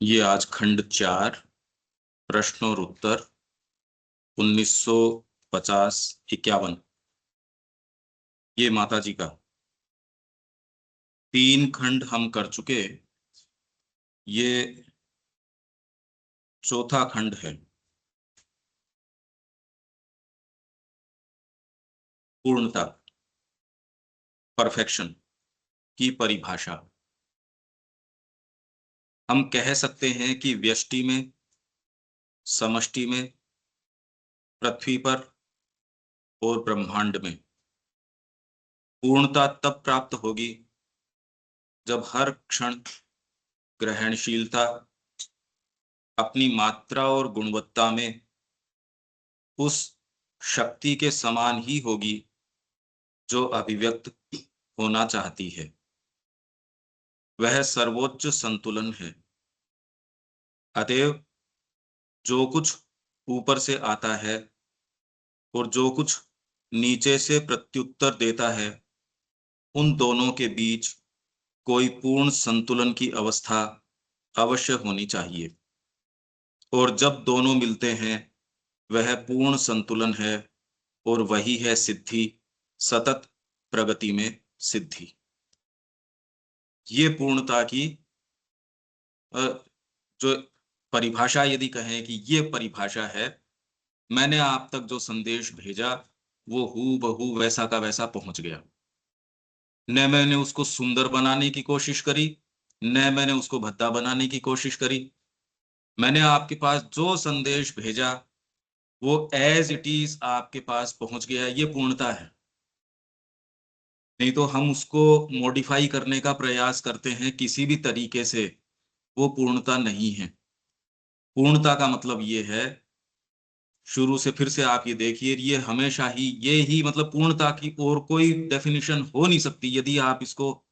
ये आज खंड 4 प्रश्न और उत्तर 1950-51। ये माता जी का 3 खंड हम कर चुके। ये चौथा खंड है। पूर्णता, परफेक्शन की परिभाषा। हम कह सकते हैं कि व्यष्टि में, समष्टि में, पृथ्वी पर और ब्रह्मांड में पूर्णता तब प्राप्त होगी जब हर क्षण ग्रहणशीलता अपनी मात्रा और गुणवत्ता में उस शक्ति के समान ही होगी जो अभिव्यक्त होना चाहती है। वह सर्वोच्च संतुलन है। अतएव जो कुछ ऊपर से आता है और जो कुछ नीचे से प्रत्युत्तर देता है, उन दोनों के बीच कोई पूर्ण संतुलन की अवस्था अवश्य होनी चाहिए। और जब दोनों मिलते हैं, वह पूर्ण संतुलन है और वही है सिद्धि, सतत प्रगति में सिद्धि। ये पूर्णता की जो परिभाषा यदि कहें कि ये परिभाषा है, मैंने आप तक जो संदेश भेजा वो हूबहू वैसा का वैसा पहुंच गया। न मैंने उसको सुंदर बनाने की कोशिश करी, न मैंने उसको भद्दा बनाने की कोशिश करी। मैंने आपके पास जो संदेश भेजा वो एज इट इज आपके पास पहुंच गया। ये पूर्णता है। नहीं तो हम उसको मॉडिफाई करने का प्रयास करते हैं किसी भी तरीके से, वो पूर्णता नहीं है। पूर्णता का मतलब ये है, शुरू से फिर से आप ये देखिए, ये हमेशा ही ये ही मतलब पूर्णता की और कोई डेफिनेशन हो नहीं सकती। यदि आप इसको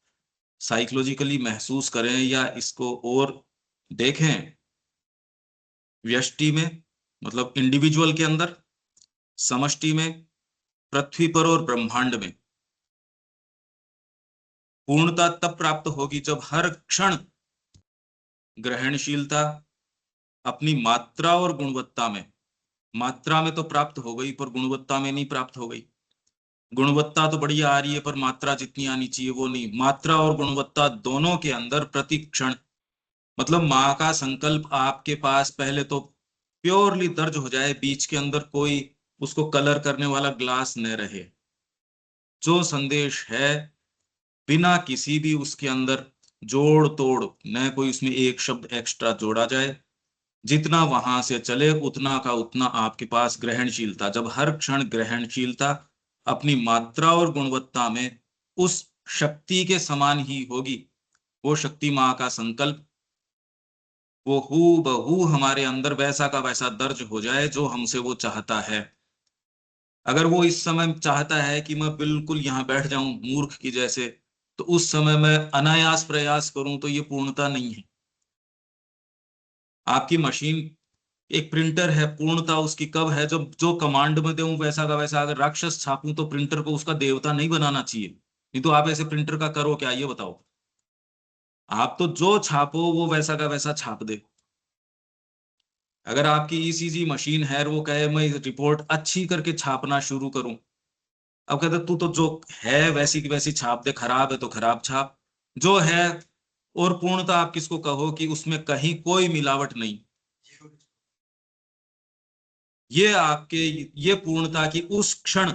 साइकोलॉजिकली महसूस करें या इसको और देखें, व्यष्टि में मतलब इंडिविजुअल के अंदर, समष्टि में, पृथ्वी पर और ब्रह्मांड में पूर्णता तब प्राप्त होगी जब हर क्षण ग्रहणशीलता अपनी मात्रा और गुणवत्ता में, मात्रा में तो प्राप्त हो गई पर गुणवत्ता में नहीं प्राप्त हो गई। गुणवत्ता तो बढ़िया आ रही है पर मात्रा जितनी आनी चाहिए वो नहीं। मात्रा और गुणवत्ता दोनों के अंदर प्रति क्षण, मतलब माँ का संकल्प आपके पास पहले तो प्योरली दर्ज हो जाए, बीच के अंदर कोई उसको कलर करने वाला ग्लास न रहे। जो संदेश है बिना किसी भी उसके अंदर जोड़ तोड़, न कोई उसमें एक शब्द एक्स्ट्रा जोड़ा जाए, जितना वहां से चले उतना का उतना आपके पास ग्रहणशीलता, जब हर क्षण ग्रहणशीलता अपनी मात्रा और गुणवत्ता में उस शक्ति के समान ही होगी। वो शक्ति माँ का संकल्प वो हूबहू हमारे अंदर वैसा का वैसा दर्ज हो जाए जो हमसे वो चाहता है। अगर वो इस समय चाहता है कि मैं बिल्कुल यहाँ बैठ जाऊं मूर्ख की जैसे, तो उस समय मैं अनायास प्रयास करूं तो ये पूर्णता नहीं है। आपकी मशीन एक प्रिंटर है, पूर्णता उसकी कब है जब जो कमांड में दूं वैसा का वैसा। अगर राक्षस छापूं तो प्रिंटर को उसका देवता नहीं बनाना चाहिए। नहीं तो आप ऐसे प्रिंटर का करो क्या, ये बताओ। आप तो जो छापो वो वैसा का वैसा छाप दे। अगर आपकी ईसीजी मशीन है और वो कहे मैं रिपोर्ट अच्छी करके छापना शुरू करूं, अब कहते तू तो जो है वैसी की वैसी छाप दे, खराब है तो खराब छाप जो है। और पूर्णता आप किसको कहो कि उसमें कहीं कोई मिलावट नहीं। ये आपके, ये पूर्णता की उस क्षण,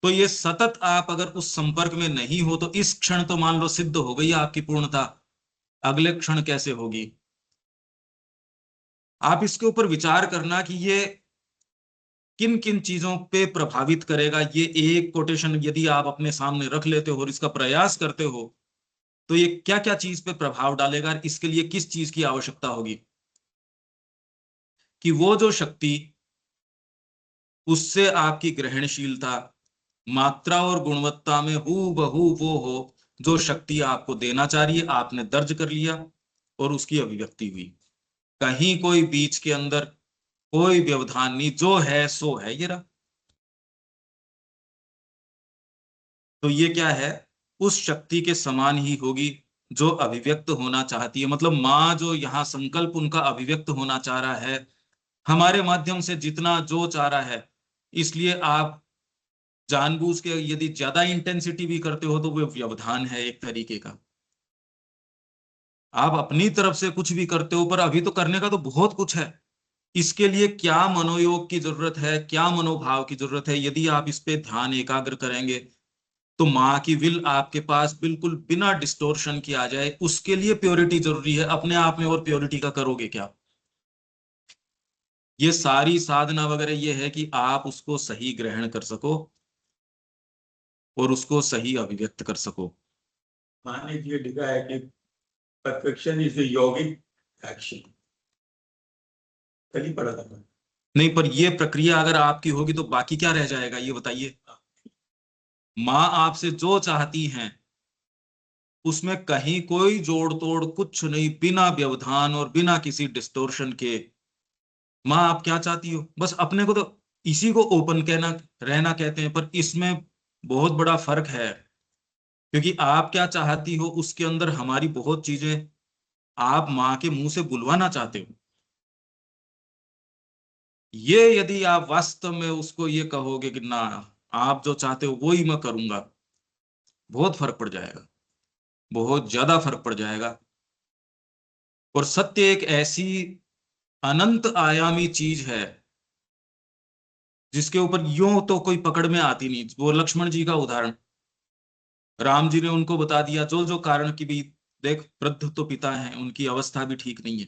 तो ये सतत आप अगर उस संपर्क में नहीं हो तो इस क्षण तो मान लो सिद्ध हो गई आपकी पूर्णता, अगले क्षण कैसे होगी। आप इसके ऊपर विचार करना कि ये किन किन चीजों पे प्रभावित करेगा। ये एक कोटेशन यदि आप अपने सामने रख लेते हो और इसका प्रयास करते हो तो ये क्या क्या चीज पे प्रभाव डालेगा, इसके लिए किस चीज की आवश्यकता होगी कि वो जो शक्ति, उससे आपकी ग्रहणशीलता मात्रा और गुणवत्ता में हूबहू वो हो जो शक्ति आपको देना चाह रही है, आपने दर्ज कर लिया और उसकी अभिव्यक्ति हुई। कहीं कोई बीच के अंदर कोई व्यवधान नहीं, जो है सो है ये रहा। तो ये क्या है, उस शक्ति के समान ही होगी जो अभिव्यक्त होना चाहती है, मतलब माँ जो यहाँ संकल्प उनका अभिव्यक्त होना चाह रहा है हमारे माध्यम से, जितना जो चाह रहा है। इसलिए आप जानबूझ के यदि ज्यादा इंटेंसिटी भी करते हो तो वो व्यवधान है एक तरीके का। आप अपनी तरफ से कुछ भी करते हो, पर अभी तो करने का तो बहुत कुछ है। इसके लिए क्या मनोयोग की जरूरत है, क्या मनोभाव की जरूरत है, यदि आप इस पे ध्यान एकाग्र करेंगे तो माँ की विल आपके पास बिल्कुल बिना डिस्टोर्शन की आ जाए। उसके लिए प्योरिटी जरूरी है अपने आप में, और प्योरिटी का करोगे क्या? ये सारी साधना वगैरह ये है कि आप उसको सही ग्रहण कर सको और उसको सही अभिव्यक्त कर सको। मान लीजिए लिखा है कि परफेक्शन इज योगिक एक्शन, कल ही पढ़ा था मैं। नहीं, पर ये प्रक्रिया अगर आपकी होगी तो बाकी क्या रह जाएगा ये बताइए। माँ आपसे जो चाहती हैं उसमें कहीं कोई जोड़ तोड़ कुछ नहीं, बिना व्यवधान और बिना किसी डिस्टोर्शन के। माँ आप क्या चाहती हो, बस अपने को तो इसी को ओपन कहना रहना कहते हैं, पर इसमें बहुत बड़ा फर्क है। क्योंकि आप क्या चाहती हो उसके अंदर हमारी बहुत चीजें आप माँ के मुंह से बुलवाना चाहते हो। ये यदि आप वास्तव में उसको ये कहोगे कि ना, आप जो चाहते हो वो ही मैं करूंगा, बहुत फर्क पड़ जाएगा, बहुत ज्यादा फर्क पड़ जाएगा। और सत्य एक ऐसी अनंत आयामी चीज है जिसके ऊपर यूं तो कोई पकड़ में आती नहीं। वो लक्ष्मण जी का उदाहरण, राम जी ने उनको बता दिया जो जो कारण की भी। देख, वृद्ध तो पिता हैं, उनकी अवस्था भी ठीक नहीं है,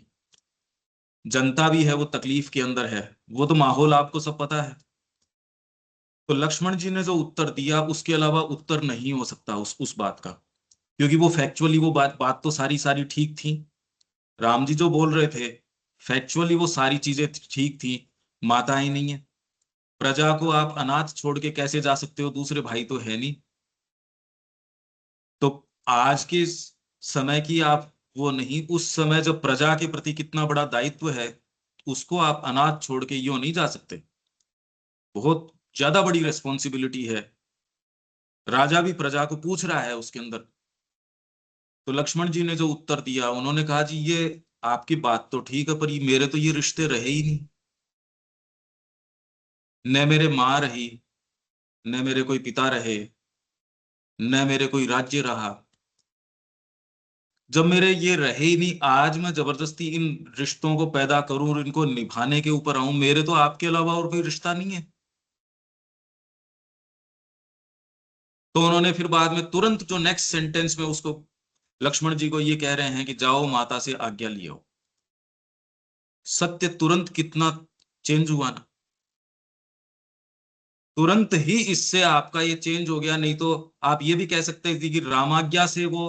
जनता भी है वो तकलीफ के अंदर है, वो तो माहौल आपको सब पता है। तो लक्ष्मण जी ने जो उत्तर दिया उसके अलावा उत्तर नहीं हो सकता उस बात का। क्योंकि वो फैक्चुअली वो बात बात तो सारी सारी ठीक थी। राम जी जो बोल रहे थे फैक्चुअली वो सारी चीजें ठीक थी। माता ही नहीं है, प्रजा को आप अनाथ छोड़ के कैसे जा सकते हो, दूसरे भाई तो है नहीं। तो आज के समय की आप वो नहीं, उस समय जब प्रजा के प्रति कितना बड़ा दायित्व है उसको आप अनाथ छोड़ के यूं नहीं जा सकते। बहुत ज्यादा बड़ी रेस्पॉन्सिबिलिटी है। राजा भी प्रजा को पूछ रहा है उसके अंदर। तो लक्ष्मण जी ने जो उत्तर दिया, उन्होंने कहा जी ये आपकी बात तो ठीक है, पर ये मेरे तो ये रिश्ते रहे ही नहीं। न मेरे माँ रही, न मेरे कोई पिता रहे, न मेरे कोई राज्य रहा। जब मेरे ये रहे ही नहीं, आज मैं जबरदस्ती इन रिश्तों को पैदा करूं और इनको निभाने के ऊपर आऊं, मेरे तो आपके अलावा और कोई रिश्ता नहीं है। तो उन्होंने फिर बाद में तुरंत जो नेक्स्ट सेंटेंस में उसको लक्ष्मण जी को ये कह रहे हैं कि जाओ माता से आज्ञा लियो। सत्य तुरंत कितना चेंज हुआ ना, तुरंत ही इससे आपका ये चेंज हो गया। नहीं तो आप ये भी कह सकते थे कि रामाज्ञा से वो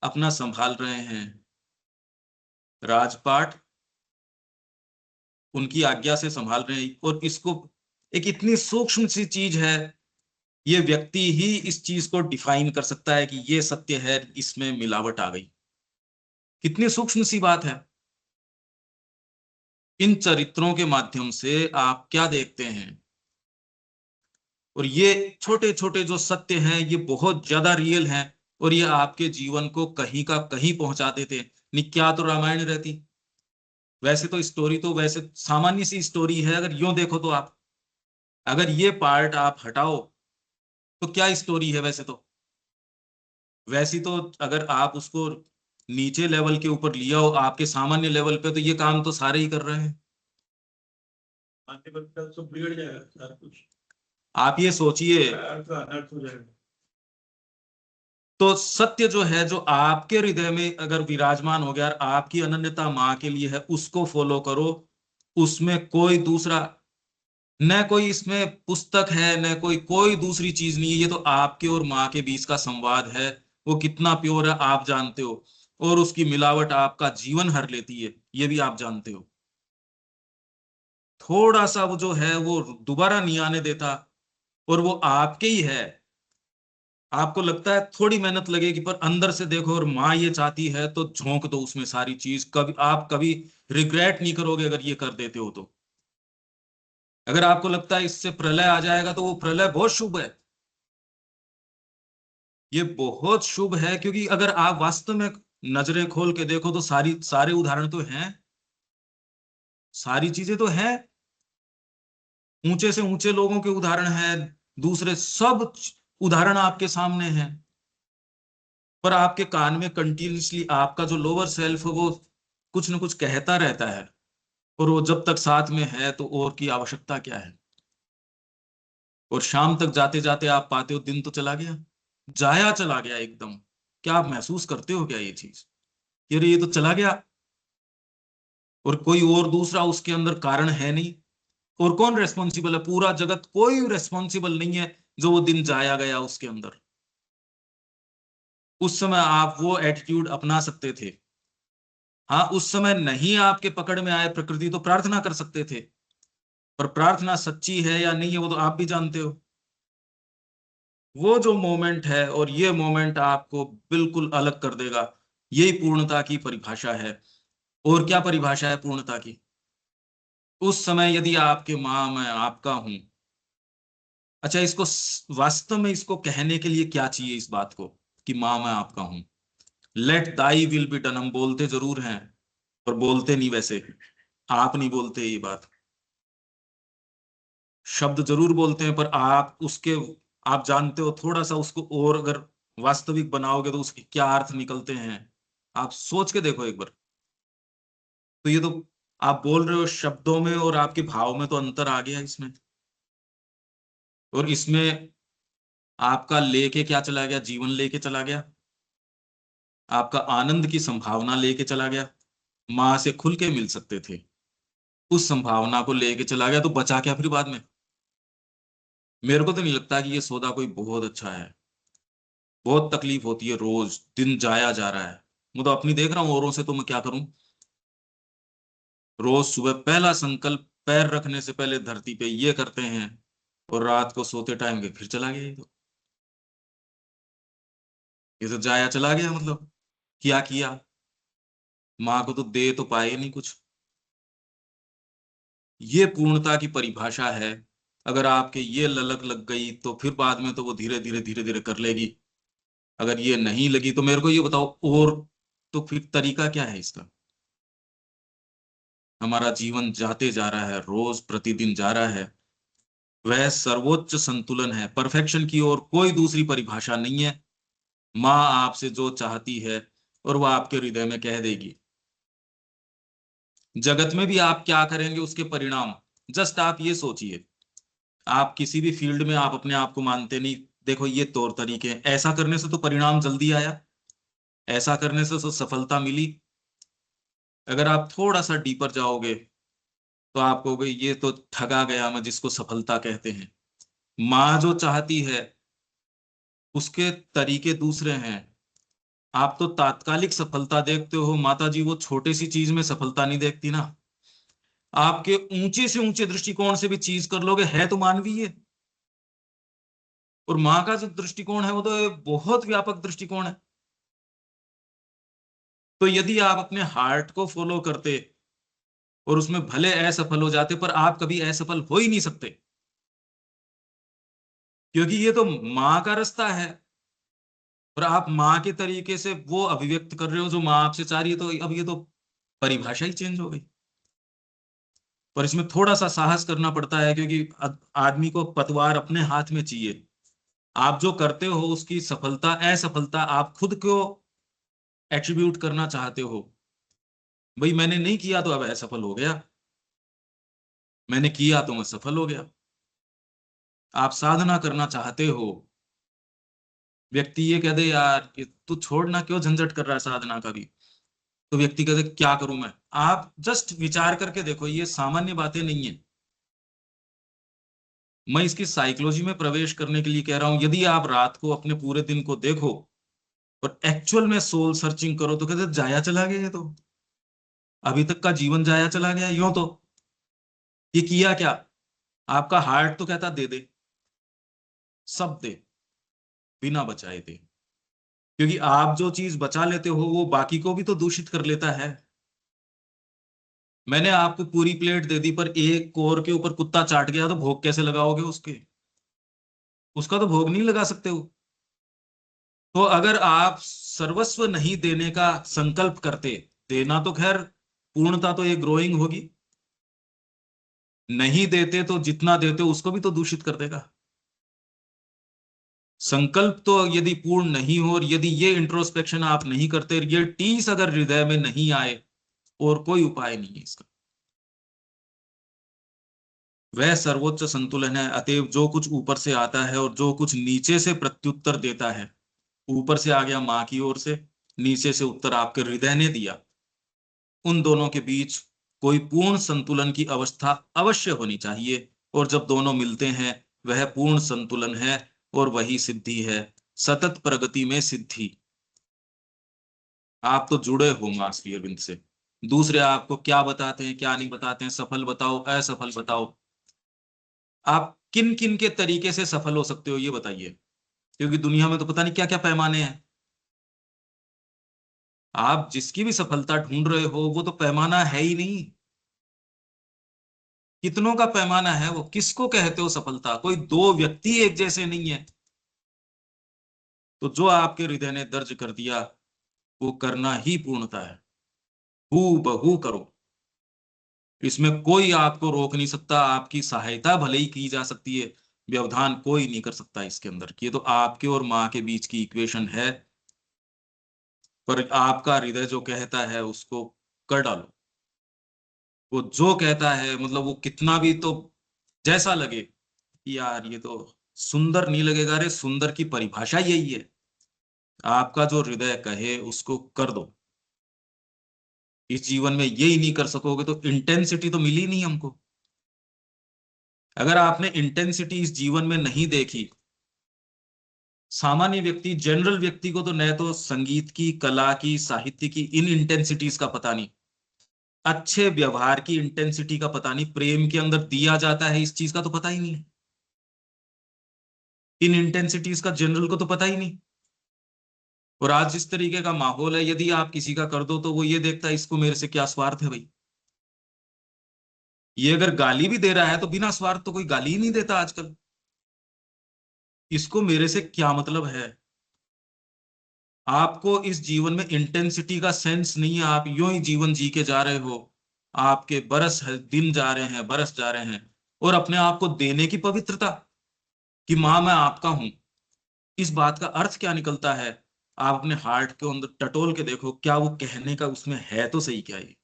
अपना संभाल रहे हैं राजपाट, उनकी आज्ञा से संभाल रहे हैं। और इसको एक इतनी सूक्ष्म सी चीज है, ये व्यक्ति ही इस चीज को डिफाइन कर सकता है कि ये सत्य है, इसमें मिलावट आ गई। कितनी सूक्ष्म सी बात है। इन चरित्रों के माध्यम से आप क्या देखते हैं, और ये छोटे छोटे जो सत्य हैं ये बहुत ज्यादा रियल हैं, और ये आपके जीवन को कहीं का कहीं पहुंचा देते। नहीं क्या तो रामायण रहती। वैसे तो स्टोरी तो वैसे सामान्य सी स्टोरी है, अगर यूं देखो तो आप, अगर ये पार्ट आप हटाओ तो क्या स्टोरी है वैसे तो। वैसी तो अगर आप उसको नीचे लेवल के ऊपर लिया हो आपके सामान्य लेवल पे, तो ये काम तो सारे ही कर रहे हैं। आगे बढ़कर सब बिगड़ जाएगा सारा कुछ, आप ये सोचिए। अर्थ अनर्थ हो जाएगा। तो सत्य जो है, जो आपके हृदय में अगर विराजमान हो गया और आपकी अनन्यता माँ के लिए है, उसको फॉलो करो। उसमें कोई दूसरा, न कोई इसमें पुस्तक है, न कोई कोई दूसरी चीज नहीं है। ये तो आपके और माँ के बीच का संवाद है। वो कितना प्योर है आप जानते हो, और उसकी मिलावट आपका जीवन हर लेती है ये भी आप जानते हो। थोड़ा सा वो जो है वो दोबारा नहीं आने देता, और वो आपके ही है। आपको लगता है थोड़ी मेहनत लगेगी, पर अंदर से देखो और माँ ये चाहती है तो झोंक दो उसमें सारी चीज। कभी आप कभी रिग्रेट नहीं करोगे अगर ये कर देते हो तो। अगर आपको लगता है इससे प्रलय आ जाएगा तो वो प्रलय बहुत शुभ है। ये बहुत शुभ है, क्योंकि अगर आप वास्तव में नजरें खोल के देखो तो सारे उदाहरण तो हैं, सारी चीजें तो हैं, ऊंचे से ऊंचे लोगों के उदाहरण हैं, दूसरे सब उदाहरण आपके सामने हैं, पर आपके कान में कंटिन्यूसली आपका जो लोअर सेल्फ है वो कुछ न कुछ कहता रहता है, और वो जब तक साथ में है तो और की आवश्यकता क्या है। और शाम तक जाते जाते आप पाते हो दिन तो चला गया, जाया चला गया एकदम। क्या आप महसूस करते हो क्या ये चीज, यार ये तो चला गया, और कोई और दूसरा उसके अंदर कारण है नहीं। और कौन रेस्पॉन्सिबल है? पूरा जगत, कोई रेस्पॉन्सिबल नहीं है जो वो दिन जाया गया उसके अंदर। उस समय आप वो एटीट्यूड अपना सकते थे। हाँ, उस समय नहीं आपके पकड़ में आए प्रकृति तो प्रार्थना कर सकते थे, पर प्रार्थना सच्ची है या नहीं है वो तो आप भी जानते हो। वो जो मोमेंट है और ये मोमेंट आपको बिल्कुल अलग कर देगा। यही पूर्णता की परिभाषा है। और क्या परिभाषा है पूर्णता की? उस समय यदि आपके माँ मैं आपका हूं। अच्छा, इसको वास्तव में इसको कहने के लिए क्या चाहिए इस बात को, कि माँ मैं आपका हूं? Let thy will be done, हम बोलते जरूर हैं पर बोलते नहीं वैसे। आप नहीं बोलते ये बात, शब्द जरूर बोलते हैं, पर आप उसके, आप जानते हो थोड़ा सा उसको और अगर वास्तविक बनाओगे तो उसके क्या अर्थ निकलते हैं, आप सोच के देखो एक बार। तो ये तो आप बोल रहे हो शब्दों में और आपके भाव में तो अंतर आ गया इसमें। और इसमें आपका लेके क्या चला गया? जीवन लेके चला गया, आपका आनंद की संभावना लेके चला गया। माँ से खुल के मिल सकते थे, उस संभावना को लेके चला गया, तो बचा क्या फिर बाद में? मेरे को तो नहीं लगता कि ये सौदा कोई बहुत अच्छा है। बहुत तकलीफ होती है, रोज दिन जाया जा रहा है। मैं तो अपनी देख रहा हूँ, औरों से तो मैं क्या करूं। रोज सुबह पहला संकल्प पैर रखने से पहले धरती पे ये करते हैं, और रात को सोते टाइम के फिर चला गया। ये तो जाया चला गया, मतलब क्या किया? माँ को तो दे तो पाए नहीं कुछ। ये पूर्णता की परिभाषा है। अगर आपके ये ललक लग गई तो फिर बाद में तो वो धीरे धीरे कर लेगी। अगर ये नहीं लगी तो मेरे को ये बताओ, और तो फिर तरीका क्या है इसका? हमारा जीवन जाते जा रहा है, रोज प्रतिदिन जा रहा है। वह सर्वोच्च संतुलन है, परफेक्शन की और कोई दूसरी परिभाषा नहीं है। माँ आपसे जो चाहती है और वह आपके हृदय में कह देगी। जगत में भी आप क्या करेंगे उसके परिणाम, जस्ट आप ये सोचिए। आप किसी भी फील्ड में आप अपने आप को मानते नहीं, देखो ये तौर तरीके हैं, ऐसा करने से तो परिणाम जल्दी आया, ऐसा करने से तो सफलता मिली। अगर आप थोड़ा सा डीपर जाओगे तो आप कहोगे ये तो ठगा गया मैं, जिसको सफलता कहते हैं। माँ जो चाहती है उसके तरीके दूसरे हैं। आप तो तात्कालिक सफलता देखते हो, माता जी वो छोटी सी चीज में सफलता नहीं देखती ना। आपके ऊंचे से ऊंचे दृष्टिकोण से भी चीज कर लोगे, है तो मानवीय। और माँ का जो दृष्टिकोण है वो तो बहुत व्यापक दृष्टिकोण है। तो यदि आप अपने हार्ट को फॉलो करते और उसमें भले असफल हो जाते, पर आप कभी असफल हो ही नहीं सकते, क्योंकि ये तो माँ का रास्ता है। और आप माँ के तरीके से वो अभिव्यक्त कर रहे हो जो माँ आपसे चाह रही है, तो अब ये तो परिभाषा ही चेंज हो गई। पर इसमें थोड़ा सा साहस करना पड़ता है, क्योंकि आदमी को पतवार अपने हाथ में चाहिए। आप जो करते हो उसकी सफलता असफलता आप खुद को एट्रीब्यूट करना चाहते हो। भाई मैंने नहीं किया तो अब असफल हो गया, मैंने किया तो मैं सफल हो गया। आप साधना करना चाहते हो, व्यक्ति ये कह दे यार कि तू छोड़ना, क्यों झंझट कर रहा है साधना का भी, तो व्यक्ति कहते क्या करूं मैं। आप जस्ट विचार करके देखो, ये सामान्य बातें नहीं है। मैं इसकी साइकोलॉजी में प्रवेश करने के लिए कह रहा हूं। यदि आप रात को अपने पूरे दिन को देखो और एक्चुअल में सोल सर्चिंग करो तो कहते जाया चला गया, ये तो अभी तक का जीवन जाया चला गया। यूं तो ये किया क्या? आपका हार्ट तो कहता दे दे, सब दे, बिना बचाए दे। क्योंकि आप जो चीज बचा लेते हो वो बाकी को भी तो दूषित कर लेता है। मैंने आपको पूरी प्लेट दे दी, पर एक कोर के ऊपर कुत्ता चाट गया तो भोग कैसे लगाओगे उसके? उसका तो भोग नहीं लगा सकते हो। तो अगर आप सर्वस्व नहीं देने का संकल्प करते, देना तो खैर पूर्णता तो ये ग्रोइंग होगी, नहीं देते तो जितना देते उसको भी तो दूषित कर देगा। संकल्प तो यदि पूर्ण नहीं हो और यदि ये इंट्रोस्पेक्शन आप नहीं करते, ये टीस अगर हृदय में नहीं आए, और कोई उपाय नहीं है इसका। वह सर्वोच्च संतुलन है। अतएव जो कुछ ऊपर से आता है और जो कुछ नीचे से प्रत्युत्तर देता है, ऊपर से आ गया मां की ओर से, नीचे से उत्तर आपके हृदय ने दिया, उन दोनों के बीच कोई पूर्ण संतुलन की अवस्था अवश्य होनी चाहिए। और जब दोनों मिलते हैं वह पूर्ण संतुलन है, और वही सिद्धि है, सतत प्रगति में सिद्धि। आप तो जुड़े हो मां श्री अरविंद से। दूसरे आपको क्या बताते हैं क्या नहीं बताते हैं, सफल बताओ असफल बताओ, आप किन किन के तरीके से सफल हो सकते हो ये बताइए, क्योंकि दुनिया में तो पता नहीं क्या क्या पैमाने हैं। आप जिसकी भी सफलता ढूंढ रहे हो वो तो पैमाना है ही नहीं। कितनों का पैमाना है वो, किसको कहते हो सफलता? कोई दो व्यक्ति एक जैसे नहीं है। तो जो आपके हृदय ने दर्ज कर दिया वो करना ही पूर्णता है। हू बहू करो, इसमें कोई आपको रोक नहीं सकता। आपकी सहायता भले ही की जा सकती है, व्यवधान कोई नहीं कर सकता इसके अंदर। ये तो आपके और माँ के बीच की इक्वेशन है, पर आपका हृदय जो कहता है उसको कर डालो। वो जो कहता है मतलब वो कितना भी तो जैसा लगे कि यार ये तो सुंदर नहीं लगेगा, अरे सुंदर की परिभाषा यही है। आपका जो हृदय कहे उसको कर दो। इस जीवन में यही नहीं कर सकोगे तो इंटेंसिटी तो मिली नहीं हमको। अगर आपने इंटेंसिटी इस जीवन में नहीं देखी, सामान्य व्यक्ति जनरल व्यक्ति को तो न तो संगीत की, कला की, साहित्य की इन इंटेंसिटीज का पता नहीं, अच्छे व्यवहार की इंटेंसिटी का पता नहीं, प्रेम के अंदर दिया जाता है इस चीज का तो पता ही नहीं, इन इंटेंसिटीज का जनरल को तो पता ही नहीं। और आज जिस तरीके का माहौल है, यदि आप किसी का कर दो तो वो ये देखता है इसको मेरे से क्या स्वार्थ है भाई। ये अगर गाली भी दे रहा है तो बिना स्वार्थ तो कोई गाली ही नहीं देता आजकल। इसको मेरे से क्या मतलब है। आपको इस जीवन में इंटेंसिटी का सेंस नहीं है, आप यूं ही जीवन जी के जा रहे हो। आपके बरस दिन जा रहे हैं, बरस जा रहे हैं, और अपने आप को देने की पवित्रता कि मां मैं आपका हूं, इस बात का अर्थ क्या निकलता है? आप अपने हार्ट के अंदर टटोल के देखो, क्या वो कहने का उसमें है तो सही, क्या ये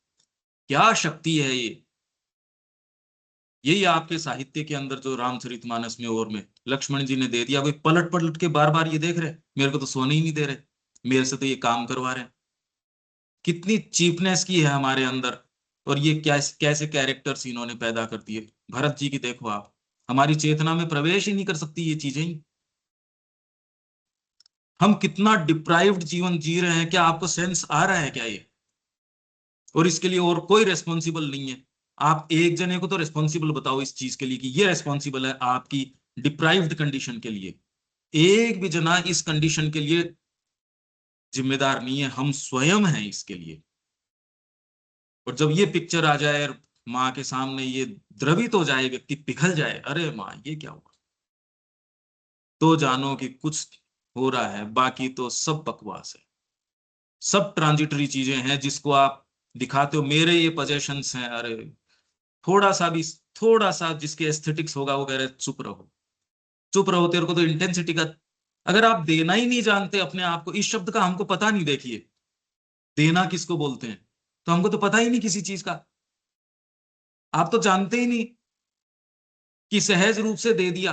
क्या शक्ति है ये? यही आपके साहित्य के अंदर जो रामचरितमानस में और में लक्ष्मण जी ने दे दिया, वे पलट पलट के बार बार ये देख रहे मेरे को तो सोने ही नहीं दे रहे, मेरे से तो ये काम करवा रहे हैं। कितनी चीपनेस की है हमारे अंदर, और ये कैसे कैसे कैरेक्टर्स इन्होंने पैदा कर दिए। भरत जी की देखो आप, हमारी चेतना में प्रवेश ही नहीं कर सकती ये चीजें ही। हम कितना डिप्राइव्ड जीवन जी रहे हैं, क्या आपको सेंस आ रहा है क्या ये? और इसके लिए और कोई रेस्पॉन्सिबल नहीं है। आप एक जने को तो रेस्पॉन्सिबल बताओ इस चीज के लिए कि ये रेस्पॉन्सिबल है आपकी डिप्राइव्ड कंडीशन के लिए। एक भी जना इस कंडीशन के लिए जिम्मेदार नहीं है, हम स्वयं हैं इसके लिए। और जब ये पिक्चर आ जाए और माँ के सामने ये द्रवित हो जाए, व्यक्ति पिघल जाए, अरे माँ ये क्या हुआ, तो जानो कि कुछ हो रहा है, बाकी तो सब बकवास है, सब ट्रांजिटरी चीजें हैं जिसको आप दिखाते हो मेरे ये पोजेशंस हैं। अरे थोड़ा सा भी, थोड़ा सा जिसके एस्थेटिक्स होगा वो कह रहे चुप रहो, चुप रहो, तेरे को तो इंटेंसिटी का, अगर आप देना ही नहीं जानते अपने आप को, इस शब्द का हमको पता नहीं, देखिए देना किसको बोलते हैं, तो हमको तो पता ही नहीं किसी चीज का। आप तो जानते ही नहीं कि सहज रूप से दे दिया,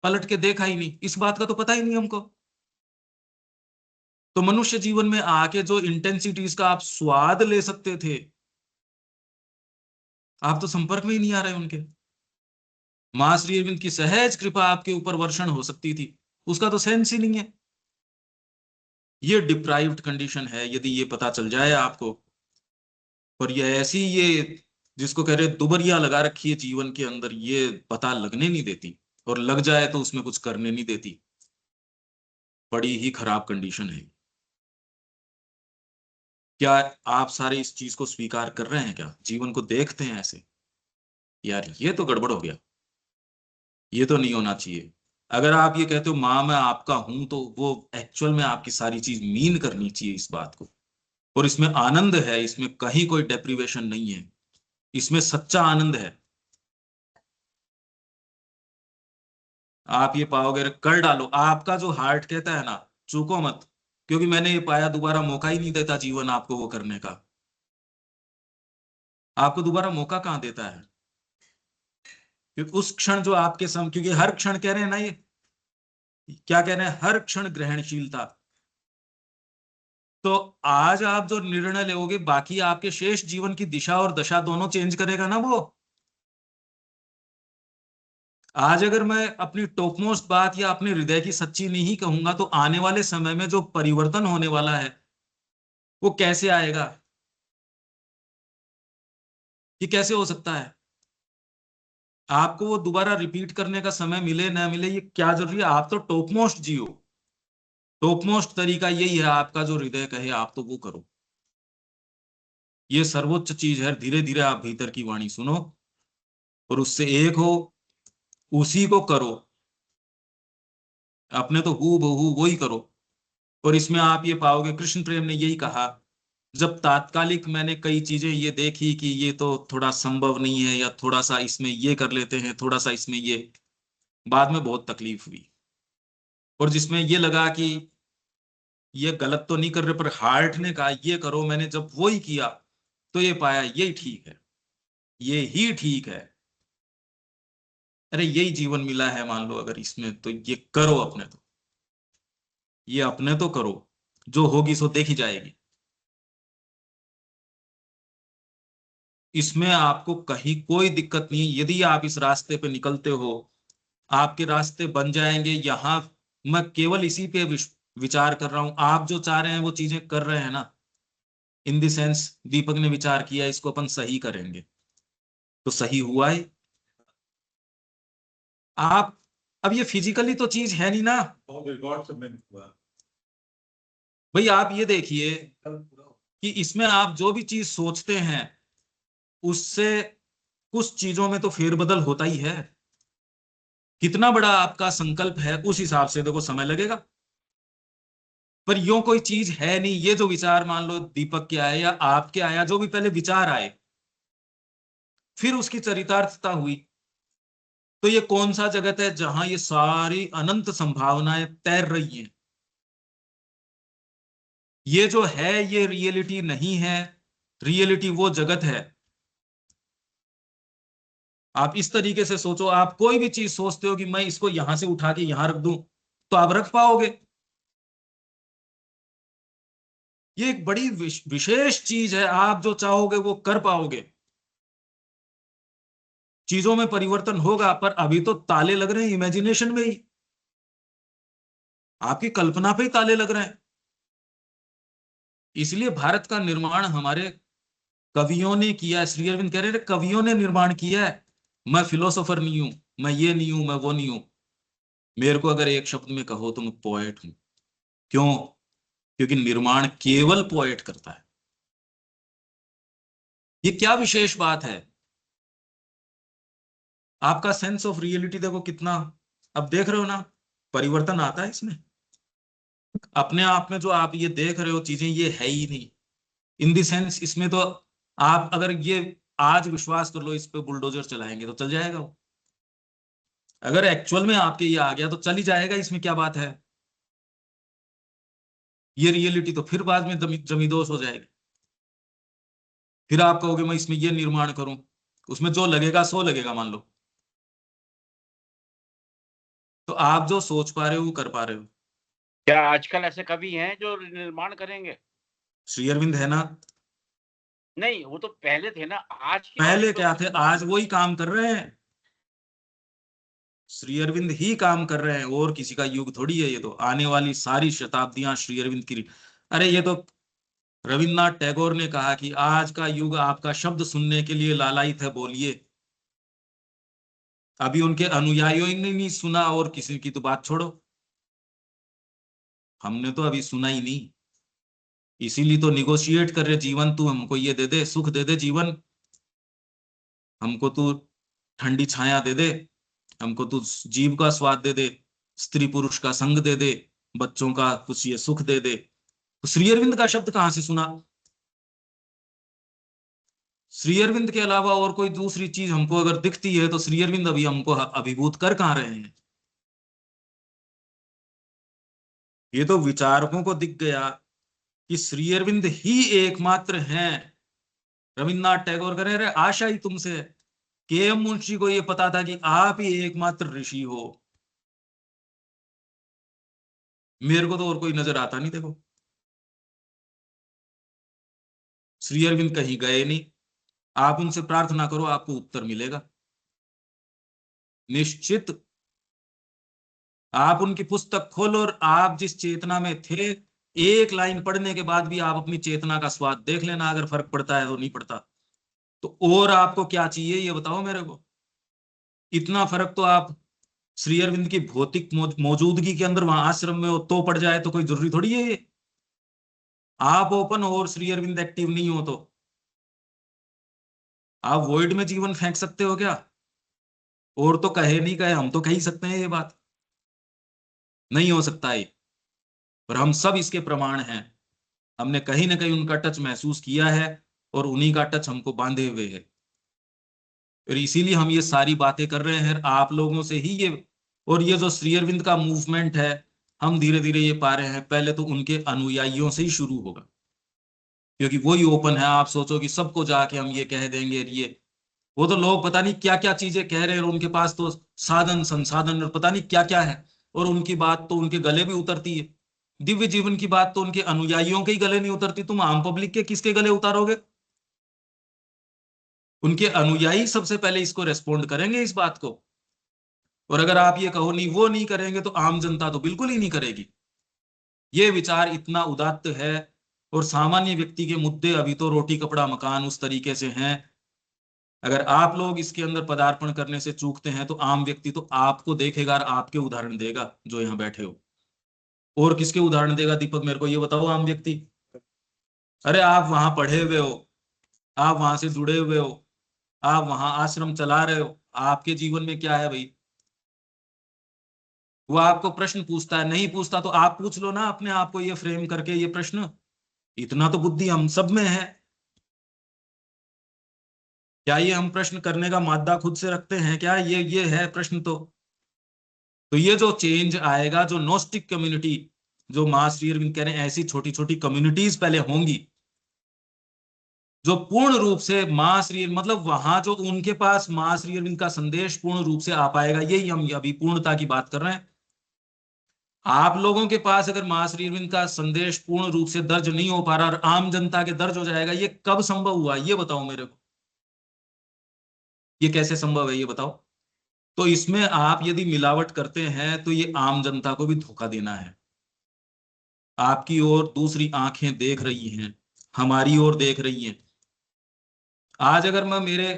पलट के देखा ही नहीं, इस बात का तो पता ही नहीं हमको। तो मनुष्य जीवन में आके जो इंटेंसिटीज का आप स्वाद ले सकते थे, आप तो संपर्क में ही नहीं आ रहे उनके। मां श्री अरविंद की सहज कृपा आपके ऊपर वर्षण हो सकती थी, उसका तो सेंस ही नहीं है। ये डिप्राइव्ड कंडीशन है, यदि ये पता चल जाए आपको। पर ये ऐसी ये जिसको कह रहे दुबरिया लगा रखी है जीवन के अंदर, ये पता लगने नहीं देती, और लग जाए तो उसमें कुछ करने नहीं देती। बड़ी ही खराब कंडीशन है। क्या आप सारे इस चीज को स्वीकार कर रहे हैं? क्या जीवन को देखते हैं ऐसे, यार ये तो गड़बड़ हो गया, ये तो नहीं होना चाहिए? अगर आप ये कहते हो माँ मैं आपका हूं, तो वो एक्चुअल में आपकी सारी चीज मीन करनी चाहिए इस बात को। और इसमें आनंद है, इसमें कहीं कोई डेप्रिवेशन नहीं है, इसमें सच्चा आनंद है। आप ये पाओगे, कर डालो, आपका जो हार्ट कहता है ना चूको मत, क्योंकि मैंने ये पाया दोबारा मौका ही नहीं देता जीवन आपको वो करने का। आपको दोबारा मौका कहाँ देता है? क्योंकि उस क्षण जो आपके सम, क्योंकि हर क्षण कह रहे हैं ना, ये क्या कह रहे हैं, हर क्षण ग्रहणशीलता। तो आज आप जो निर्णय लोगे बाकी आपके शेष जीवन की दिशा और दशा दोनों चेंज करेगा ना वो। आज अगर मैं अपनी टॉपमोस्ट बात या अपने हृदय की सच्ची नहीं कहूंगा, तो आने वाले समय में जो परिवर्तन होने वाला है वो कैसे आएगा? ये कैसे हो सकता है? आपको वो दोबारा रिपीट करने का समय मिले ना मिले, ये क्या जरूरी है? आप तो टॉपमोस्ट जियो। टॉपमोस्ट तरीका यही है, आपका जो हृदय कहे आप तो वो करो। ये सर्वोच्च चीज है। धीरे धीरे आप भीतर की वाणी सुनो और उससे एक हो, उसी को करो। अपने तो हू बहू वो ही करो। और इसमें आप ये पाओगे, कृष्ण प्रेम ने यही कहा, जब तात्कालिक मैंने कई चीजें ये देखी कि ये तो थोड़ा संभव नहीं है, या थोड़ा सा इसमें ये कर लेते हैं, थोड़ा सा इसमें ये, बाद में बहुत तकलीफ हुई। और जिसमें ये लगा कि ये गलत तो नहीं कर रहे, पर हार्ट ने कहा ये करो, मैंने जब वो ही किया तो ये पाया यही ठीक है, ये ही ठीक है। अरे यही जीवन मिला है, मान लो अगर इसमें, तो ये करो अपने तो, ये अपने तो करो, जो होगी सो देखी जाएगी। इसमें आपको कहीं कोई दिक्कत नहीं है। यदि आप इस रास्ते पे निकलते हो, आपके रास्ते बन जाएंगे। यहां मैं केवल इसी पे विचार कर रहा हूं। आप जो चाह रहे हैं वो चीजें कर रहे हैं ना, इन द सेंस दीपक ने विचार किया इसको अपन सही करेंगे, तो सही हुआ है। आप, अब ये फिजिकली तो चीज है नहीं ना और रिकॉर्ड सबमिट हुआ। भाई। आप ये देखिए कि इसमें आप जो भी चीज सोचते हैं उससे कुछ चीजों में तो फेरबदल होता ही है। कितना बड़ा आपका संकल्प है उस हिसाब से देखो समय लगेगा। पर यूं कोई चीज है नहीं, ये जो विचार मान लो दीपक के आए या आपके आया, जो भी पहले विचार आए फिर उसकी चरितार्थता हुई, तो ये कौन सा जगत है जहां ये सारी अनंत संभावनाएं तैर रही हैं? ये जो है ये रियलिटी नहीं है, रियलिटी वो जगत है। आप इस तरीके से सोचो, आप कोई भी चीज सोचते हो कि मैं इसको यहां से उठा के यहां रख दूं, तो आप रख पाओगे? ये एक बड़ी विशेष चीज है, आप जो चाहोगे वो कर पाओगे। चीजों में परिवर्तन होगा, पर अभी तो ताले लग रहे हैं इमेजिनेशन में ही, आपकी कल्पना पे ही ताले लग रहे हैं। इसलिए भारत का निर्माण हमारे कवियों ने किया। श्री अरविंद कह रहे हैं कवियों ने निर्माण किया है। मैं फिलोसोफर नहीं हूं, मैं ये नहीं हूं, मैं वो नहीं हूं। मेरे को अगर एक शब्द में कहो तो मैं पोएट हूं। क्यों? क्योंकि निर्माण केवल पोएट करता है। ये क्या विशेष बात है? आपका सेंस ऑफ रियलिटी देखो कितना, अब देख रहे हो ना, परिवर्तन आता है इसमें। अपने आप में जो आप ये देख रहे हो चीजें, ये है ही नहीं। इन द सेंस इसमें तो आप अगर ये आज विश्वास कर लो इस पे बुलडोजर चलाएंगे तो चल जाएगा वो। अगर एक्चुअल में आपके ये आ गया तो चल ही जाएगा, इसमें क्या बात है? ये रियलिटी तो फिर बाद में जमीदोज हो जाएगी। फिर आप कहोगे मैं इसमें ये निर्माण करूं, उसमें जो लगेगा सो लगेगा मान लो। तो आप जो सोच पा रहे हो वो कर पा रहे हो। क्या आजकल ऐसे कवि हैं जो निर्माण करेंगे? श्री अरविंद है ना। नहीं, वो तो पहले थे ना, आज के पहले कवि क्या तो थे, आज वही काम कर रहे हैं। श्री अरविंद ही काम कर रहे हैं, और किसी का युग थोड़ी है ये। तो आने वाली सारी शताब्दियां श्री अरविंद की। अरे ये तो रविन्द्रनाथ टैगोर ने कहा कि आज का युग आपका शब्द सुनने के लिए लालायित है, बोलिए। अभी उनके अनुयायियों ने नहीं सुना, और किसी की तो बात छोड़ो, हमने तो अभी सुना ही नहीं। इसीलिए तो निगोशिएट कर रहे, जीवन तू हमको ये दे दे, सुख दे दे जीवन, हमको तू ठंडी छाया दे दे, हमको तू जीव का स्वाद दे दे, स्त्री पुरुष का संग दे दे, बच्चों का कुछ ये सुख दे दे। तो श्री अरविंद का शब्द कहां से सुना? श्री अरविंद के अलावा और कोई दूसरी चीज हमको अगर दिखती है तो श्री अरविंद अभी हमको अभिभूत कर कहां रहे हैं? ये तो विचारकों को दिख गया कि श्री अरविंद ही एकमात्र हैं। रविन्द्रनाथ टैगोर कह रहे आशा ही तुमसे है। के.एम. मुंशी को ये पता था कि आप ही एकमात्र ऋषि हो। मेरे को तो और कोई नजर आता नहीं। देखो श्री अरविंद कहीं गए नहीं, आप उनसे प्रार्थना करो आपको उत्तर मिलेगा निश्चित। आप उनकी पुस्तक खोलो और आप जिस चेतना में थे, एक लाइन पढ़ने के बाद भी आप अपनी चेतना का स्वाद देख लेना, अगर फर्क पड़ता है तो नहीं पड़ता तो। और आपको क्या चाहिए ये बताओ मेरे को। इतना फर्क तो आप श्री अरविंद की भौतिक मौजूदगी के अंदर वहां आश्रम में हो तो पड़ जाए तो कोई जरूरी थोड़ी है ये। आप ओपन हो और श्री अरविंद एक्टिव नहीं हो तो आप वॉइड में जीवन फेंक सकते हो क्या? और तो कहे नहीं कहे, हम तो कह ही सकते हैं ये बात। नहीं हो सकता है, पर हम सब इसके प्रमाण हैं। हमने कहीं ना कहीं उनका टच महसूस किया है और उन्हीं का टच हमको बांधे हुए है, और इसीलिए हम ये सारी बातें कर रहे हैं आप लोगों से ही ये। और ये जो श्री अरविंद का मूवमेंट है, हम धीरे धीरे ये पा रहे हैं, पहले तो उनके अनुयायियों से ही शुरू होगा, क्योंकि वो ही ओपन है। आप सोचो कि सबको जाके हम ये कह देंगे, ये वो तो लोग पता नहीं क्या क्या चीजें कह रहे हैं, और उनके पास तो साधन संसाधन और पता नहीं क्या क्या है, और उनकी बात तो उनके गले भी उतरती है। दिव्य जीवन की बात तो उनके अनुयायियों के ही गले नहीं उतरती, तुम आम पब्लिक के किसके गले उतारोगे? उनके अनुयायी सबसे पहले इसको रेस्पोंड करेंगे इस बात को। और अगर आप ये कहो नहीं वो नहीं करेंगे तो आम जनता तो बिल्कुल ही नहीं करेगी। ये विचार इतना उदात्त है, और सामान्य व्यक्ति के मुद्दे अभी तो रोटी कपड़ा मकान उस तरीके से हैं। अगर आप लोग इसके अंदर पदार्पण करने से चूकते हैं तो आम व्यक्ति तो आपको देखेगा और आपके उदाहरण देगा जो यहाँ बैठे हो। और किसके उदाहरण देगा दीपक, मेरे को ये बताओ। आम व्यक्ति, अरे आप वहां पढ़े हुए हो, आप वहां से जुड़े हुए हो, आप वहां आश्रम चला रहे हो, आपके जीवन में क्या है भाई? वो आपको प्रश्न पूछता है, नहीं पूछता तो आप पूछ लो ना अपने आप को ये फ्रेम करके ये प्रश्न। इतना तो बुद्धि हम सब में है। क्या ये हम प्रश्न करने का मादा खुद से रखते हैं क्या? ये है प्रश्न तो ये जो चेंज आएगा, जो नोस्टिक कम्युनिटी, जो मां श्री अरविंद कह रहे हैं ऐसी छोटी छोटी कम्युनिटीज पहले होंगी जो पूर्ण रूप से मां श्री, मतलब वहां जो उनके पास मां श्री अरविंद का संदेश पूर्ण रूप से आ पाएगा। यही हम अभी पूर्णता की बात कर रहे हैं। आप लोगों के पास अगर मां श्री अरविंद का संदेश पूर्ण रूप से दर्ज नहीं हो पा रहा और आम जनता के दर्ज हो जाएगा, ये कब संभव हुआ ये बताओ मेरे को। ये कैसे संभव है ये बताओ। तो इसमें आप यदि मिलावट करते हैं तो ये आम जनता को भी धोखा देना है। आपकी ओर दूसरी आंखें देख रही हैं, हमारी ओर देख रही हैं। आज अगर मैं, मेरे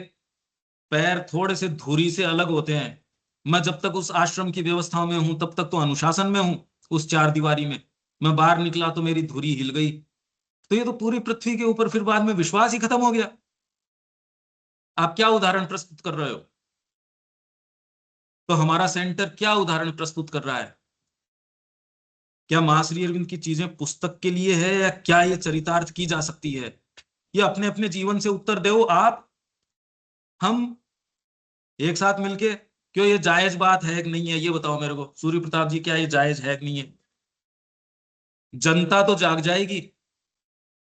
पैर थोड़े से धुरी से अलग होते हैं, मैं जब तक उस आश्रम की व्यवस्थाओं में हूं तब तक तो अनुशासन में हूं, उस चार दीवारी में। मैं बाहर निकला तो मेरी धुरी हिल गई, तो ये तो पूरी पृथ्वी के ऊपर फिर बाद में विश्वास ही खत्म हो गया। आप क्या उदाहरण प्रस्तुत कर रहे हो? तो हमारा सेंटर क्या उदाहरण प्रस्तुत कर रहा है? क्या मां श्री अरविंद की चीजें पुस्तक के लिए है, या क्या ये चरितार्थ की जा सकती है? ये अपने अपने जीवन से उत्तर दो आप। हम एक साथ मिलके, क्यों ये जायज बात है कि नहीं है ये बताओ मेरे को। सूर्य प्रताप जी, क्या ये जायज है कि नहीं है? जनता तो जाग जाएगी,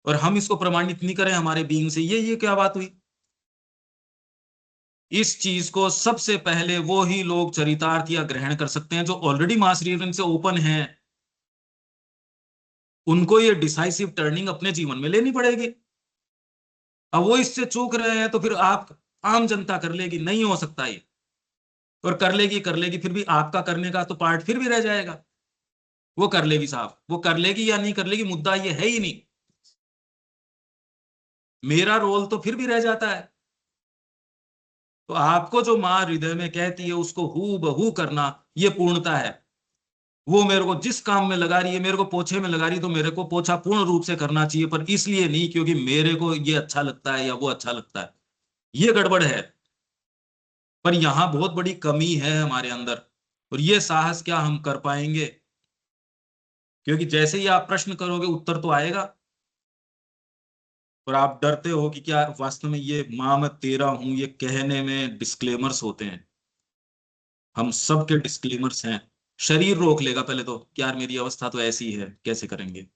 और हम इसको प्रमाणित नहीं करें हमारे बीइंग से, ये क्या बात हुई? इस चीज को सबसे पहले वो ही लोग चरितार्थ या ग्रहण कर सकते हैं जो ऑलरेडी मां श्री अरविंद से ओपन हैं। उनको ये डिसाइसिव टर्निंग अपने जीवन में लेनी पड़ेगी। अब वो इससे चूक रहे हैं तो फिर आप, आम जनता कर लेगी? नहीं हो सकता ये। और कर लेगी फिर भी आपका करने का तो पार्ट फिर भी रह जाएगा। वो कर लेगी साहब, वो कर लेगी या नहीं कर लेगी, मुद्दा ये है ही नहीं। मेरा रोल तो फिर भी रह जाता है। तो आपको जो मां हृदय में कहती है उसको हू बहू करना, ये पूर्णता है। वो मेरे को जिस काम में लगा रही है, मेरे को पोछे में लगा रही है, तो मेरे को पोछा पूर्ण रूप से करना चाहिए, पर इसलिए नहीं क्योंकि मेरे को ये अच्छा लगता है या वो अच्छा लगता है। ये गड़बड़ है। पर यहां बहुत बड़ी कमी है हमारे अंदर। और ये साहस क्या हम कर पाएंगे? क्योंकि जैसे ही आप प्रश्न करोगे उत्तर तो आएगा, और आप डरते हो कि क्या वास्तव में ये मां मैं तेरा हूं, ये कहने में डिस्क्लेमर्स होते हैं। हम सब के डिस्क्लेमर्स हैं। शरीर रोक लेगा पहले तो कि यार मेरी अवस्था तो ऐसी है, कैसे करेंगे।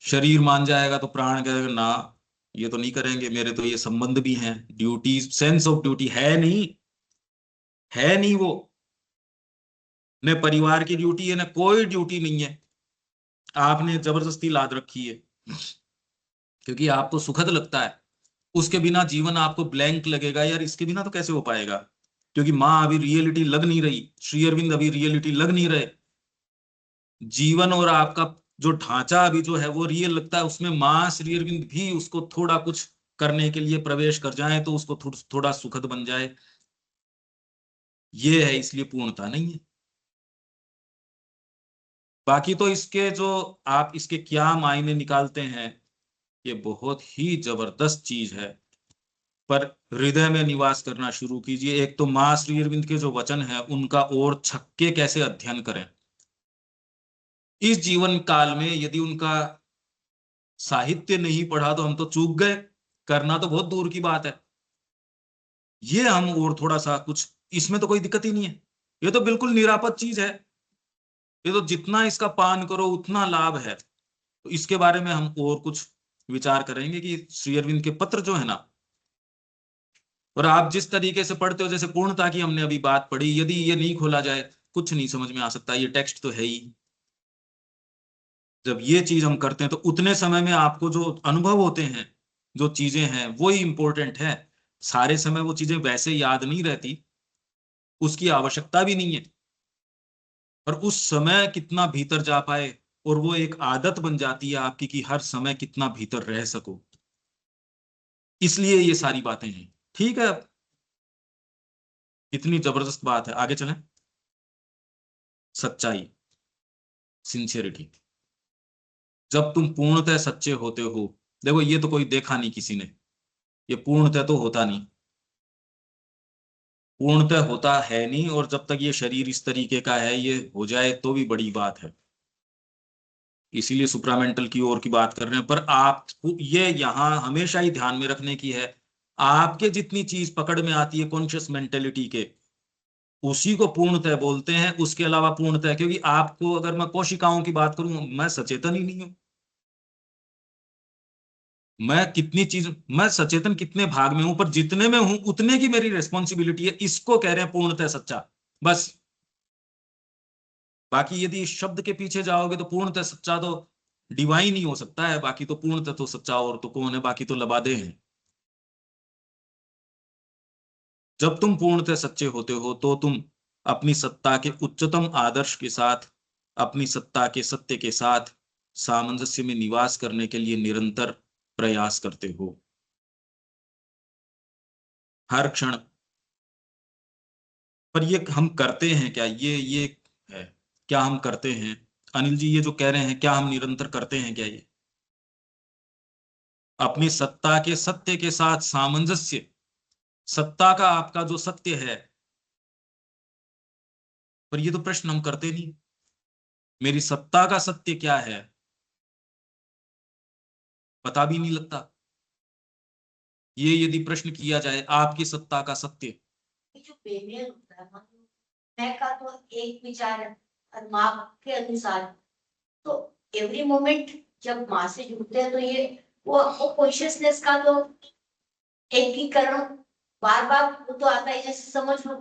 शरीर मान जाएगा तो प्राण कहेगा ना, ये तो नहीं करेंगे, मेरे तो ये संबंध भी हैं, ड्यूटी, सेंस ऑफ ड्यूटी है नहीं, है नहीं वो। न परिवार की ड्यूटी है, न कोई ड्यूटी नहीं है। आपने जबरदस्ती लाद रखी है क्योंकि आपको सुखद लगता है। उसके बिना जीवन आपको ब्लैंक लगेगा, यार इसके बिना तो कैसे हो पाएगा। क्योंकि माँ अभी रियलिटी लग नहीं रही, श्री अरविंद अभी रियलिटी लग नहीं रहे। जीवन और आपका जो ढांचा अभी जो है वो रियल लगता है, उसमें माँ श्री अरविंद भी उसको थोड़ा कुछ करने के लिए प्रवेश कर जाए तो उसको थोड़ा सुखद बन जाए। ये है, इसलिए पूर्णता नहीं है। बाकी तो इसके जो आप इसके क्या मायने निकालते हैं, ये बहुत ही जबरदस्त चीज है। पर हृदय में निवास करना शुरू कीजिए। एक तो माँ श्री अरविंद के जो वचन है उनका और छक्के कैसे अध्ययन करें। इस जीवन काल में यदि उनका साहित्य नहीं पढ़ा तो हम तो चूक गए, करना तो बहुत दूर की बात है। ये हम और थोड़ा सा कुछ, इसमें तो कोई दिक्कत ही नहीं है, ये तो बिल्कुल निरापद चीज है। ये तो जितना इसका पान करो उतना लाभ है। तो इसके बारे में हम और कुछ विचार करेंगे कि श्री अरविंद के पत्र जो है ना, और आप जिस तरीके से पढ़ते हो, जैसे पूर्णता की हमने अभी बात पढ़ी, यदि ये नहीं खोला जाए कुछ नहीं समझ में आ सकता। ये टेक्स्ट तो है ही। जब ये चीज हम करते हैं तो उतने समय में आपको जो अनुभव होते हैं, जो चीजें हैं, वो ही इंपॉर्टेंट है। सारे समय वो चीजें वैसे याद नहीं रहती, उसकी आवश्यकता भी नहीं है। और उस समय कितना भीतर जा पाए, और वो एक आदत बन जाती है आपकी कि हर समय कितना भीतर रह सको। इसलिए ये सारी बातें हैं। ठीक है, अब इतनी जबरदस्त बात है, आगे चलें। सच्चाई, सिंसियरिटी। जब तुम पूर्णतः सच्चे होते हो, देखो ये तो कोई देखा नहीं किसी ने, ये पूर्णतः तो होता नहीं, पूर्णतः होता है नहीं। और जब तक ये शरीर इस तरीके का है, ये हो जाए तो भी बड़ी बात है। इसीलिए सुप्रामेंटल की ओर की बात कर रहे हैं। पर आप ये यहां हमेशा ही ध्यान में रखने की है, आपके जितनी चीज पकड़ में आती है कॉन्शियस मेंटेलिटी के, उसी को पूर्णतः बोलते हैं। उसके अलावा पूर्णतः, क्योंकि आपको अगर मैं कोशिकाओं की बात करूं, मैं सचेतन ही नहीं हूं। मैं कितनी चीज, मैं सचेतन कितने भाग में हूं, पर जितने में हूं उतने की मेरी रिस्पॉन्सिबिलिटी है। इसको कह रहे हैं पूर्णतः सच्चा, बस। बाकी यदि इस शब्द के पीछे जाओगे तो पूर्णतः सच्चा तो डिवाइन ही हो सकता है, बाकी तो पूर्णतः तो सच्चा और तो कौन है, बाकी तो लबादे हैं। जब तुम पूर्णतः सच्चे होते हो तो तुम अपनी सत्ता के उच्चतम आदर्श के साथ, अपनी सत्ता के सत्य के साथ सामंजस्य में निवास करने के लिए निरंतर प्रयास करते हो, हर क्षण। पर ये हम करते हैं क्या, ये है, क्या हम करते हैं? अनिल जी ये जो कह रहे हैं, क्या हम निरंतर करते हैं क्या ये? अपनी सत्ता के सत्य के साथ सामंजस्य, सत्ता का आपका जो सत्य है, पर ये तो प्रश्न हम करते नहीं। मेरी सत्ता का सत्य क्या है, पता भी नहीं लगता। ये यदि प्रश्न किया जाए, आपकी सत्ता का सत्य। जो बेमेल होता है, मैं का तो एक विचार है और माँ के अनुसार, तो एवरी मोमेंट जब माँ से जुड़ते हैं तो ये वो कॉन्शियसनेस का तो एकीकरण बार बार वो तो आता है। जैसे समझ लो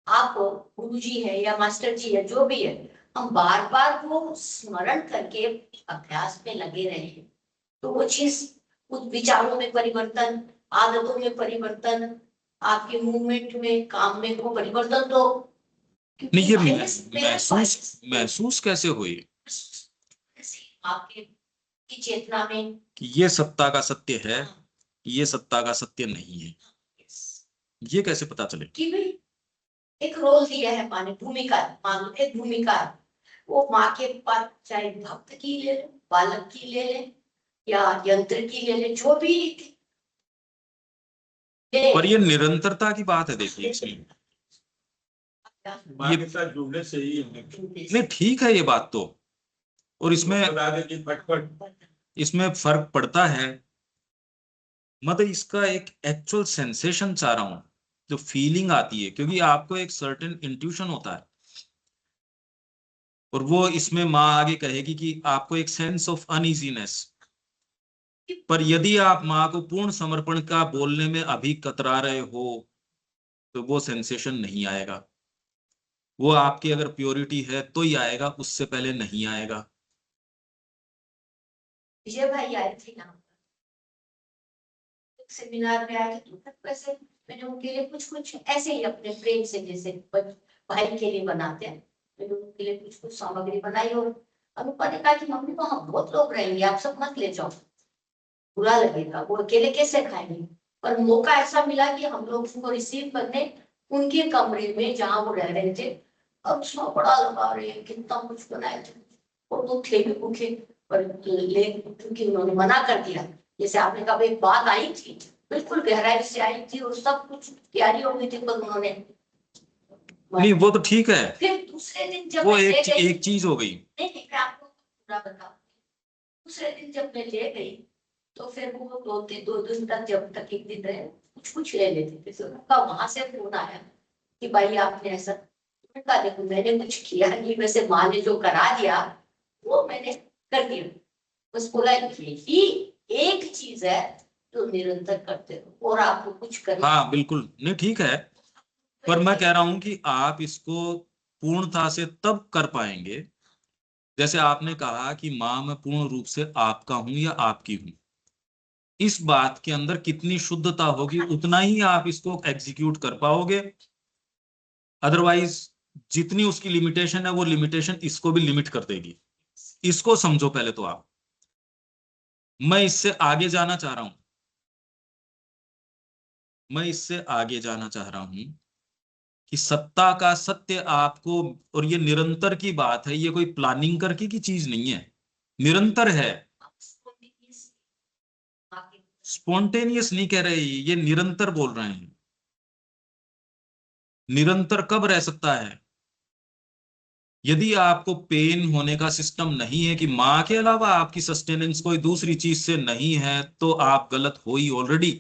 आप गुरु जी है या मास्टर जी है, जो भी है, हम बार बार वो स्मरण करके अभ्यास में लगे रहे हैं तो वो चीज, उस विचारों में परिवर्तन, आदतों में परिवर्तन, आपके मूवमेंट में, काम में वो परिवर्तन, तो नहीं, ये महसूस महसूस कैसे हुई आपके की चेतना में कि ये सत्ता का सत्य है, ये सत्ता का सत्य नहीं है? ये कैसे पता चले कि भाई एक रोल दिया है माने भूमिका, मान लो एक भूमिका है, वो माँ के पास चाहे भक्त की ले ले, बालक की ले ले या यंत्र की ले ले, जो भी पर ये निरंतरता की बात है। देखिए इसमें माँ के साथ जुड़ने से ही नहीं ठीक है ये बात तो, और इसमें बता दे कि फटफट इसमें फर्क पड़ता है। मतलब इसका एक एक्चुअल सेंसेशन चाह रहा हूं, जो फीलिंग आती है, क्योंकि आपको एक सर्टेन इंट्यूशन होता है, और वो इसमें माँ आगे कहेगी कि आपको एक सेंस ऑफ अनइजीनेस। पर यदि आप माँ को पूर्ण समर्पण का बोलने में अभी कतरा रहे हो तो वो सेंसेशन नहीं आएगा। वो आपकी अगर प्योरिटी है तो ही आएगा, उससे पहले नहीं आएगा। विजय भाई आए थे यहाँ पर सेमिनार में आए थे, तो वैसे मैंने उनके लिए कुछ कुछ ऐसे ही अपने प्रेम से, जैसे भाई के लिए बनाते हैं, मैंने उनके लिए कुछ कुछ सामग्री बनाई। और अनुपा ने कहा कि मम्मी वहां बहुत लोग रहेंगे, आप सब मत ले जाओ, बुरा लगेगा, वो अकेले कैसे खाएंगे। पर मौका ऐसा मिला कि हम लोग उनको रिसीव करने उनके कमरे में जहाँ वो रह रहे थे, अब उसमें बड़ा लगा रहे हैं, कितना कुछ बनाए थे, और वो थे भी भूखे, पर ले क्योंकि उन्होंने मना कर दिया। जैसे आपने कहा एक बात आई थी, बिल्कुल गहराई से आई थी और सब कुछ तैयारी हो गई थी, पर उन्होंने नहीं वो तो ठीक है, फिर दूसरे दिन जब वो मैं ले गई, एक चीज हो गई। नहीं मैं आपको पूरा बताऊं, दूसरे दिन जब मैं ले गई तो फिर वो दो दिन तक, जब तक एक दिन रहे, कुछ कुछ ले लेते थे। फिर उनका वहां से फोन आया कि भाई आपने ऐसा, उनका देखो मैंने कुछ किया नहीं, वैसे माँ ने जो करा दिया वो मैंने कर दिया। बस बोला यही एक चीज है जो निरंतर करते रहो, और आपको कुछ करना। हाँ बिल्कुल, नहीं ठीक है, पर मैं कह रहा हूं कि आप इसको पूर्णता से तब कर पाएंगे, जैसे आपने कहा कि माँ मैं पूर्ण रूप से आपका हूं या आपकी हूं। इस बात के अंदर कितनी शुद्धता होगी उतना ही आप इसको एग्जीक्यूट कर पाओगे। अदरवाइज जितनी उसकी लिमिटेशन है वो लिमिटेशन इसको भी लिमिट कर देगी। इसको समझो पहले तो आप। मैं इससे आगे जाना चाह रहा हूं, मैं इससे आगे जाना चाह रहा हूं कि सत्ता का सत्य आपको, और ये निरंतर की बात है, ये कोई प्लानिंग करके की चीज नहीं है, निरंतर है। स्पॉन्टेनियस नहीं कह रहे, ये निरंतर बोल रहे हैं। निरंतर कब रह सकता है? यदि आपको पेन होने का सिस्टम नहीं है कि मां के अलावा आपकी सस्टेनेंस कोई दूसरी चीज से नहीं है, तो आप गलत हो ही ऑलरेडी।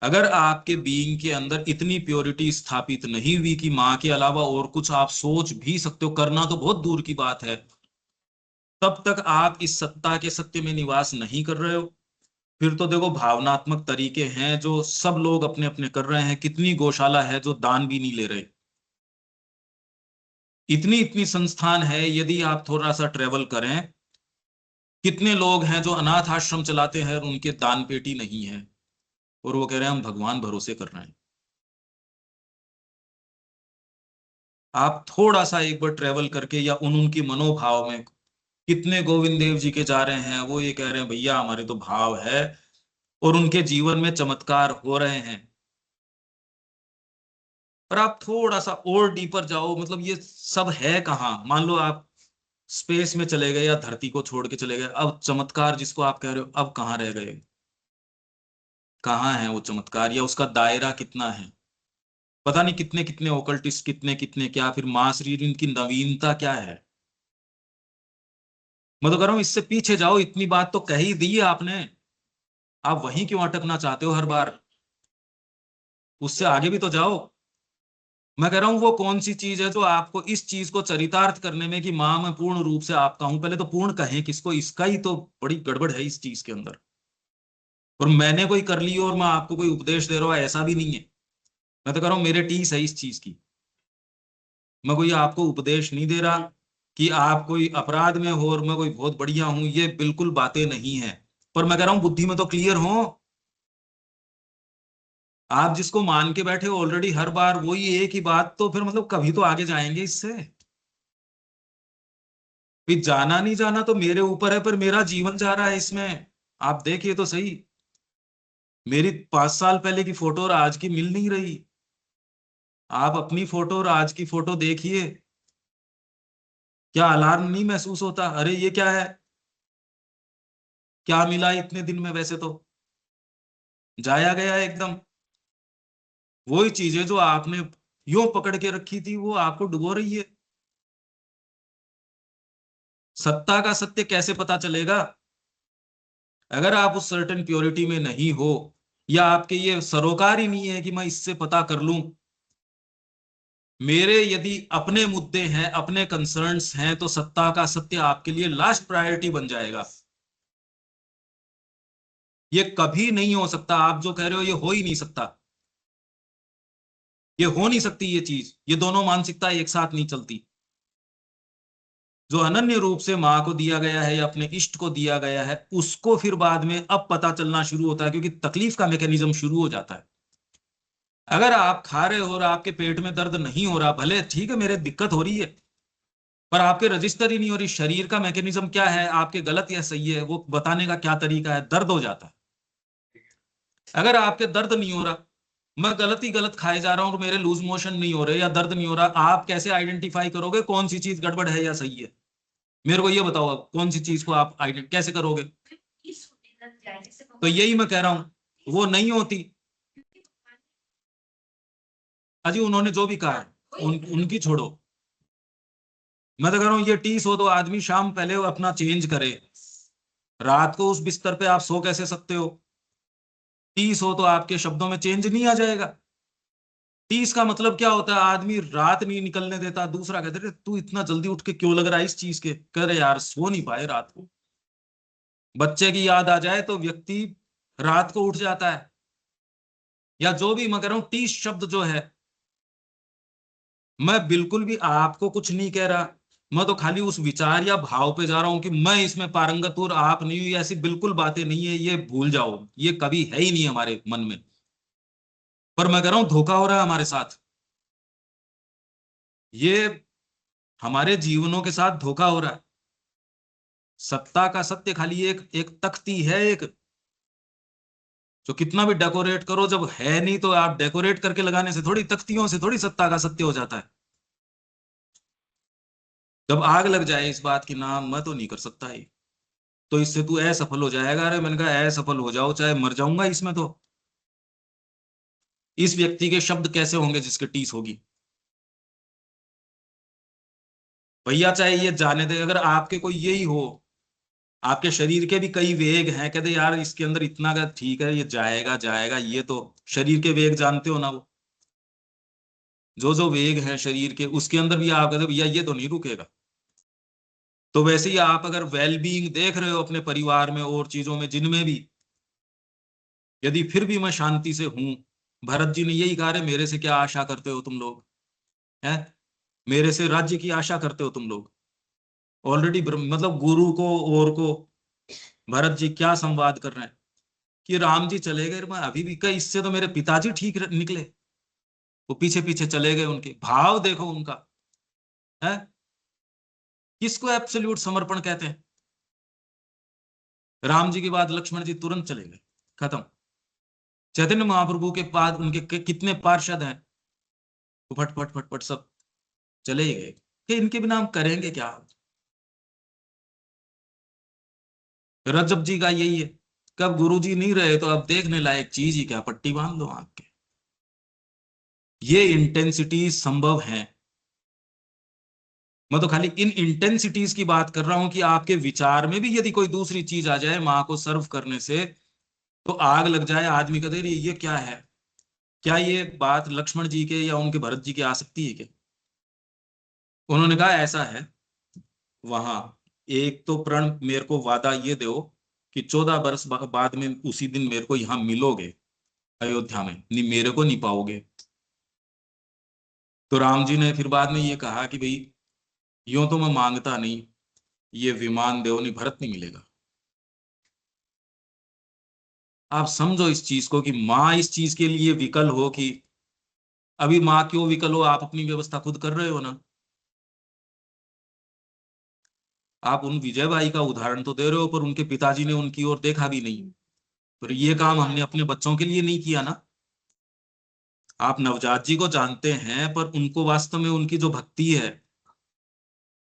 अगर आपके बीइंग के अंदर इतनी प्योरिटी स्थापित नहीं हुई कि मां के अलावा और कुछ आप सोच भी सकते हो, करना तो बहुत दूर की बात है, तब तक आप इस सत्ता के सत्य में निवास नहीं कर रहे हो। फिर तो देखो भावनात्मक तरीके हैं जो सब लोग अपने अपने कर रहे हैं, कितनी गौशाला है जो दान भी नहीं ले रहे, इतनी इतनी संस्थान है। यदि आप थोड़ा सा ट्रेवल करें, कितने लोग हैं जो अनाथ आश्रम चलाते हैं और उनके दान पेटी नहीं है, और वो कह रहे हैं हम भगवान भरोसे कर रहे हैं। आप थोड़ा सा एक बार ट्रेवल करके, या उनकी मनोभाव में, कितने गोविंद देव जी के जा रहे हैं, वो ये कह रहे हैं भैया हमारे तो भाव है, और उनके जीवन में चमत्कार हो रहे हैं। पर आप थोड़ा सा और डीपर जाओ, मतलब ये सब है कहाँ? मान लो आप स्पेस में चले गए या धरती को छोड़ के चले गए, अब चमत्कार जिसको आप कह रहे हो अब कहाँ रह गए? कहाँ है वो चमत्कार, या उसका दायरा कितना है? पता नहीं कितने कितने ओकल्टिस्ट, कितने कितने क्या, फिर मास रीडिंग की नवीनता क्या है? मैं तो कह रहा हूं इससे पीछे जाओ, इतनी बात तो कह ही दी है आपने, आप वहीं क्यों अटकना चाहते हो हर बार? उससे आगे भी तो जाओ। मैं कह रहा हूं वो कौन सी चीज है जो आपको इस चीज को चरितार्थ करने में कि मां मैं पूर्ण रूप से आपका हूं, पहले तो पूर्ण कहें किसको, इसका ही तो बड़ी गड़बड़ है इस चीज के अंदर। और मैंने कोई कर ली और मैं आपको कोई उपदेश दे रहा हूं, ऐसा भी नहीं है। मैं तो कह रहा हूं मेरे टीस है इस चीज की, मैं कोई आपको उपदेश नहीं दे रहा कि आप कोई अपराध में हो और मैं कोई बहुत बढ़िया हूं, ये बिल्कुल बातें नहीं है। पर मैं कह रहा हूं बुद्धि में तो क्लियर हो। आप जिसको मान के बैठे हो ऑलरेडी हर बार वही एक ही बात, तो फिर मतलब कभी तो आगे जाएंगे इससे। भी जाना नहीं जाना तो मेरे ऊपर है, पर मेरा जीवन जा रहा है इसमें। आप देखिए तो सही, मेरी 5 साल पहले की फोटो और आज की मिल नहीं रही। आप अपनी फोटो और आज की फोटो देखिए, क्या अलार्म नहीं महसूस होता? अरे ये क्या है, क्या मिला इतने दिन में? वैसे तो जाया गया एकदम। वही चीजें जो आपने यूं पकड़ के रखी थी वो आपको डुबो रही है। सत्ता का सत्य कैसे पता चलेगा? अगर आप उस सर्टेन प्योरिटी में नहीं हो, या आपके ये सरोकार ही नहीं है कि मैं इससे पता कर लूं। मेरे यदि अपने मुद्दे हैं, अपने कंसर्न्स हैं, तो सत्ता का सत्य आपके लिए लास्ट प्रायोरिटी बन जाएगा। ये कभी नहीं हो सकता। आप जो कह रहे हो ये हो ही नहीं सकता, ये हो नहीं सकती ये चीज। ये दोनों मानसिकता एक साथ नहीं चलती। जो अनन्य रूप से माँ को दिया गया है या अपने इष्ट को दिया गया है, उसको फिर बाद में अब पता चलना शुरू होता है, क्योंकि तकलीफ का मैकेनिज्म शुरू हो जाता है। अगर आप खा रहे हो और आपके पेट में दर्द नहीं हो रहा, भले ठीक है मेरे दिक्कत हो रही है, पर आपके रजिस्टर ही नहीं हो रही। शरीर का मैकेनिज्म क्या है, आपके गलत या सही है वो बताने का क्या तरीका है? दर्द हो जाता है। अगर आपके दर्द नहीं हो रहा, मैं गलत ही गलत खाए जा रहा हूं और मेरे लूज मोशन नहीं हो रहे या दर्द नहीं हो रहा, आप कैसे आइडेंटिफाई करोगे कौन सी चीज गड़बड़ है या सही है? मेरे को ये बताओ, आप कौन सी चीज को आप कैसे करोगे? तो यही मैं कह रहा हूं, वो नहीं होती। अजी उन्होंने जो भी कहा है उनकी छोड़ो। मैं तो कह रहा हूं ये 30 हो तो आदमी शाम पहले वो अपना चेंज करे। रात को उस बिस्तर पे आप सो कैसे सकते हो? 30 हो तो आपके शब्दों में चेंज नहीं आ जाएगा। 30 का मतलब क्या होता है? आदमी रात नहीं निकलने देता। दूसरा कहते रहे तू इतना जल्दी उठ के क्यों लग रहा है इस चीज के? कह रहे यार सो नहीं पाए रात को। बच्चे की याद आ जाए तो व्यक्ति रात को उठ जाता है। या जो भी मैं कह रहा हूं 30 शब्द जो है, मैं बिल्कुल भी आपको कुछ नहीं कह रहा। मैं तो खाली उस विचार या भाव पे जा रहा हूं कि मैं इसमें पारंगत हूं और आप नहीं हुई, ऐसी बिल्कुल बातें नहीं है। ये भूल जाओ, ये कभी है ही नहीं हमारे मन में। पर मैं कह रहा हूं धोखा हो रहा है हमारे साथ। ये हमारे जीवनों के साथ धोखा हो रहा है। सत्ता का सत्य खाली एक एक तख्ती है, एक जो कितना भी डेकोरेट करो, जब है नहीं तो आप डेकोरेट करके लगाने से थोड़ी, तख्तियों से थोड़ी सत्ता का सत्य हो जाता है। जब आग लग जाए इस बात की, ना मैं तो नहीं कर सकता ये, तो इससे तू असफल हो जाएगा। अरे मैंने कहा असफल हो जाओ, चाहे मर जाऊंगा इसमें। तो इस व्यक्ति के शब्द कैसे होंगे जिसके 30 होगी? भैया चाहे ये जाने दे, अगर आपके कोई यही हो, आपके शरीर के भी कई वेग हैं, कहते यार इसके अंदर इतना का ठीक है, ये जाएगा जाएगा, ये तो शरीर के वेग जानते हो ना, वो जो जो वेग हैं शरीर के, उसके अंदर भी आप कहते भैया ये तो नहीं रुकेगा। तो वैसे ही आप अगर वेल बीइंग देख रहे हो अपने परिवार में और चीजों में जिनमें भी, यदि फिर भी मैं शांति से हूं, भरत जी ने यही कहा है, मेरे से क्या आशा करते हो तुम लोग? हैं? मेरे से राज्य की आशा करते हो तुम लोग? ऑलरेडी मतलब गुरु को और को भरत जी क्या संवाद कर रहे हैं कि राम जी चले गए, मैं अभी भी कहीं, इससे तो मेरे पिताजी ठीक निकले। वो पीछे पीछे चले गए, उनके भाव देखो उनका है। किसको एब्सोल्यूट समर्पण कहते हैं? राम जी के बाद लक्ष्मण जी तुरंत चले गए, खत्म। चैतन्य महाप्रभु के बाद उनके कितने पार्षद हैं, तो फट फट फट फट सब चले ही गए कि इनके बिना हम करेंगे क्या? रजब जी का यही है, कब गुरु जी नहीं रहे तो अब देखने लायक चीज ही क्या, पट्टी बांध लो आंख के। ये इंटेंसिटी संभव है। मैं तो खाली इन इंटेंसिटीज की बात कर रहा हूं कि आपके विचार में भी यदि कोई दूसरी चीज आ जाए मां को सर्व करने से, तो आग लग जाए, आदमी कहते रही ये क्या है। क्या ये बात लक्ष्मण जी के या उनके भरत जी के आ सकती है क्या? उन्होंने कहा ऐसा है, वहां एक तो प्रण मेरे को वादा ये दो कि 14 बरस बाद में उसी दिन मेरे को यहाँ मिलोगे अयोध्या में, नहीं मेरे को नहीं पाओगे। तो राम जी ने फिर बाद में ये कहा कि भाई यूं तो मैं मांगता नहीं, ये विमान दो, नहीं भरत नहीं मिलेगा। आप समझो इस चीज को कि माँ इस चीज के लिए विकल हो कि अभी माँ क्यों विकल हो, आप अपनी व्यवस्था खुद कर रहे हो ना। आप उन विजयबाई का उदाहरण तो दे रहे हो, पर उनके पिताजी ने उनकी ओर देखा भी नहीं। पर ये काम हमने अपने बच्चों के लिए नहीं किया ना। आप नवजात जी को जानते हैं, पर उनको वास्तव में उनकी जो भक्ति है,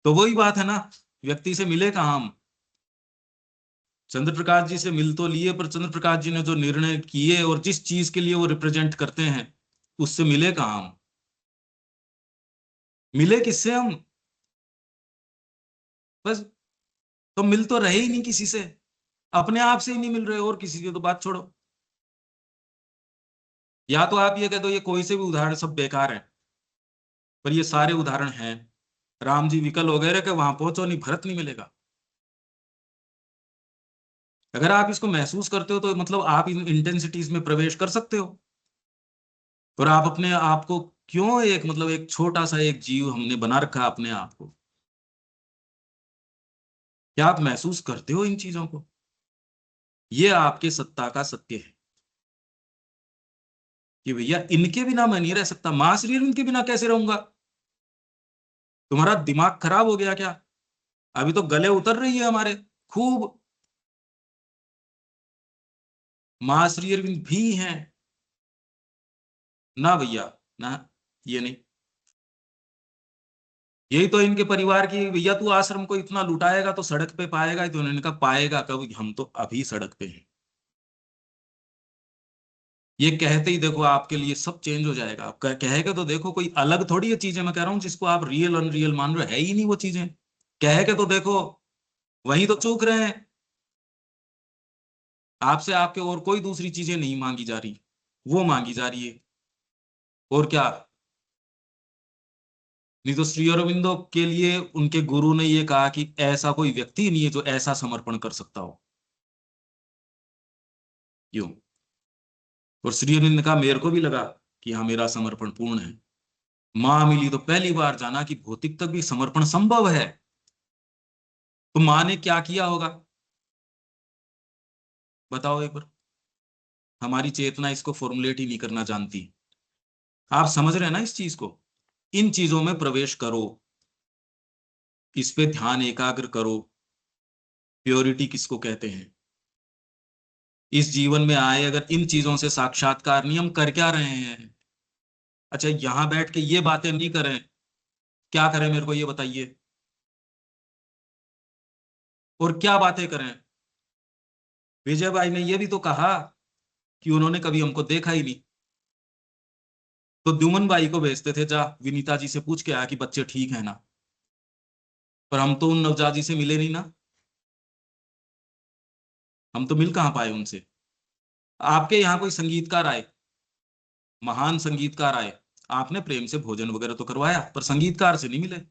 तो वही बात है ना, व्यक्ति से मिले कहाँ हम? चंद्र प्रकाश जी से मिल तो लिए, पर चंद्र प्रकाश जी ने जो निर्णय किए और जिस चीज के लिए वो रिप्रेजेंट करते हैं, उससे मिले कहाँ हम? मिले किससे हम? बस, तो मिल तो रहे ही नहीं किसी से, अपने आप से ही नहीं मिल रहे, और किसी से तो बात छोड़ो। या तो आप ये कह दो ये कोई से भी उदाहरण सब बेकार है, पर ये सारे उदाहरण हैं। राम जी विकल वगैरह के वहां पहुंचो नहीं, भरत नहीं मिलेगा। अगर आप इसको महसूस करते हो तो मतलब आप इन इंटेंसिटीज में प्रवेश कर सकते हो। और आप अपने आप को क्यों एक मतलब एक छोटा सा एक जीव हमने बना रखा अपने आप को, क्या आप महसूस करते हो इन चीजों को? ये आपके सत्ता का सत्य है कि भैया इनके बिना मैं नहीं रह सकता, मां शरीर इनके बिना कैसे रहूंगा? तुम्हारा दिमाग खराब हो गया क्या? अभी तो गले उतर रही है हमारे खूब। मां श्री अरविंद भी हैं ना भैया, ना, ये नहीं। यही तो इनके परिवार की, भैया तू आश्रम को इतना लुटाएगा तो सड़क पे पाएगा, तो उन्होंने कहा पाएगा कब, हम तो अभी सड़क पे हैं। ये कहते ही देखो आपके लिए सब चेंज हो जाएगा। आप कहेगा तो देखो कोई अलग थोड़ी ये चीजें मैं कह रहा हूं जिसको आप रियल अनरियल मान रहे हो, है ही नहीं वो चीजें। कह के तो देखो, वही तो चूक रहे हैं। आपसे आपके और कोई दूसरी चीजें नहीं मांगी जा रही, वो मांगी जा रही है। और क्या? नहीं तो श्री अरविंदो के लिए उनके गुरु ने ये कहा कि ऐसा कोई व्यक्ति नहीं है जो ऐसा समर्पण कर सकता हो। क्यों? और श्री अरविंद ने कहा मेरे को भी लगा कि हाँ मेरा समर्पण पूर्ण है। मां मिली तो पहली बार जाना कि भौतिक तक भी समर्पण संभव है। तो मां ने क्या किया होगा बताओ एक बार? हमारी चेतना इसको फॉर्मुलेट ही नहीं करना जानती। आप समझ रहे हैं ना इस चीज को? इन चीजों में प्रवेश करो, इस पे ध्यान एकाग्र करो। प्योरिटी किसको कहते हैं? इस जीवन में आए अगर इन चीजों से साक्षात्कार नहीं, हम कर क्या रहे हैं? अच्छा यहां बैठ के ये बातें नहीं करें, क्या करें मेरे को ये बताइए? और क्या बातें करें? विजय भाई ने ये भी तो कहा कि उन्होंने कभी हमको देखा ही नहीं, तो द्युमन भाई को भेजते थे जा विनीता जी से पूछ के आया कि बच्चे ठीक है ना, पर हम तो उन नवजात जी से मिले नहीं ना, हम तो मिल कहां पाए उनसे? आपके यहाँ कोई संगीतकार आए, महान संगीतकार आए, आपने प्रेम से भोजन वगैरह तो करवाया, पर संगीतकार से नहीं मिले।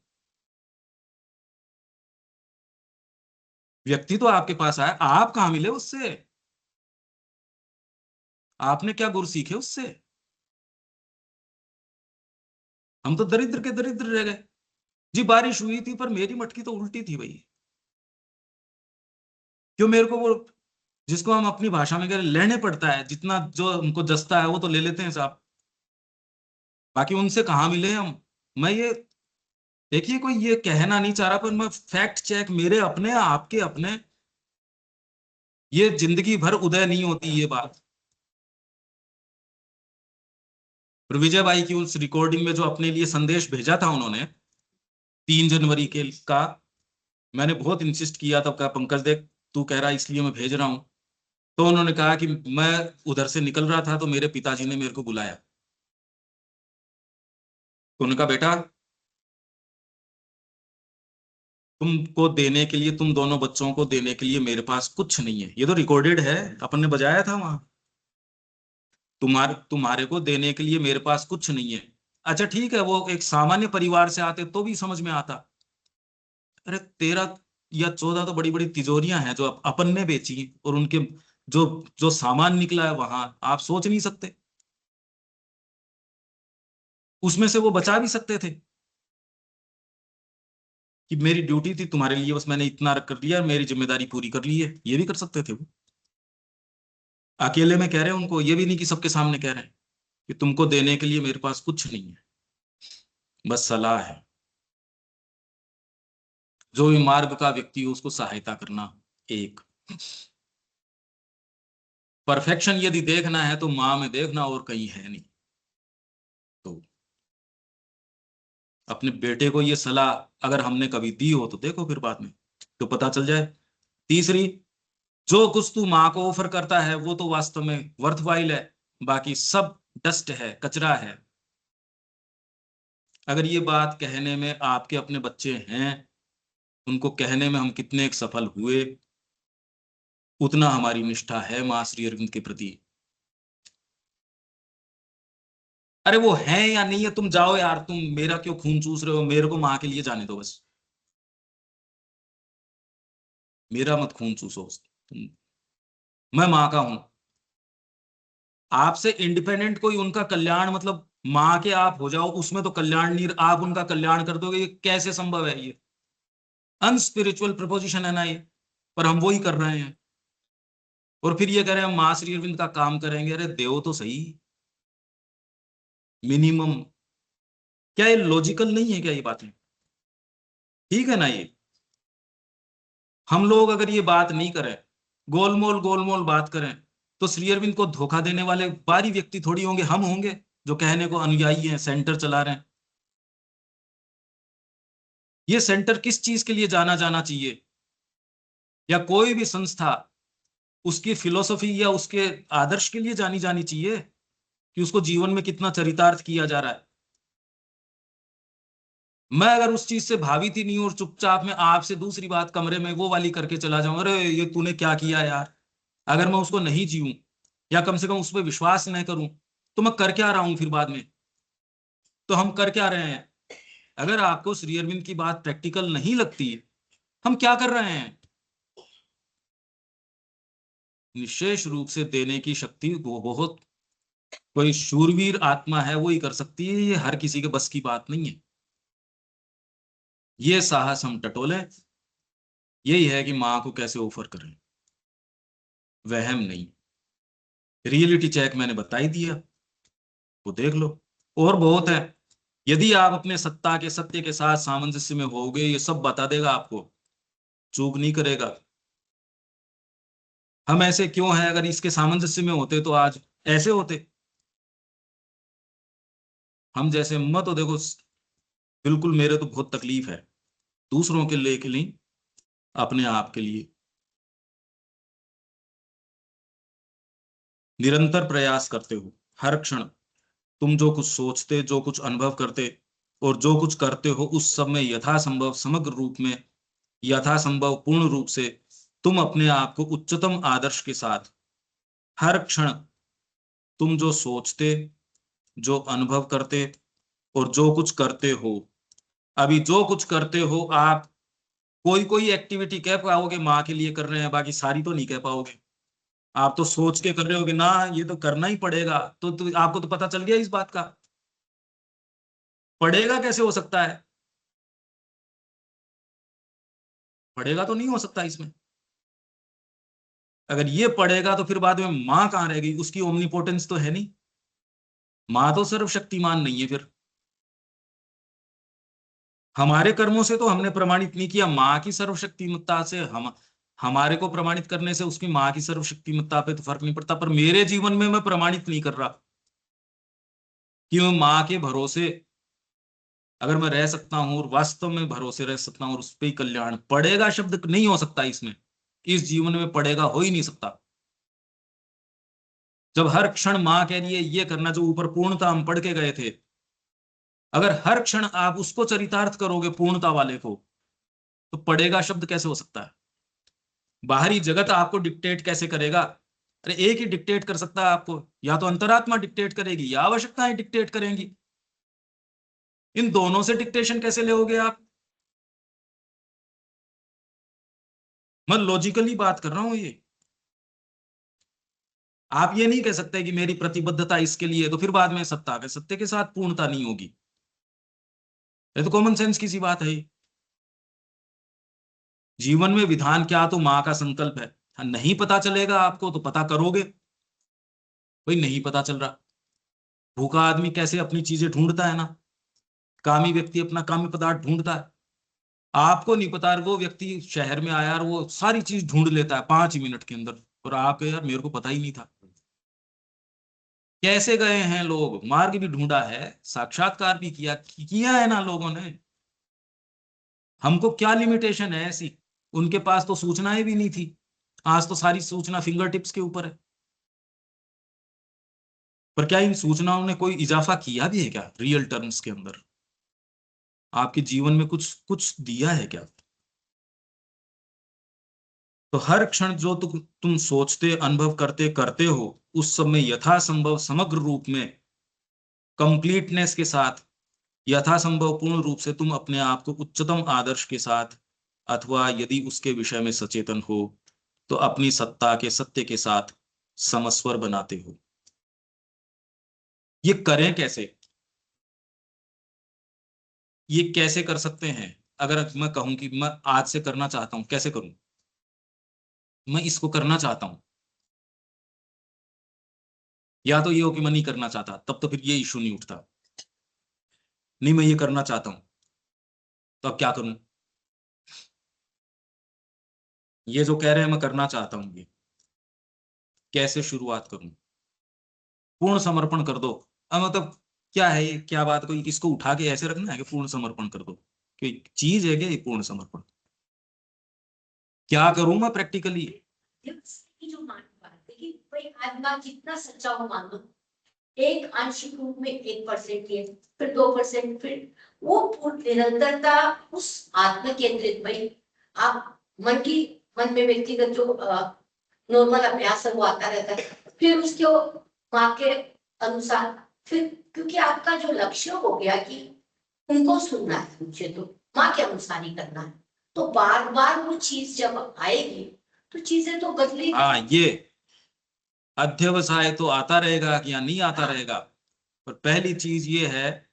व्यक्ति तो आपके पास आया, आप कहां मिले उससे? आपने क्या गुर सीखे उससे? हम तो दरिद्र के दरिद्र रह गए। जी बारिश हुई थी पर मेरी मटकी तो उल्टी थी भाई। क्यों मेरे को वो, जिसको हम अपनी भाषा में कह रहे लेने पड़ता है, जितना जो उनको जसता है वो तो ले लेते हैं साहब, बाकी उनसे कहाँ मिले हम? मैं ये, देखिए कोई ये कहना नहीं चाह रहा, पर मैं फैक्ट चेक, मेरे अपने आपके अपने, ये जिंदगी भर उदय नहीं होती ये बात। और विजय भाई की उस रिकॉर्डिंग में जो अपने लिए संदेश भेजा था उन्होंने 3 जनवरी के का, मैंने बहुत इंसिस्ट किया था, कहा पंकज देख तू कह रहा है इसलिए मैं भेज रहा हूं। तो उन्होंने कहा कि मैं उधर से निकल रहा था तो मेरे पिताजी ने मेरे को बुलाया, तो उन्होंने कहा बेटा तुमको देने के लिए, तुम दोनों बच्चों को देने के लिए मेरे पास कुछ नहीं है, ये तो रिकॉर्डेड है, अपन ने बजाया था वहां। तुम्हारे को देने के लिए मेरे पास कुछ नहीं है। अच्छा ठीक है, वो एक सामान्य परिवार से आते तो भी समझ में आता। अरे 13 या 14 तो बड़ी बड़ी तिजोरियां हैं जो अपन ने बेची, और उनके जो जो सामान निकला है वहां आप सोच नहीं सकते, उसमें से वो बचा भी सकते थे कि मेरी ड्यूटी थी तुम्हारे लिए, बस मैंने इतना कर लिया, मेरी जिम्मेदारी पूरी कर ली है, ये भी कर सकते थे वो। अकेले में कह रहे हैं उनको, ये भी नहीं कि सबके सामने कह रहे हैं कि तुमको देने के लिए मेरे पास कुछ नहीं है, बस सलाह है। जो भी मार्ग का व्यक्ति हो उसको सहायता करना। एक परफेक्शन यदि देखना है तो माँ में देखना, और कहीं है नहीं। तो अपने बेटे को ये सलाह अगर हमने कभी दी हो तो देखो फिर बाद में तो पता चल जाए। तीसरी, जो कुछ तू माँ को ऑफर करता है वो तो वास्तव में वर्थवाइल है, बाकी सब डस्ट है, कचरा है। अगर ये बात कहने में आपके अपने बच्चे हैं, उनको कहने में हम कितने एक सफल हुए, उतना हमारी निष्ठा है मां श्री अरविंद के प्रति। अरे वो है या नहीं है, तुम जाओ यार, तुम मेरा क्यों खून चूस रहे हो, मेरे को मां के लिए जाने दो बस, मेरा मत खून चूसो तुम, मैं मां का हूं। आपसे इंडिपेंडेंट कोई उनका कल्याण, मतलब मां के आप हो जाओ, उसमें तो कल्याण नहीं, आप उनका कल्याण कर दोगे, ये कैसे संभव है? ये अनस्पिरिचुअल प्रपोजिशन है ना ये, पर हम वो ही कर रहे हैं। और फिर ये कह रहे हैं हम मां श्री अरविंद का काम करेंगे। अरे देव तो सही मिनिमम, क्या ये लॉजिकल नहीं है क्या ये बातें? ठीक है ना? ये हम लोग अगर ये बात नहीं करें, गोलमोल गोलमोल बात करें, तो श्री अरविंद को धोखा देने वाले बारी व्यक्ति थोड़ी होंगे, हम होंगे जो कहने को अनुयायी हैं, सेंटर चला रहे हैं। ये सेंटर किस चीज के लिए जाना जाना चाहिए, या कोई भी संस्था उसकी फिलोसफी या उसके आदर्श के लिए जानी जानी चाहिए कि उसको जीवन में कितना चरितार्थ किया जा रहा है। मैं अगर उस चीज से भावित ही नहीं हूं और चुपचाप मैं आपसे दूसरी बात कमरे में वो वाली करके चला जाऊं, अरे ये तूने क्या किया यार, अगर मैं उसको नहीं जीऊं या कम से कम उस पर विश्वास नहीं करूं, तो मैं कर क्या रहा हूं फिर बाद में? तो हम कर क्या रहे हैं? अगर आपको श्री अरविंद की बात प्रैक्टिकल नहीं लगती, हम क्या कर रहे हैं? विशेष रूप से देने की शक्ति वो बहुत, कोई शूरवीर आत्मा है वो ही कर सकती है, ये हर किसी के बस की बात नहीं है। ये साहस हम टटोले, यही है कि मां को कैसे ऑफर करें, वहम नहीं। रियलिटी चेक मैंने बता ही दिया, वो देख लो। और बहुत है, यदि आप अपने सत्ता के सत्य के साथ सामंजस्य में होगे, ये सब बता देगा आपको, चूक नहीं करेगा। हम ऐसे क्यों हैं? अगर इसके सामंजस्य में होते तो आज ऐसे होते। हम जैसे मत हो, देखो बिल्कुल, मेरे तो बहुत तकलीफ है दूसरों के लिए के लिए, अपने आप के लिए। निरंतर प्रयास करते हो, हर क्षण तुम जो कुछ सोचते, जो कुछ अनुभव करते और जो कुछ करते हो, उस सब में यथासंभव समग्र रूप में, यथासंभव पूर्ण रूप से तुम अपने आप को उच्चतम आदर्श के साथ हर क्षण, तुम जो सोचते, जो अनुभव करते और जो कुछ करते हो, अभी जो कुछ करते हो आप, कोई कोई एक्टिविटी कह पाओगे माँ के लिए कर रहे हैं, बाकी सारी तो नहीं कह पाओगे। आप तो सोच के कर रहे होगे ना, ये तो करना ही पड़ेगा, तो आपको तो पता चल गया इस बात का। पड़ेगा कैसे हो सकता है? पड़ेगा तो नहीं हो सकता इसमें। अगर ये पड़ेगा तो फिर बाद में माँ कहाँ रहेगी? उसकी ओमनीपोटेंस तो है नहीं, माँ तो सर्वशक्तिमान नहीं है। फिर हमारे कर्मों से तो हमने प्रमाणित नहीं किया, माँ की सर्वशक्तिमत्ता से हम, हमारे को प्रमाणित करने से उसकी माँ की सर्वशक्तिमत्ता पे तो फर्क नहीं पड़ता। पर मेरे जीवन में मैं प्रमाणित नहीं कर रहा कि मैं माँ के भरोसे अगर मैं रह सकता हूं और वास्तव में भरोसे रह सकता हूं और उस पर ही कल्याण पड़ेगा, शब्द नहीं हो सकता इसमें, इस जीवन में पड़ेगा हो ही नहीं सकता। जब हर क्षण माँ कह रही है ये करना, जो ऊपर पूर्णता हम पढ़ के गए थे, अगर हर क्षण आप उसको चरितार्थ करोगे पूर्णता वाले को, तो पड़ेगा शब्द कैसे हो सकता है? बाहरी जगत आपको डिक्टेट कैसे करेगा? अरे एक ही डिक्टेट कर सकता है आपको, या तो अंतरात्मा डिक्टेट करेगी या आवश्यकताएं डिक्टेट करेंगी। इन दोनों से डिक्टेशन कैसे लोगे आप? मैं लॉजिकली बात कर रहा हूं ये। आप ये नहीं कह सकते कि मेरी प्रतिबद्धता इसके लिए, तो फिर बाद में सत्ता के सत्य के साथ पूर्णता नहीं होगी। ये तो कॉमन सेंस की सी बात है। जीवन में विधान क्या, तो मां का संकल्प है। हाँ, नहीं पता चलेगा आपको तो पता करोगे, भाई नहीं पता चल रहा। भूखा आदमी कैसे अपनी चीजें ढूंढता है ना, कामी व्यक्ति अपना काम्य पदार्थ ढूंढता है। आपको नहीं पता, वो व्यक्ति शहर में आया और वो सारी चीज ढूंढ लेता है 5 मिनट के अंदर, और आप यार मेरे को पता ही नहीं था। कैसे गए हैं लोग, मार्ग भी ढूंढा है, साक्षात्कार भी किया है ना लोगों ने। हमको क्या लिमिटेशन है ऐसी? उनके पास तो सूचनाएं भी नहीं थी, आज तो सारी सूचना फिंगर टिप्स के ऊपर है। पर क्या इन सूचनाओं ने कोई इजाफा किया भी है क्या रियल टर्म्स के अंदर? आपके जीवन में कुछ कुछ दिया है क्या? तो हर क्षण जो तुम सोचते अनुभव करते करते हो, उस समय यथासंभव समग्र रूप में, कंप्लीटनेस के साथ, यथासंभव पूर्ण रूप से तुम अपने आप को उच्चतम आदर्श के साथ, अथवा यदि उसके विषय में सचेतन हो तो अपनी सत्ता के सत्य के साथ समस्वर बनाते हो। ये करें कैसे? ये कैसे कर सकते हैं? अगर मैं कहूं कि मैं आज से करना चाहता हूं, कैसे करूं? मैं इसको करना चाहता हूं, या तो ये हो कि मैं नहीं करना चाहता, तब तो फिर ये इशू नहीं उठता। नहीं, मैं ये करना चाहता हूं, तो अब क्या करूं? ये जो कह रहे हैं मैं करना चाहता हूं, ये कैसे शुरुआत करूं? पूर्ण समर्पण कर दो। अब मतलब क्या है ये? क्या बात, कोई इसको उठा के ऐसे रखना है कि पूर्ण समर्पण कर दो? कोई चीज है क्या ये पूर्ण समर्पण? क्या करूं मैं प्रैक्टिकली? जो मान बात है कि भाई आत्मा जितना सच्चा हो मान लो, एक आंशिक रूप में 1% है, फिर 2%, फिर वो निरंतरता उस आत्म केंद्रित भाई आप मन में व्यक्तिगत जो नॉर्मल अभ्यास है वो आता रहता है, फिर उसके माँ के अनुसार, फिर क्योंकि आपका जो लक्ष्य हो गया कि उनको सुनना है, मुझे तो माँ के अनुसार ही करना है, तो बार बार वो चीज जब आएगी तो चीजें तो बदलेगी। हाँ, ये अध्यवसाय तो आता रहेगा या नहीं आता रहेगा, पर पहली चीज ये है,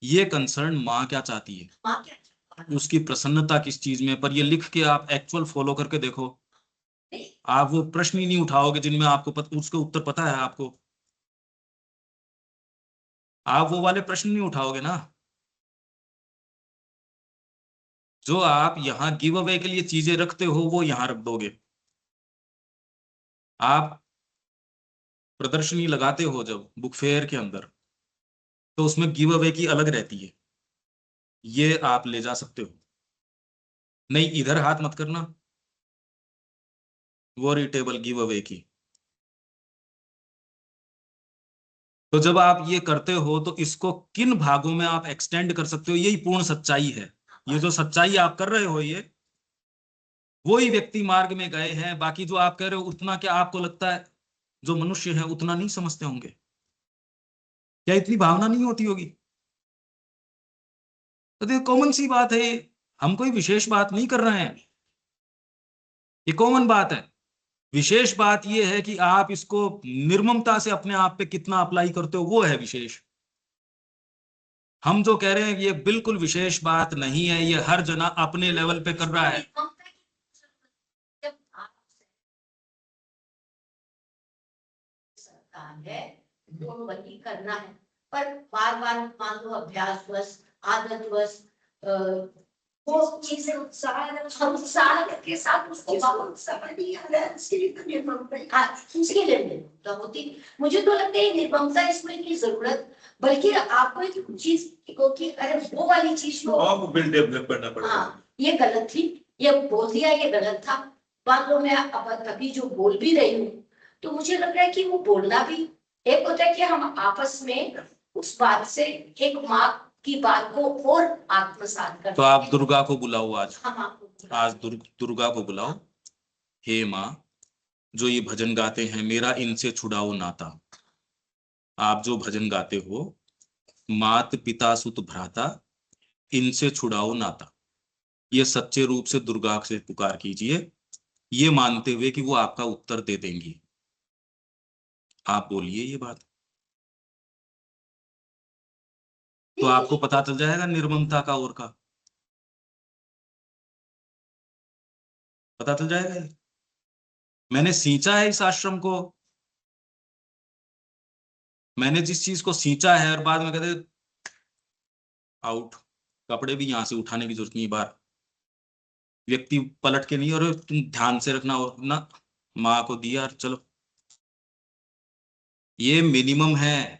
ये कंसर्न माँ क्या चाहती है, माँ क्या उसकी प्रसन्नता किस चीज में। पर ये लिख के आप एक्चुअल फॉलो करके देखो, नहीं, आप वो प्रश्न ही नहीं उठाओगे जिनमें आपको उसका उत्तर पता है। आपको आप वो वाले प्रश्न नहीं उठाओगे ना, जो आप यहाँ गिव अवे के लिए चीजें रखते हो वो यहाँ रख दोगे। आप प्रदर्शनी लगाते हो जब बुक फेयर के अंदर, तो उसमें गिव अवे की अलग रहती है, ये आप ले जा सकते हो। नहीं, इधर हाथ मत करना, वो टेबल गिव अवे की। तो जब आप ये करते हो तो इसको किन भागों में आप एक्सटेंड कर सकते हो, यही पूर्ण सच्चाई है। ये जो सच्चाई आप कर रहे हो, ये वही व्यक्ति मार्ग में गए हैं। बाकी जो आप कह रहे हो उतना, क्या आपको लगता है जो मनुष्य है उतना नहीं समझते होंगे? क्या इतनी भावना नहीं होती होगी? तो देखो, कॉमन सी बात है ये, हम कोई विशेष बात नहीं कर रहे हैं, ये कॉमन बात है। विशेष बात ये है कि आप इसको निर्ममता से अपने आप पे कितना अप्लाई करते हो, वो है विशेष। हम जो कह रहे हैं ये बिल्कुल विशेष बात नहीं है, ये हर जना अपने लेवल पे कर रहा है। जब आप सरकार है वो वही करना है, पर बार बार मान लो अभ्यासवश आदतवश वो चीजें उत्साह के साथ उसके लिए निर्भरता होती। मुझे तो लगता है निर्भरता इसमें की जरूरत, बल्कि आपको एक चीज को कि अरे वो वाली चीज को बिल्ड डेवलप करना पड़ेगा। हाँ, ये गलत थी, ये बोल दिया, ये गलत था। मान लो मैं अब अभी जो बोल भी रही हूँ, तो मुझे लग रहा है कि वो बोलना भी एक होता है कि हम आपस में उस बात से एक माँ की बात को और आत्मसात कर। तो आप दुर्गा को बुलाओ आज, आज दुर्गा को बुलाओ। हे माँ, जो ये भजन गाते हैं, मेरा इनसे छुड़ाओ नाता। आप जो भजन गाते हो, मात पिता सुत भ्राता, इनसे छुड़ाओ नाता, ये सच्चे रूप से दुर्गा से पुकार कीजिए, ये मानते हुए कि वो आपका उत्तर दे देंगी। आप बोलिए ये बात, तो आपको पता चल जाएगा निर्ममता का और का, पता चल जाएगा। ये मैंने सींचा है इस आश्रम को, मैंने जिस चीज को सींचा है, और बाद में कहते आउट, कपड़े भी यहां से उठाने की जरूरत नहीं। बार व्यक्ति पलट के नहीं, और तुम ध्यान से रखना, और ना माँ को दिया चलो, ये मिनिमम है।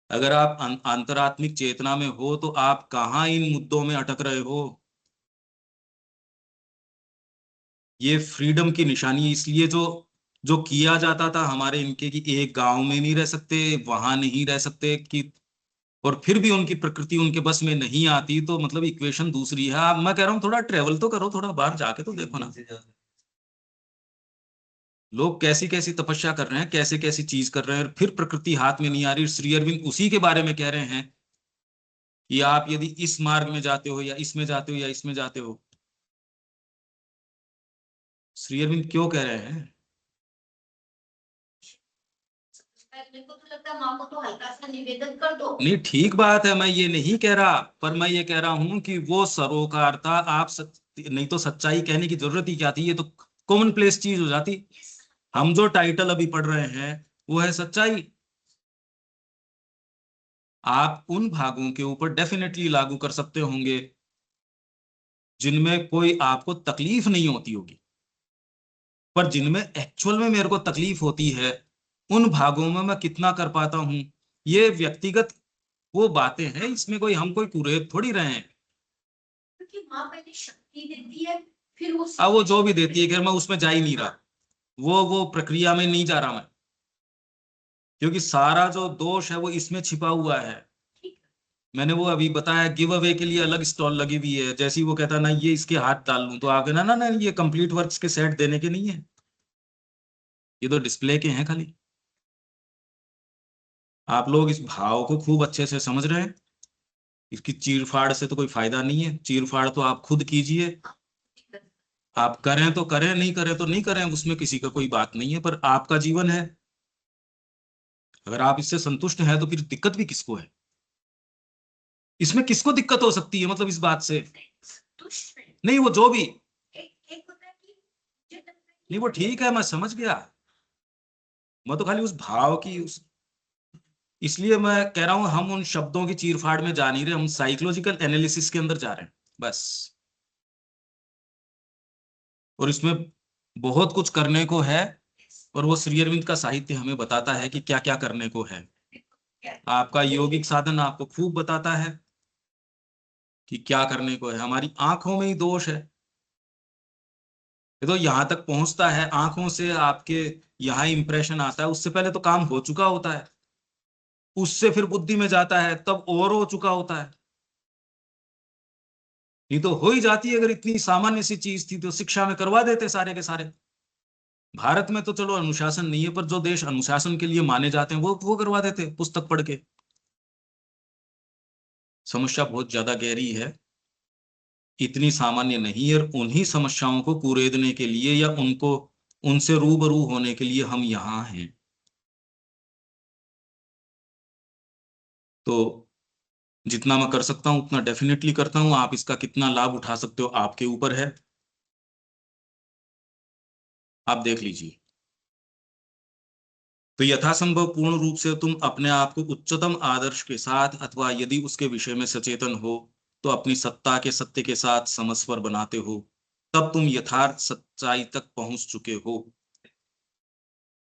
अगर आप अंतरात्मिक चेतना में हो तो आप कहाँ इन मुद्दों में अटक रहे हो। ये फ्रीडम की निशानी, इसलिए जो जो किया जाता था हमारे इनके कि एक गांव में नहीं रह सकते, वहां नहीं रह सकते, कि और फिर भी उनकी प्रकृति उनके बस में नहीं आती, तो मतलब इक्वेशन दूसरी है। मैं कह रहा हूँ थोड़ा ट्रेवल तो करो, थोड़ा बाहर जाके तो देखो ना, लोग कैसी कैसी तपस्या कर रहे हैं, कैसे कैसी चीज कर रहे हैं, फिर प्रकृति हाथ में नहीं आ रही। श्री अरविंद उसी के बारे में कह रहे हैं कि आप यदि इस मार्ग में जाते हो या इसमें जाते हो या इसमें जाते हो। श्री अरविंद क्यों कह रहे हैं? मेरे को तो लगता है माँ को तो हल्का सा निवेदन कर दो। नहीं, ठीक बात है, मैं ये नहीं कह रहा, पर मैं ये कह रहा हूं कि वो सरोकारता आप नहीं तो सच्चाई कहने की जरूरत ही क्या थी, ये तो कॉमन प्लेस चीज हो जाती। हम जो टाइटल अभी पढ़ रहे हैं वो है सच्चाई। आप उन भागों के ऊपर डेफिनेटली लागू कर सकते होंगे जिनमें कोई आपको तकलीफ नहीं होती होगी, पर जिनमें एक्चुअल में मेरे को तकलीफ होती है, उन भागों में मैं कितना कर पाता हूं, ये व्यक्तिगत वो बातें हैं। इसमें कोई हम कोई कुरेद थोड़ी रहे हैं। क्योंकि माँ पहले शक्ति देती है, फिर वो अब वो जो भी देती है, खैर मैं उसमें जा ही नहीं रहा, वो प्रक्रिया में नहीं जा रहा मैं, क्योंकि सारा जो दोष है वो इसमें छिपा हुआ है। मैंने वो अभी बताया, गिव अवे के लिए अलग स्टॉल लगी हुई है। जैसे ही वो कहता ना ये इसके हाथ डाल लूं, तो आगे ना ना ना ये कंप्लीट वर्क्स के सेट देने के नहीं है, ये तो डिस्प्ले के हैं खाली। आप लोग इस भाव को खूब अच्छे से समझ रहे हैं। इसकी चीरफाड़ से तो कोई फायदा नहीं है, चीरफाड़ तो आप खुद कीजिए। आप करें तो करें, नहीं करें तो नहीं करें, उसमें किसी का कोई बात नहीं है, पर आपका जीवन है। अगर आप इससे संतुष्ट हैं तो फिर दिक्कत भी किसको है? इसमें किसको दिक्कत हो सकती है, मतलब इस बात से? नहीं, वो जो भी नहीं, वो ठीक है, मैं समझ गया। मैं तो खाली उस भाव की इसलिए मैं कह रहा हूं, हम उन शब्दों की चीरफाड़ में जा नहीं रहे, हम साइकोलॉजिकल एनालिसिस के अंदर जा रहे हैं बस। और इसमें बहुत कुछ करने को है, और वो श्री अरविंद का साहित्य हमें बताता है कि क्या क्या करने को है। आपका यौगिक साधन आपको खूब बताता है कि क्या करने को है। हमारी आंखों में ही दोष है, ये तो यहां तक पहुंचता है, आंखों से आपके यहाँ इंप्रेशन आता है, उससे पहले तो काम हो चुका होता है, उससे फिर बुद्धि में जाता है, तब और हो चुका होता है। ये तो हो ही जाती है। अगर इतनी सामान्य सी चीज थी तो शिक्षा में करवा देते सारे के सारे। भारत में तो चलो अनुशासन नहीं है, पर जो देश अनुशासन के लिए माने जाते हैं वो करवा देते पुस्तक पढ़ के। समस्या बहुत ज्यादा गहरी है, इतनी सामान्य नहीं है, और उन्हीं समस्याओं को कुरेदने के लिए या उनको उनसे रूबरू होने के लिए हम यहाँ हैं। तो जितना मैं कर सकता हूं उतना डेफिनेटली करता हूं। आप इसका कितना लाभ उठा सकते हो आपके ऊपर है, आप देख लीजिए। तो यथासंभव पूर्ण रूप से तुम अपने आप को उच्चतम आदर्श के साथ, अथवा यदि उसके विषय में सचेतन हो तो अपनी सत्ता के सत्य के साथ समस्वर बनाते हो, तब तुम यथार्थ सच्चाई तक पहुंच चुके हो।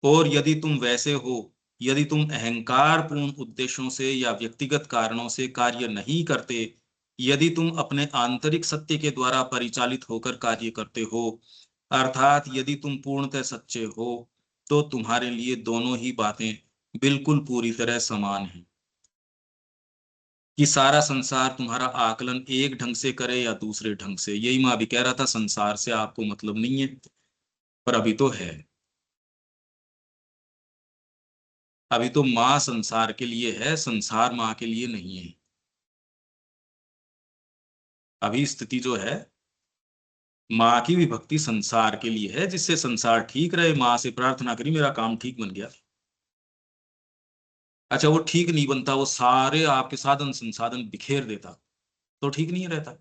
और यदि तुम वैसे हो, यदि तुम अहंकार पूर्ण उद्देश्यों से या व्यक्तिगत कारणों से कार्य नहीं करते, यदि तुम अपने आंतरिक सत्य के द्वारा परिचालित होकर कार्य करते हो, अर्थात यदि तुम पूर्णतः सच्चे हो, तो तुम्हारे लिए दोनों ही बातें बिल्कुल पूरी तरह समान हैं। कि सारा संसार तुम्हारा आकलन एक ढंग से करे या दूसरे ढंग से, यही मैं अभी कह रहा था, संसार से आपको मतलब नहीं है, पर अभी तो है। अभी तो माँ संसार के लिए है, संसार माँ के लिए नहीं है। अभी स्थिति जो है, माँ की विभक्ति संसार के लिए है, जिससे संसार ठीक रहे। माँ से प्रार्थना करी मेरा काम ठीक बन गया। अच्छा, वो ठीक नहीं बनता, वो सारे आपके साधन संसाधन बिखेर देता, तो ठीक नहीं रहता।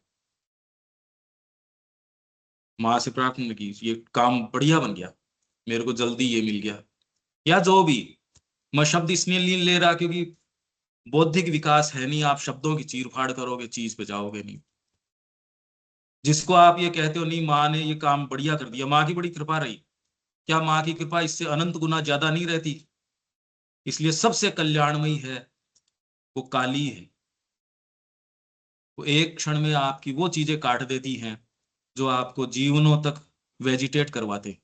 माँ से प्रार्थना की ये काम बढ़िया बन गया, मेरे को जल्दी ये मिल गया, या जो भी। मैं शब्द इसलिए नहीं ले रहा क्योंकि बौद्धिक विकास है नहीं, आप शब्दों की चीरफाड़ करोगे, चीज पे जाओगे नहीं। जिसको आप ये कहते हो नहीं माँ ने ये काम बढ़िया कर दिया, माँ की बड़ी कृपा रही, क्या माँ की कृपा इससे अनंत गुना ज्यादा नहीं रहती? इसलिए सबसे कल्याणमयी है वो काली है। वो एक क्षण में आपकी वो चीजें काट देती हैं जो आपको जीवनों तक वेजिटेट करवाते।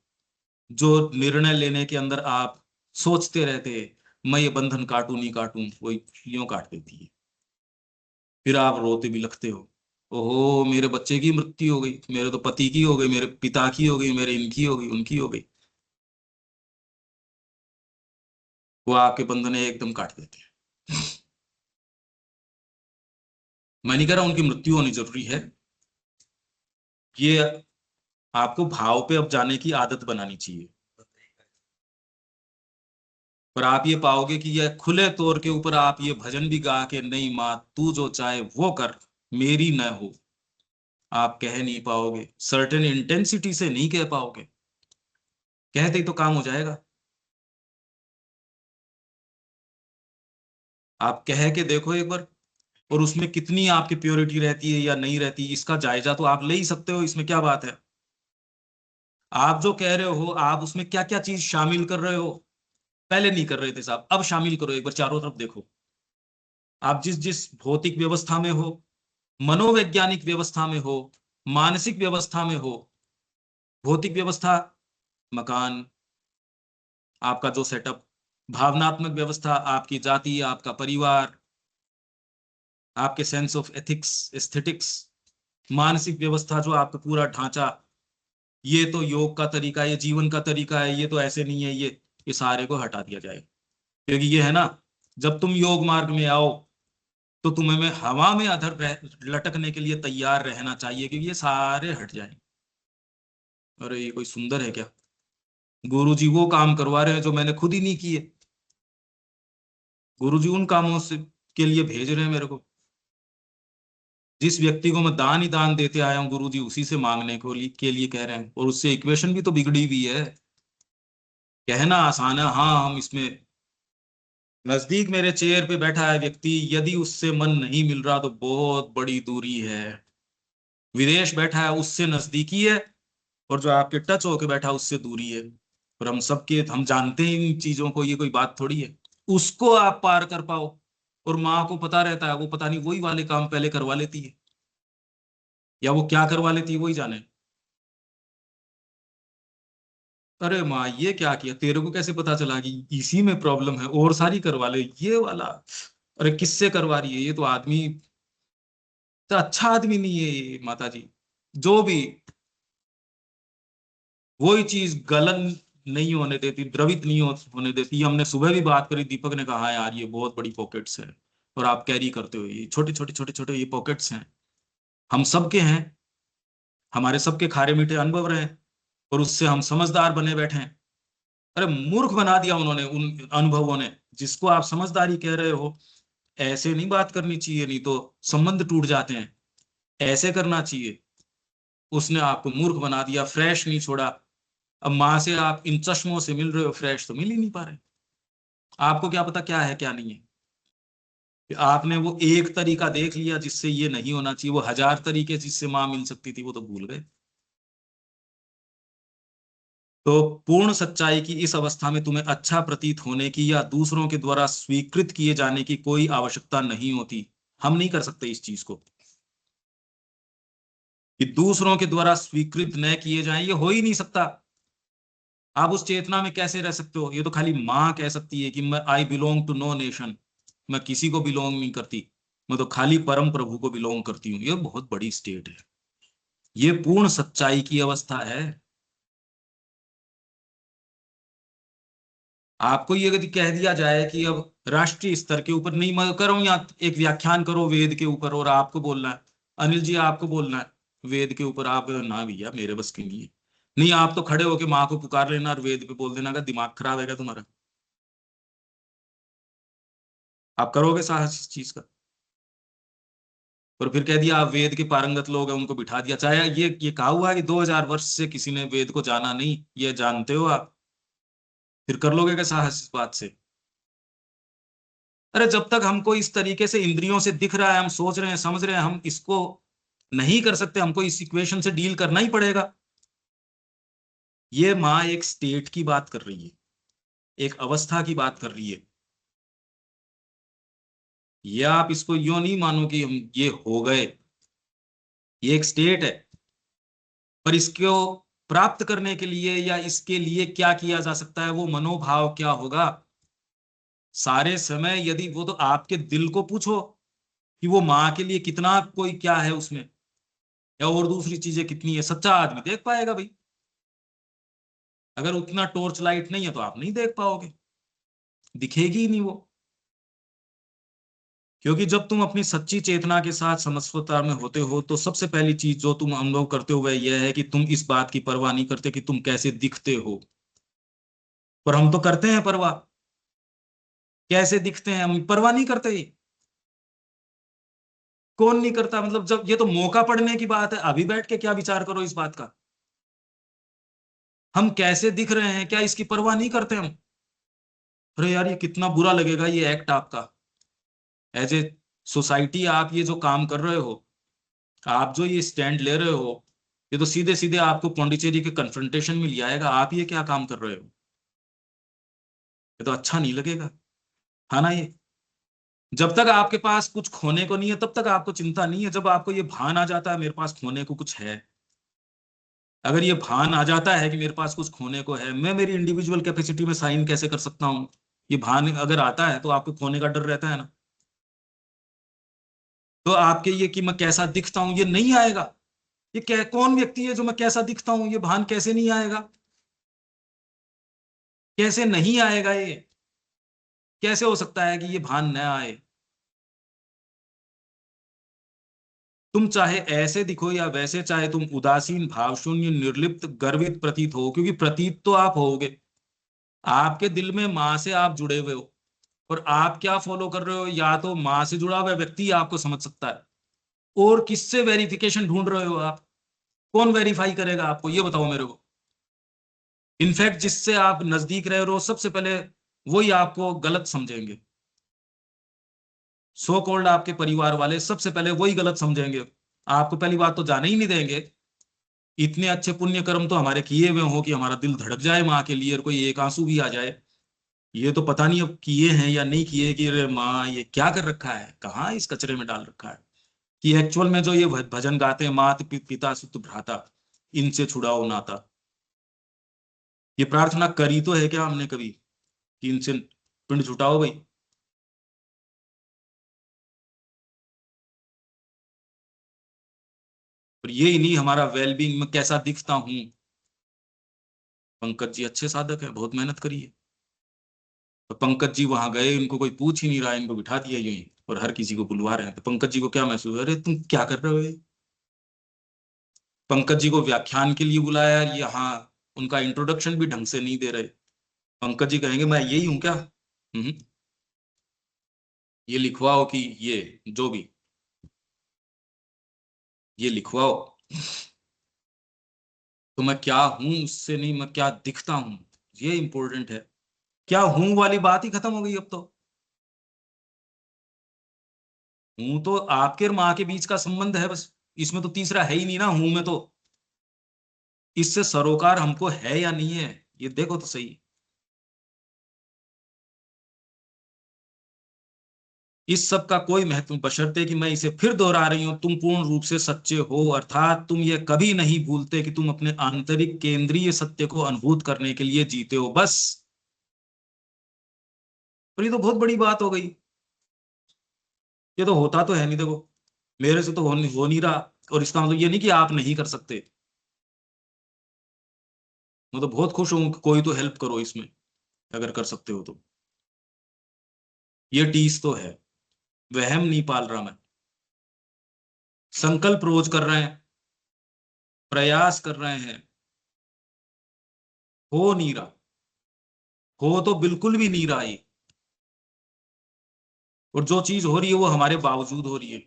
जो निर्णय लेने के अंदर आप सोचते रहते हैं मैं ये बंधन काटूं नहीं काटूं, वो यूं काट देती है। फिर आप रोते बिलखते हो, ओहो मेरे बच्चे की मृत्यु हो गई, मेरे तो पति की हो गई, मेरे पिता की हो गई, मेरे इनकी हो गई, उनकी हो गई। वो आपके बंधन एकदम काट देते हैं। मैं नहीं कह रहा उनकी मृत्यु होनी जरूरी है, ये आपको भाव पे अब जाने की आदत बनानी चाहिए। पर आप ये पाओगे कि ये खुले तौर के ऊपर आप ये भजन भी गा के नहीं माँ तू जो चाहे वो कर, मेरी न हो, आप कह नहीं पाओगे, सर्टेन इंटेंसिटी से नहीं कह पाओगे। कहते ही तो काम हो जाएगा। आप कह के देखो एक बार, और उसमें कितनी आपकी प्योरिटी रहती है या नहीं रहती, इसका जायजा तो आप ले ही सकते हो, इसमें क्या बात है। आप जो कह रहे हो आप उसमें क्या क्या चीज शामिल कर रहे हो, पहले नहीं कर रहे थे साहब, अब शामिल करो, एक बार चारों तरफ देखो। आप जिस जिस भौतिक व्यवस्था में हो, मनोवैज्ञानिक व्यवस्था में हो, मानसिक व्यवस्था में हो, भौतिक व्यवस्था मकान, आपका जो सेटअप, भावनात्मक व्यवस्था आपकी जाति, आपका परिवार, आपके सेंस ऑफ एथिक्स एस्थेटिक्स, मानसिक व्यवस्था जो आपका पूरा ढांचा, ये तो योग का तरीका, ये जीवन का तरीका है, ये तो ऐसे नहीं है, ये सारे को हटा दिया जाए। क्योंकि ये है ना, जब तुम योग मार्ग में आओ तो तुम्हें में हवा में अधर लटकने के लिए तैयार रहना चाहिए, क्योंकि ये सारे हट जाएंगे। अरे ये कोई सुंदर है क्या, गुरुजी वो काम करवा रहे हैं जो मैंने खुद ही नहीं किए, गुरुजी उन कामों से के लिए भेज रहे हैं मेरे को। जिस व्यक्ति को मैं दान ही दान देते आया हूँ गुरुजी उसी से मांगने के लिए कह रहे हैं, और उससे इक्वेशन भी तो बिगड़ी हुई है। कहना आसान है, हाँ हम इसमें, नजदीक मेरे चेयर पे बैठा है व्यक्ति, यदि उससे मन नहीं मिल रहा तो बहुत बड़ी दूरी है। विदेश बैठा है उससे नजदीकी है, और जो आपके टच होके बैठा उससे दूरी है। और हम जानते हैं इन चीजों को, ये कोई बात थोड़ी है। उसको आप पार कर पाओ, और माँ को पता रहता है, वो पता नहीं वही वाले काम पहले करवा लेती है, या वो क्या करवा लेती है वही जाने। अरे माँ ये क्या किया, तेरे को कैसे पता चला कि इसी में प्रॉब्लम है, और सारी करवा ले ये वाला। अरे किससे करवा रही है, ये तो आदमी तो अच्छा आदमी नहीं है ये माता जी। जो भी, वही चीज गलन नहीं होने देती, द्रवित नहीं होने देती। हमने सुबह भी बात करी, दीपक ने कहा यार ये बहुत बड़ी पॉकेट्स है, और आप कैरी करते हो, ये छोटे छोटे छोटे छोटे ये पॉकेट्स हैं, हम सबके हैं, हमारे सबके खारे मीठे अनुभव रहे, और उससे हम समझदार बने बैठे हैं। अरे मूर्ख बना दिया उन्होंने उन अनुभवों ने, जिसको आप समझदारी कह रहे हो। ऐसे नहीं बात करनी चाहिए, नहीं तो संबंध टूट जाते हैं, ऐसे करना चाहिए। उसने आपको मूर्ख बना दिया, फ्रेश नहीं छोड़ा। अब माँ से आप इन चश्मों से मिल रहे हो, फ्रेश तो मिल ही नहीं पा रहे। आपको क्या पता क्या है क्या नहीं है। आपने वो एक तरीका देख लिया जिससे ये नहीं होना चाहिए, वो हजार तरीके जिससे माँ मिल सकती थी वो तो भूल गए। तो पूर्ण सच्चाई की इस अवस्था में तुम्हें अच्छा प्रतीत होने की या दूसरों के द्वारा स्वीकृत किए जाने की कोई आवश्यकता नहीं होती। हम नहीं कर सकते इस चीज को, कि दूसरों के द्वारा स्वीकृत न किए जाएं, ये हो ही नहीं सकता। आप उस चेतना में कैसे रह सकते हो, ये तो खाली माँ कह सकती है कि मैं I belong to no nation, मैं किसी को बिलोंग नहीं करती, मैं तो खाली परम प्रभु को बिलोंग करती हूँ। ये बहुत बड़ी स्टेट है, ये पूर्ण सच्चाई की अवस्था है। आपको ये यदि कह दिया जाए कि अब राष्ट्रीय स्तर के ऊपर नहीं, मैं करूँ या एक व्याख्यान करो वेद के ऊपर, और आपको बोलना है अनिल जी, आपको बोलना है वेद के ऊपर, आप ना भैया मेरे बस की नहीं है। नहीं, आप तो खड़े होके माँ को पुकार लेना और वेद पे बोल देना का दिमाग खराब है क्या तुम्हारा। आप करोगे साहस इस चीज का। और फिर कह दिया आप वेद के पारंगत लोग हैं, उनको बिठा दिया, चाहे ये कहा हुआ है कि 2000 वर्ष से किसी ने वेद को जाना नहीं, ये जानते हो आप, फिर कर लोगे क्या साहस इस बात से। अरे जब तक हमको इस तरीके से इंद्रियों से दिख रहा है, हम सोच रहे हैं समझ रहे हैं, हम इसको नहीं कर सकते, हमको इस इक्वेशन से डील करना ही पड़ेगा। ये माँ एक स्टेट की बात कर रही है, एक अवस्था की बात कर रही है। ये आप इसको यूं नहीं मानो कि हम ये हो गए, ये एक स्टेट है। पर इसको प्राप्त करने के लिए या इसके लिए क्या किया जा सकता है, वो मनोभाव क्या होगा। सारे समय यदि वो, तो आपके दिल को पूछो कि वो माँ के लिए कितना कोई क्या है उसमें, या और दूसरी चीजें कितनी है, सच्चा आदमी देख पाएगा भाई। अगर उतना टॉर्च लाइट नहीं है तो आप नहीं देख पाओगे, दिखेगी ही नहीं वो। क्योंकि जब तुम अपनी सच्ची चेतना के साथ समस्वता में होते हो तो सबसे पहली चीज जो तुम अनुभव करते हो वह यह है कि तुम इस बात की परवाह नहीं करते कि तुम कैसे दिखते हो। पर हम तो करते हैं परवाह, कैसे दिखते हैं हम परवाह नहीं करते। कौन नहीं करता, मतलब जब ये तो मौका पड़ने की बात है, अभी बैठ के क्या विचार करो इस बात का। हम कैसे दिख रहे हैं क्या इसकी परवाह नहीं करते हम। अरे यार ये कितना बुरा लगेगा ये एक्ट आपका, एज ए सोसाइटी आप ये जो काम कर रहे हो, आप जो ये स्टैंड ले रहे हो, ये तो सीधे सीधे आपको पौंडीचेरी के कन्फ्रंटेशन में ले आएगा। आप ये क्या काम कर रहे हो, ये तो अच्छा नहीं लगेगा, है ना। ये जब तक आपके पास कुछ खोने को नहीं है तब तक आपको चिंता नहीं है। जब आपको ये भान आ जाता है मेरे पास खोने को कुछ है, अगर ये भान आ जाता है कि मेरे पास कुछ खोने को है, मैं मेरी इंडिविजुअल कैपेसिटी में साइन कैसे कर सकता हूं, ये भान अगर आता है तो आपको खोने का डर रहता है ना। तो आपके ये कि मैं कैसा दिखता हूं ये नहीं आएगा। ये क्या, कौन व्यक्ति है जो मैं कैसा दिखता हूं, ये भान कैसे नहीं आएगा, कैसे नहीं आएगा, ये कैसे हो सकता है कि ये भान न आए। तुम चाहे ऐसे दिखो या वैसे, चाहे तुम उदासीन, भावशून्य, निर्लिप्त, गर्वित प्रतीत हो, क्योंकि प्रतीत तो आप होगे। आपके दिल में माँ से आप जुड़े हुए हो, और आप क्या फॉलो कर रहे हो, या तो माँ से जुड़ा हुआ व्यक्ति आपको समझ सकता है, और किससे वेरिफिकेशन ढूंढ रहे हो आप, कौन वेरीफाई करेगा आपको, ये बताओ मेरे को। इनफैक्ट जिससे आप नजदीक रह रहे हो सबसे पहले वही आपको गलत समझेंगे। सो कॉल्ड आपके परिवार वाले सबसे पहले वही गलत समझेंगे, आपको पहली बात तो जाने ही नहीं देंगे। इतने अच्छे पुण्य कर्म तो हमारे किए हुए हो कि हमारा दिल धड़क जाए माँ के लिए और कोई एक आंसू भी आ जाए। ये तो पता नहीं अब किए हैं या नहीं किए कि अरे माँ ये क्या कर रखा है, कहाँ इस कचरे में डाल रखा है। कि एक्चुअल में जो ये भजन गाते हैं, मात पिता सुत भ्राता इनसे छुड़ाओ नाता, ये प्रार्थना करी तो है क्या हमने कभी कि इनसे पिंड छुटाओ भाई। पर ये ही नहीं, हमारा वेलबींग में कैसा दिखता हूं। पंकज जी अच्छे साधक है, बहुत मेहनत करी है। तो पंकज जी वहां गए, इनको कोई पूछ ही नहीं रहा, इनको बिठा दिया यूं ही और हर किसी को बुलवा रहे हैं। तो पंकज जी को क्या महसूस, अरे तुम क्या कर रहे हो ये? पंकज जी को व्याख्यान के लिए बुलाया, यहाँ उनका इंट्रोडक्शन भी ढंग से नहीं दे रहे। पंकज जी कहेंगे मैं यही हूं क्या? ये लिखवाओ कि ये जो भी ये लिखवाओ। तो मैं क्या हूं उससे नहीं, मैं क्या दिखता हूं ये इंपॉर्टेंट है। क्या हूं वाली बात ही खत्म हो गई अब तो। हूं तो आपके और माँ के बीच का संबंध है बस, इसमें तो तीसरा है ही नहीं ना हूं में तो। इससे सरोकार हमको है या नहीं है ये देखो तो सही। इस सब का कोई महत्व, बशर्ते कि मैं इसे फिर दोहरा रही हूं, तुम पूर्ण रूप से सच्चे हो, अर्थात तुम ये कभी नहीं भूलते कि तुम अपने आंतरिक केंद्रीय सत्य को अनुभूत करने के लिए जीते हो बस। पर ये तो बहुत बड़ी बात हो गई, ये तो होता तो है नहीं देखो, मेरे से तो हो नहीं रहा। और इसका मतलब ये नहीं कि आप नहीं कर सकते। मैं तो बहुत खुश हूं कि कोई तो हेल्प करो इसमें, अगर कर सकते हो तो। ये टीस तो है, वहम नहीं पाल रहा मैं। संकल्प रोज कर रहे हैं, प्रयास कर रहे हैं, हो नहीं रहा। हो तो बिल्कुल भी नहीं रहा ये, और जो चीज हो रही है वो हमारे बावजूद हो रही है।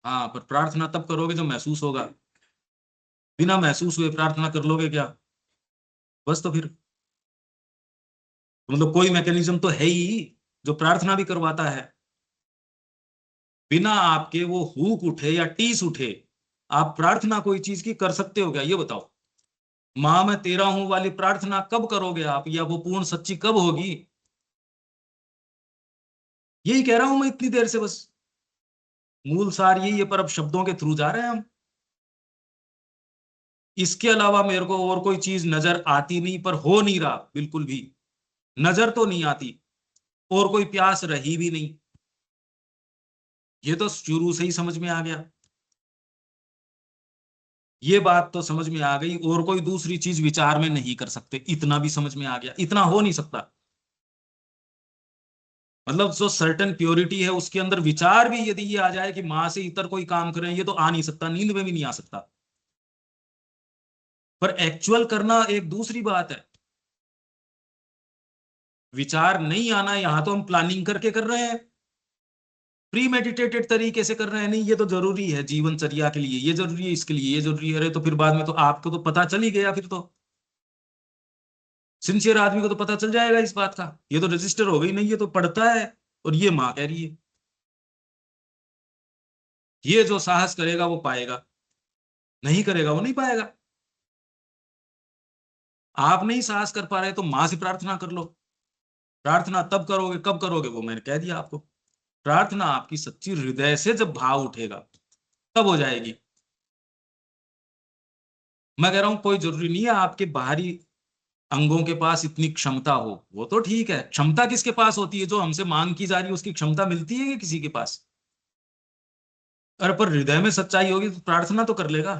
हाँ, पर प्रार्थना तब करोगे जब महसूस होगा। बिना महसूस हुए प्रार्थना कर लोगे क्या? बस तो फिर मतलब कोई मैकेनिज्म तो है ही जो प्रार्थना भी करवाता है। बिना आपके वो हुक उठे या टीस उठे आप प्रार्थना कोई चीज की कर सकते हो क्या, ये बताओ। मां मैं तेरा हूं वाली प्रार्थना कब करोगे आप, या वो पूर्ण सच्ची कब होगी? यही कह रहा हूं मैं इतनी देर से बस। मूल सार यही है, पर अब शब्दों के थ्रू जा रहे हैं हम। इसके अलावा मेरे को और कोई चीज नजर आती नहीं, पर हो नहीं रहा बिल्कुल भी, नजर तो नहीं आती, और कोई प्यास रही भी नहीं। ये तो शुरू से ही समझ में आ गया, ये बात तो समझ में आ गई, और कोई दूसरी चीज विचार में नहीं कर सकते, इतना भी समझ में आ गया, इतना हो नहीं सकता। मतलब जो सर्टेन प्योरिटी है उसके अंदर विचार भी यदि ये आ जाए कि मां से इतर कोई काम करें, ये तो आ नहीं सकता, नींद में भी नहीं आ सकता। पर एक्चुअल करना एक दूसरी बात है। विचार नहीं आना, यहां तो हम प्लानिंग करके कर रहे हैं, प्री मेडिटेटेड तरीके से कर रहे हैं, नहीं ये तो जरूरी है जीवनचर्या के लिए, ये जरूरी है, इसके लिए ये जरूरी है, अरे तो फिर बाद में तो आपको तो पता चल ही गया, फिर तो सिंसियर आदमी को तो पता चल जाएगा इस बात का, ये तो रजिस्टर हो गई, नहीं ये तो पढ़ता है, और ये मां कह रही है। ये जो साहस करेगा वो पाएगा, नहीं करेगा वो नहीं पाएगा। आप नहीं साहस कर पा रहे तो मां से प्रार्थना कर लो। प्रार्थना तब करोगे, कब करोगे वो मैंने कह दिया आपको। प्रार्थना आपकी सच्ची हृदय से जब भाव उठेगा तब हो जाएगी। मैं कह रहा हूं कोई जरूरी नहीं है आपके बाहरी अंगों के पास इतनी क्षमता हो, वो तो ठीक है, क्षमता किसके पास होती है, जो हमसे मांग की जा रही है उसकी क्षमता मिलती है कि किसी के पास। अरे पर हृदय में सच्चाई होगी तो प्रार्थना तो कर लेगा।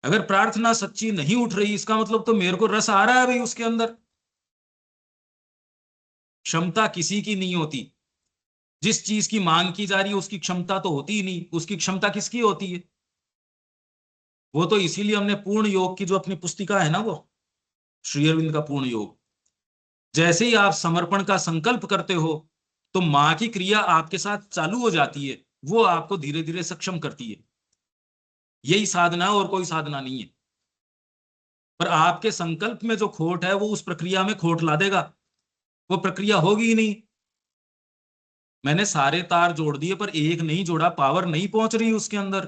अगर प्रार्थना सच्ची नहीं उठ रही, इसका मतलब तो मेरे को रस आ रहा है भाई उसके अंदर। क्षमता किसी की नहीं होती, जिस चीज की मांग की जा रही है उसकी क्षमता तो होती ही नहीं, उसकी क्षमता किसकी होती है। वो तो इसीलिए हमने पूर्ण योग की जो अपनी पुस्तिका है ना, वो श्री अरविंद का पूर्ण योग, जैसे ही आप समर्पण का संकल्प करते हो तो मां की क्रिया आपके साथ चालू हो जाती है, वो आपको धीरे धीरे सक्षम करती है। यही साधना है और कोई साधना नहीं है। पर आपके संकल्प में जो खोट है वो उस प्रक्रिया में खोट ला देगा, वो प्रक्रिया होगी ही नहीं। मैंने सारे तार जोड़ दिए पर एक नहीं जोड़ा, पावर नहीं पहुंच रही उसके अंदर।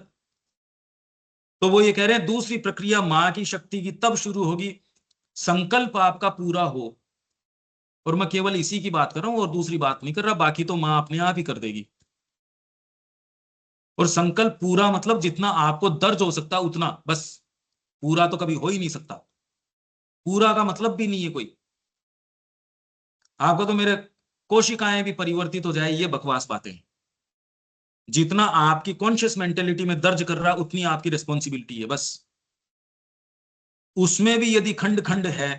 तो वो ये कह रहे हैं दूसरी प्रक्रिया मां की शक्ति की तब शुरू होगी संकल्प आपका पूरा हो। और मैं केवल इसी की बात कर रहा हूं और दूसरी बात नहीं कर रहा, बाकी तो मां अपने आप ही कर देगी। और संकल्प पूरा मतलब जितना आपको दर्ज हो सकता उतना बस, पूरा तो कभी हो ही नहीं सकता। पूरा का मतलब भी नहीं है कोई, आपको तो मेरे कोशिकाएं भी परिवर्तित हो जाए, ये बकवास बातें। जितना आपकी कॉन्शियस मेंटेलिटी में दर्ज कर रहा उतनी आपकी रिस्पॉन्सिबिलिटी है बस। उसमें भी यदि खंड खंड है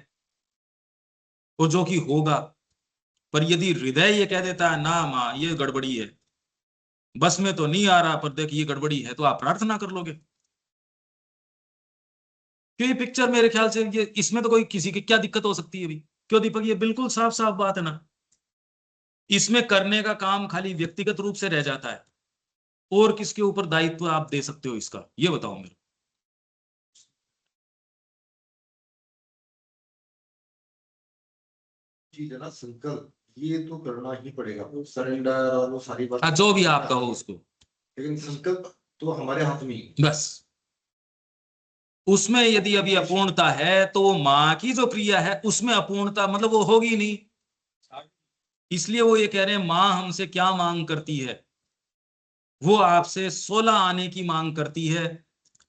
तो जो कि होगा, पर यदि हृदय ये कह देता है ना मां ये गड़बड़ी है, बस में तो नहीं आ रहा पर देख ये गड़बड़ी है, तो आप प्रार्थना कर लोगे। क्यों ये पिक्चर मेरे ख्याल से ये, इसमें तो कोई किसी की क्या दिक्कत हो सकती है अभी। क्यों दीपक, ये बिल्कुल साफ साफ बात है ना। इसमें करने का काम खाली व्यक्तिगत रूप से रह जाता है, और किसके ऊपर दायित्व आप दे सकते हो इसका, ये बताओ मेरे। चीज है ना संकल्प, ये तो करना ही पड़ेगा, सरेंडर और वो सारी बात। हाँ जो भी आप कहो उसको, लेकिन संकल्प तो हमारे हाथ में ही। बस उसमें यदि अभी अपूर्णता है तो वो मां की जो क्रिया है उसमें अपूर्णता मतलब वो होगी नहीं। इसलिए वो ये कह रहे हैं मां हमसे क्या मांग करती है, वो आपसे 16 आने की मांग करती है।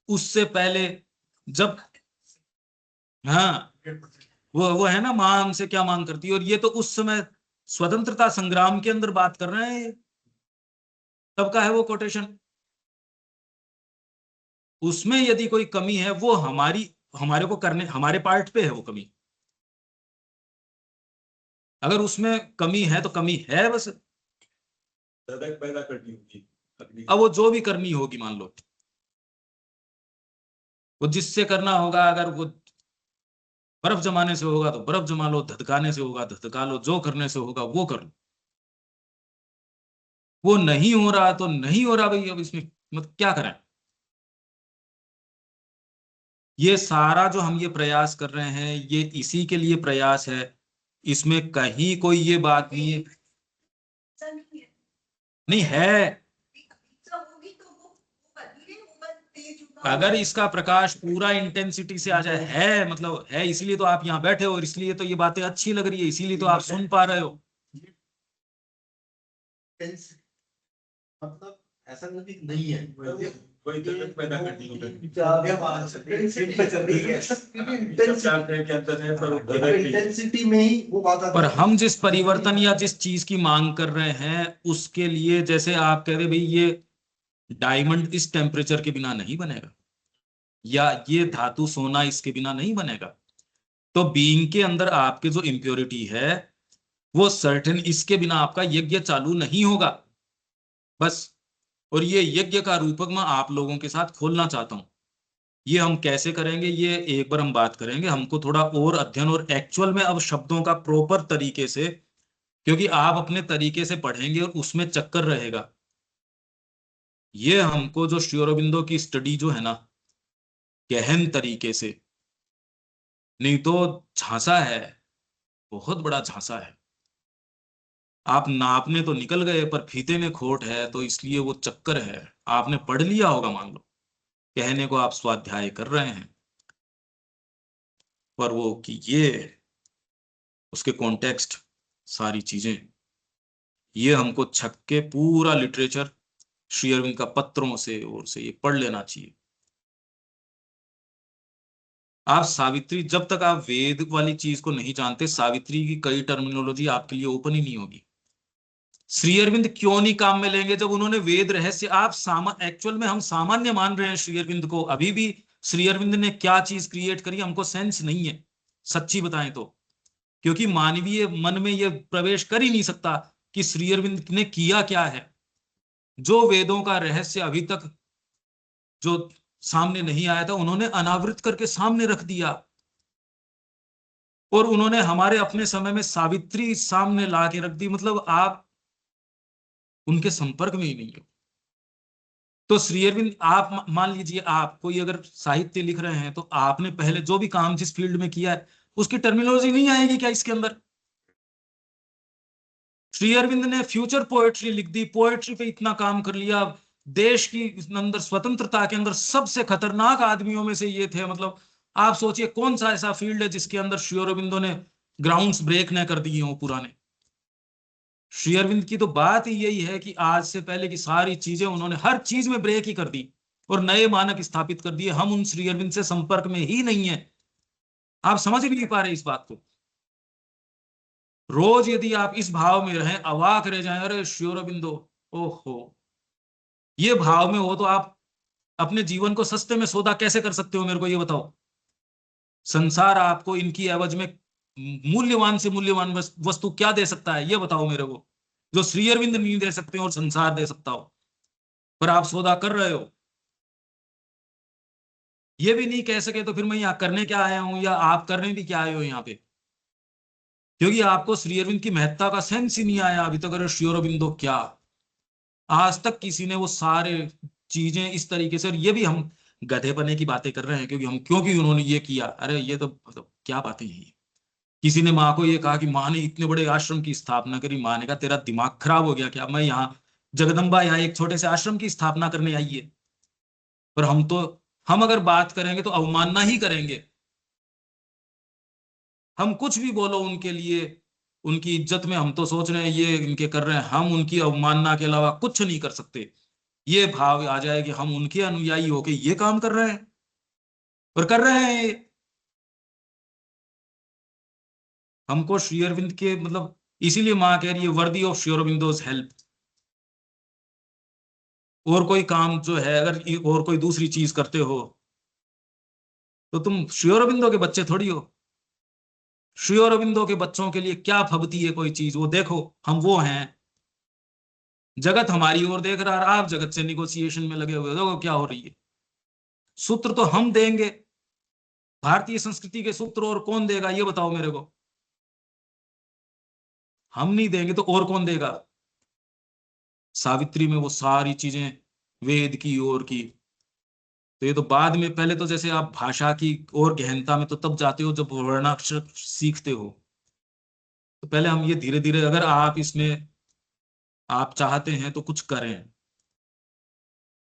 उससे पहले जब, हाँ वो है ना मां हमसे क्या मांग करती है, और ये तो उस समय स्वतंत्रता संग्राम के अंदर बात कर रहे हैं, तब का है वो कोटेशन। उसमें यदि कोई कमी है वो हमारे को करने, हमारे पार्ट पे है वो कमी। अगर उसमें कमी है तो कमी है बस, धड़क पैदा करनी होगी अग्नि। अब वो जो भी करनी होगी मान लो, वो जिससे करना होगा, अगर वो बर्फ जमाने से होगा तो बर्फ जमा लो, धधकाने से होगा धधका लो, जो करने से होगा वो कर लो। वो नहीं हो रहा तो नहीं हो रहा भाई, अब इसमें मतलब क्या करें। ये सारा जो हम ये प्रयास कर रहे हैं ये इसी के लिए प्रयास है, इसमें कहीं कोई ये बात नहीं है, नहीं है। अगर इसका प्रकाश पूरा इंटेंसिटी से आ जाए, है मतलब है, इसलिए तो आप यहाँ बैठे हो और इसलिए तो ये बातें अच्छी लग रही है, इसीलिए तो आप सुन पा रहे हो। मतलब ऐसा नहीं है। वही दर्द पैदा कर दी इंटेंसिटी में ही वो बात आती पर है। हम जिस परिवर्तन या जिस चीज की मांग कर रहे हैं उसके लिए, जैसे आप कह रहे भाई ये डायमंड इस टेम्परेचर के बिना नहीं बनेगा, या ये धातु सोना इसके बिना नहीं बनेगा, तो बीइंग के अंदर आपके जो इम्प्योरिटी है वो सर्टेन इसके बिना आपका यज्ञ चालू नहीं होगा बस। और ये यज्ञ का रूपक मैं आप लोगों के साथ खोलना चाहता हूं। ये हम कैसे करेंगे ये एक बार हम बात करेंगे, हमको थोड़ा और अध्ययन और एक्चुअल में अब शब्दों का प्रॉपर तरीके से, क्योंकि आप अपने तरीके से पढ़ेंगे और उसमें चक्कर रहेगा। ये हमको जो श्री अरबिंदो की स्टडी जो है ना, गहन तरीके से, नहीं तो झांसा है, बहुत बड़ा झांसा है। आप नापने तो निकल गए पर फीते में खोट है, तो इसलिए वो चक्कर है। आपने पढ़ लिया होगा मान लो, कहने को आप स्वाध्याय कर रहे हैं, पर वो कि ये उसके कॉन्टेक्स्ट सारी चीजें, ये हमको छक के पूरा लिटरेचर श्री अरविंद का पत्रों से और से ये पढ़ लेना चाहिए। आप सावित्री, जब तक आप वेद वाली चीज को नहीं जानते, सावित्री की कई टर्मिनोलॉजी आपके लिए ओपन ही नहीं होगी। श्री अरविंद क्यों नहीं काम में लेंगे जब उन्होंने वेद रहस्य, आप एक्चुअल में हम सामान्य मान रहे हैं श्री अरविंद को। अभी भी श्री अरविंद ने क्या चीज क्रिएट करी हमको सेंस नहीं है, सच्ची बताएं तो, क्योंकि मानवीय मन में यह प्रवेश कर ही नहीं सकता कि श्री अरविंद ने किया क्या है। जो वेदों का रहस्य अभी तक जो सामने नहीं आया था, उन्होंने अनावृत करके सामने रख दिया। और उन्होंने हमारे अपने समय में सावित्री सामने ला के रख दी। मतलब आप उनके संपर्क में ही नहीं हो। तो श्री अरविंद, आप मान लीजिए आप कोई अगर साहित्य लिख रहे हैं, तो आपने पहले जो भी काम जिस फील्ड में किया है उसकी टर्मिनोलॉजी नहीं आएगी क्या इसके अंदर? श्री अरविंद ने फ्यूचर पोएट्री लिख दी, पोएट्री पे इतना काम कर लिया। देश की अंदर स्वतंत्रता के अंदर सबसे खतरनाक आदमियों में से ये थे। मतलब आप सोचिए कौन सा ऐसा फील्ड है जिसके अंदर श्री अरविंदो ने ग्राउंड्स ब्रेक न कर दिए हो पुराने। श्री अरविंद की तो बात ही यही है कि आज से पहले की सारी चीजें उन्होंने हर चीज में ब्रेक ही कर दी और नए मानक स्थापित कर दिए। हम उन श्री अरविंद से संपर्क में ही नहीं है। आप समझ नहीं पा रहे इस बात को। रोज यदि आप इस भाव में रहें, अवाक रह जाएं, अरे श्री अरविंदो, ओहो, ये भाव में हो तो आप अपने जीवन को सस्ते में सौदा कैसे कर सकते हो? मेरे को ये बताओ। संसार आपको इनकी एवज में मूल्यवान से मूल्यवान वस्तु क्या दे सकता है? ये बताओ मेरे को, जो श्री अरविंद नहीं दे सकते और संसार दे सकता हो, पर आप सौदा कर रहे हो। ये भी नहीं कह सके तो फिर मैं यहाँ करने क्या आया हूं, या आप करने भी क्या आए हो यहाँ पे? क्योंकि आपको श्री अरविंद की महत्ता का सेंस ही नहीं आया अभी तक। अरे श्री अरविंदो क्या, आज तक किसी ने वो सारे चीजें इस तरीके से, और ये भी हम गधेपने की बातें कर रहे हैं क्योंकि उन्होंने ये किया। अरे ये तो मतलब क्या बातें हैं। किसी ने माँ को ये कहा कि माँ ने इतने बड़े आश्रम की स्थापना करी। माँ ने कहा तेरा दिमाग खराब हो गया क्या? मैं यहाँ जगदम्बा यहाँ एक छोटे से आश्रम की स्थापना करने आई है। पर हम अगर बात करेंगे तो अवमानना ही करेंगे। हम कुछ भी बोलो उनके लिए, उनकी इज्जत में हम तो सोच रहे हैं ये इनके कर रहे हैं, हम उनकी अवमानना के अलावा कुछ नहीं कर सकते। ये भाव आ जाए कि हम उनके अनुयायी होके ये काम कर रहे हैं और कर रहे हैं। हमको श्री अरविंद के मतलब, इसीलिए माँ कह रही है worthy of Shri Aurobindo's help. और कोई काम जो है अगर और कोई दूसरी चीज करते हो तो तुम श्री अरविंदो के बच्चे थोड़ी हो। श्री अरविंदो के बच्चों के लिए क्या फबती है कोई चीज, वो देखो, हम वो हैं। जगत हमारी ओर देख रहा है, आप जगत से निगोसिएशन में लगे हुए हो, देखो क्या हो रही है। सूत्र तो हम देंगे, भारतीय संस्कृति के सूत्र, और कौन देगा ये बताओ मेरे को? हम नहीं देंगे तो और कौन देगा? सावित्री में वो सारी चीजें वेद की और की, तो ये तो बाद में, पहले तो जैसे आप भाषा की और गहनता में तो तब जाते हो जब वर्णाक्षर सीखते हो। तो पहले हम ये धीरे धीरे, अगर आप इसमें आप चाहते हैं तो कुछ करें,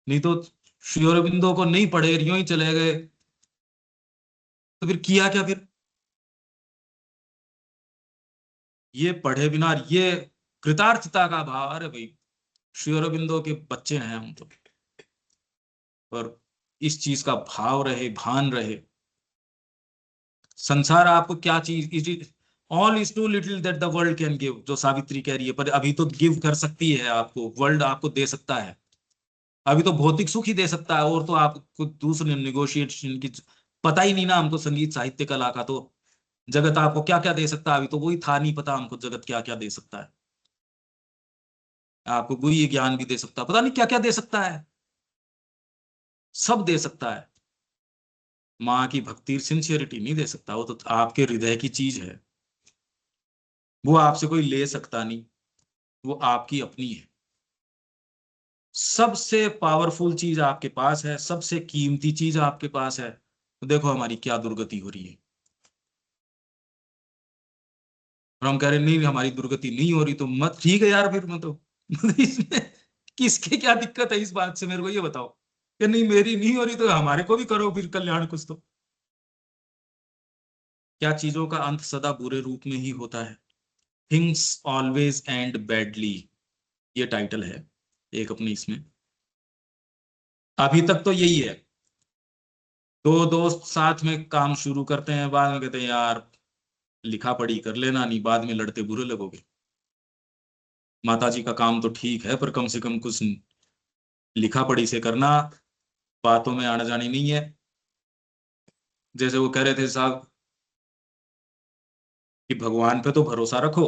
नहीं तो श्री अरविंदो को नहीं पढ़े, यूं ही चले गए, तो फिर किया क्या? फिर ये पढ़े बिना, ये कृतार्थता का भाव, अरे भाई श्री अरबिंदो के बच्चे हैं हम तो, पर इस चीज का भाव रहे, भान रहे। संसार आपको क्या चीज, all is too little that the world can give, जो सावित्री कह रही है, पर अभी तो गिव कर सकती है आपको, वर्ल्ड आपको दे सकता है, अभी तो भौतिक सुख ही दे सकता है, और तो आपको दूसरे निगोशिएशन की पता ही नहीं ना हमको, संगीत साहित्य कला का तो जगत आपको क्या क्या दे सकता है, अभी तो वही था नहीं पता हमको जगत क्या क्या दे सकता है। आपको वही ज्ञान भी दे सकता है, पता नहीं क्या क्या दे सकता है, सब दे सकता है। माँ की भक्ति सिंसियरिटी नहीं दे सकता, वो तो आपके हृदय की चीज है, वो आपसे कोई ले सकता नहीं, वो आपकी अपनी है। सबसे पावरफुल चीज आपके पास है, सबसे कीमती चीज आपके पास है, तो देखो हमारी क्या दुर्गति हो रही है। और हम कह रहे नहीं हमारी दुर्गति नहीं हो रही, तो मत ठीक है यार, फिर मतलब इसमें किसके क्या दिक्कत है इस बात से, मेरे को ये बताओ कि नहीं मेरी नहीं हो रही तो हमारे को भी करो फिर कल्याण कुछ तो। क्या चीजों का अंत सदा बुरे रूप में ही होता है, थिंग्स ऑलवेज एंड बैडली, ये टाइटल है एक अपनी इसमें। अभी तक तो यही है, दो दोस्त साथ में काम शुरू करते हैं, बाद में कहते हैं यार लिखा पढ़ी कर लेना, नहीं बाद में लड़ते बुरे लगोगे। माता जी का काम तो ठीक है, पर कम से कम कुछ लिखा पढ़ी से करना, बातों में आना जानी नहीं है। जैसे वो कह रहे थे साहब कि भगवान पे तो भरोसा रखो,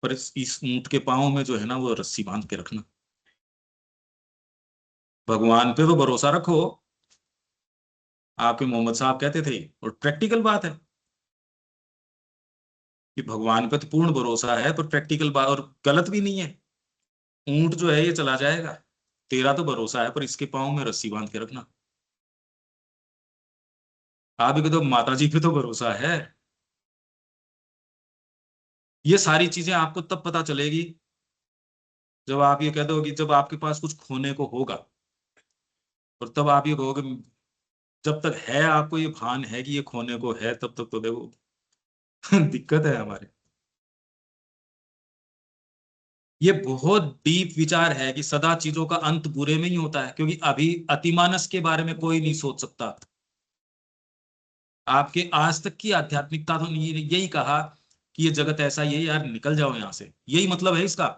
पर इस ऊंट के पांव में जो है ना वो रस्सी बांध के रखना। भगवान पे तो भरोसा रखो, आपके मोहम्मद साहब कहते थे, और प्रैक्टिकल बात है कि भगवान पे तो पूर्ण भरोसा है, पर प्रैक्टिकल बात और गलत भी नहीं है। ऊंट जो है ये चला जाएगा, तेरा तो भरोसा है, पर इसके पांव में रस्सी बांध के रखना। आप भी तो माता जी पे तो भरोसा है। ये सारी चीजें आपको तब पता चलेगी जब आप ये कह दो कि जब आपके पास कुछ खोने को होगा, और तब आप ये कहोगे, जब तक है आपको ये भान है कि ये खोने को है, तब तक तो देखो दिक्कत है हमारे। ये बहुत डीप विचार है कि सदा चीजों का अंत बुरे में ही होता है, क्योंकि अभी अतिमानस के बारे में कोई नहीं सोच सकता। आपके आज तक की आध्यात्मिकता तो यही कहा कि ये जगत ऐसा ही है यार, निकल जाओ यहां से, यही मतलब है इसका,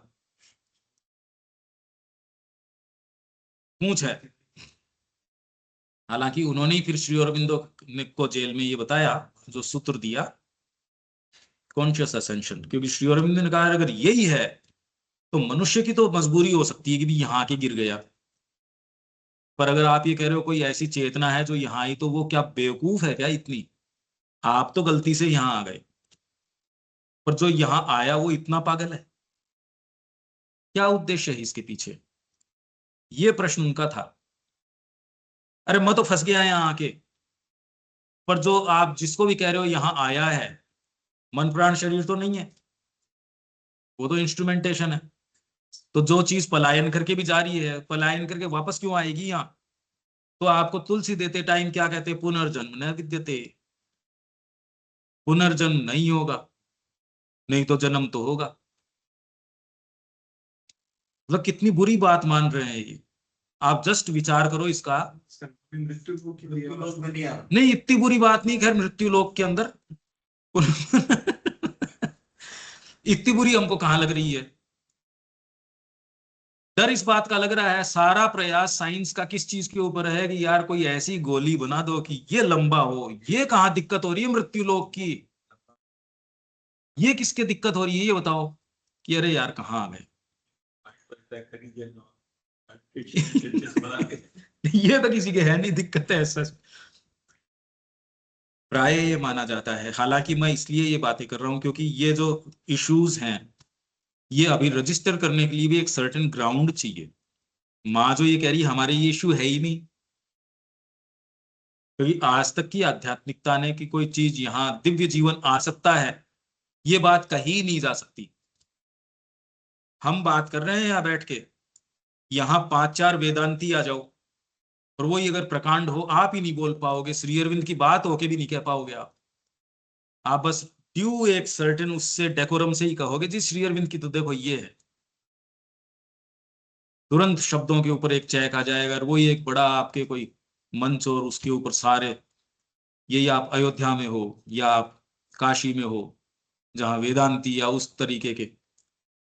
पूछ है। हालांकि उन्होंने ही फिर श्री अरविंदो को जेल में ये बताया, जो सूत्र दिया कॉन्शियस असेंशन, क्योंकि श्री अरविंदो ने कहा अगर यही है तो मनुष्य की तो मजबूरी हो सकती है कि भी यहाँ आके गिर गया, पर अगर आप ये कह रहे हो कोई ऐसी चेतना है जो यहाँ आई, तो वो क्या बेवकूफ है क्या इतनी, आप तो गलती से यहाँ आ गए, पर जो यहाँ आया वो इतना पागल है, क्या उद्देश्य है इसके पीछे, ये प्रश्न उनका था। अरे मैं तो फंस गया यहाँ आके, पर जो आप जिसको भी कह रहे हो यहाँ आया है, मन प्राण शरीर तो नहीं है, वो तो इंस्ट्रूमेंटेशन है। तो जो चीज पलायन करके भी जा रही है, पलायन करके वापस क्यों आएगी यहाँ? तो आपको तुलसी देते टाइम क्या कहते, पुनर्जन्म न विद्यते, पुनर्जन्म नहीं होगा, नहीं तो जन्म तो होगा। मतलब कितनी बुरी बात मान रहे हैं ये, आप जस्ट विचार करो इसका। मृत्यु लोक में नहीं आ रहा। नहीं इतनी बुरी बात नहीं, खैर मृत्यु लोक के अंदर इतनी बुरी हमको कहां लग रही है। डर इस बात का लग रहा है, सारा प्रयास साइंस का किस चीज के ऊपर है कि यार कोई ऐसी गोली बना दो कि ये लंबा हो, ये कहां दिक्कत हो रही है मृत्यु लोक की, ये किसके दिक्कत हो रही है ये बताओ, कि अरे यार कहाँ आ गए ये तो किसी के है नहीं, दिक्कत है ऐसा प्राय ये माना जाता है। हालांकि मैं इसलिए ये बातें कर रहा हूं क्योंकि ये जो इश्यूज हैं ये अभी रजिस्टर करने के लिए भी एक सर्टेन ग्राउंड चाहिए। माँ जो ये कह रही है हमारे ये इश्यू है ही नहीं, क्योंकि आज तक की आध्यात्मिकता ने कि कोई चीज यहाँ दिव्य जीवन आ सकता है, ये बात कही नहीं जा सकती। हम बात कर रहे हैं यहाँ बैठ के, यहाँ 5-4 वेदांती आ जाओ, और वही अगर प्रकांड हो आप ही नहीं बोल पाओगे, श्री अरविंद की बात होके भी नहीं कह पाओगे आप बस ड्यू एक सर्टेन उससे डेकोरम से ही कहोगे जी श्री अरविंद की तो देखो ये है, तुरंत शब्दों के ऊपर एक चैक आ जाएगा, और वही एक बड़ा आपके कोई मंच और उसके ऊपर सारे, यही आप अयोध्या में हो या आप काशी में हो जहां वेदांती या उस तरीके के,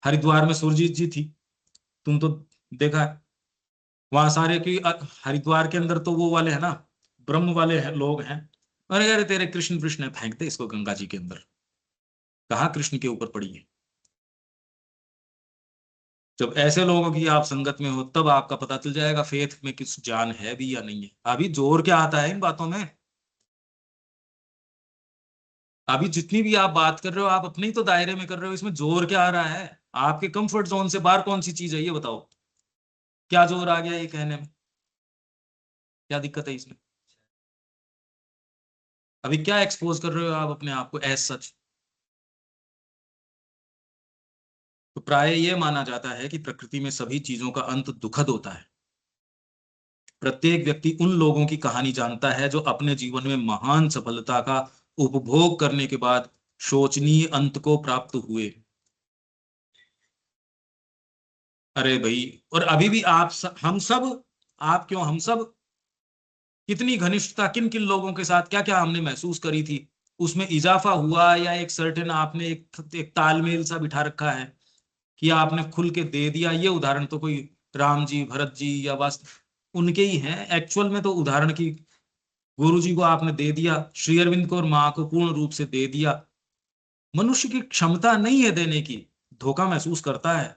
हरिद्वार में सुरजीत जी थी, तुम तो देखा है वहां सारे की हरिद्वार के अंदर तो वो वाले है ना, ब्रह्म वाले है, लोग हैं, अरे अरे तेरे कृष्ण कृष्ण फेंकते इसको गंगा जी के अंदर, कहाँ कृष्ण के ऊपर पड़ी है। जब ऐसे लोगों की आप संगत में हो तब आपका पता चल जाएगा फेथ में किस जान है भी या नहीं है। अभी जोर क्या आता है इन बातों में, अभी जितनी भी आप बात कर रहे हो आप अपने ही तो दायरे में कर रहे हो, इसमें जोर क्या आ रहा है? आपके कंफर्ट जोन से बाहर कौन सी चीज है ये बताओ, क्या जोर आ गया ये कहने में, क्या दिक्कत है इसमें? अभी क्या एक्सपोज कर रहे हो आप अपने आप को एज सच? तो प्राय ये माना जाता है कि प्रकृति में सभी चीजों का अंत दुखद होता है। प्रत्येक व्यक्ति उन लोगों की कहानी जानता है जो अपने जीवन में महान सफलता का उपभोग करने के बाद शोचनीय अंत को प्राप्त हुए। अरे भाई, और अभी भी हम सब, आप क्यों, हम सब कितनी घनिष्ठता किन किन लोगों के साथ क्या क्या हमने महसूस करी थी, उसमें इजाफा हुआ या एक सर्टेन आपने एक तालमेल सा बिठा रखा है कि आपने खुल के दे दिया। ये उदाहरण तो कोई राम जी, भरत जी या बस उनके ही हैं, एक्चुअल में तो उदाहरण की गुरु जी को आपने दे दिया, श्री अरविंद को और माँ को पूर्ण रूप से दे दिया। मनुष्य की क्षमता नहीं है देने की, धोखा महसूस करता है।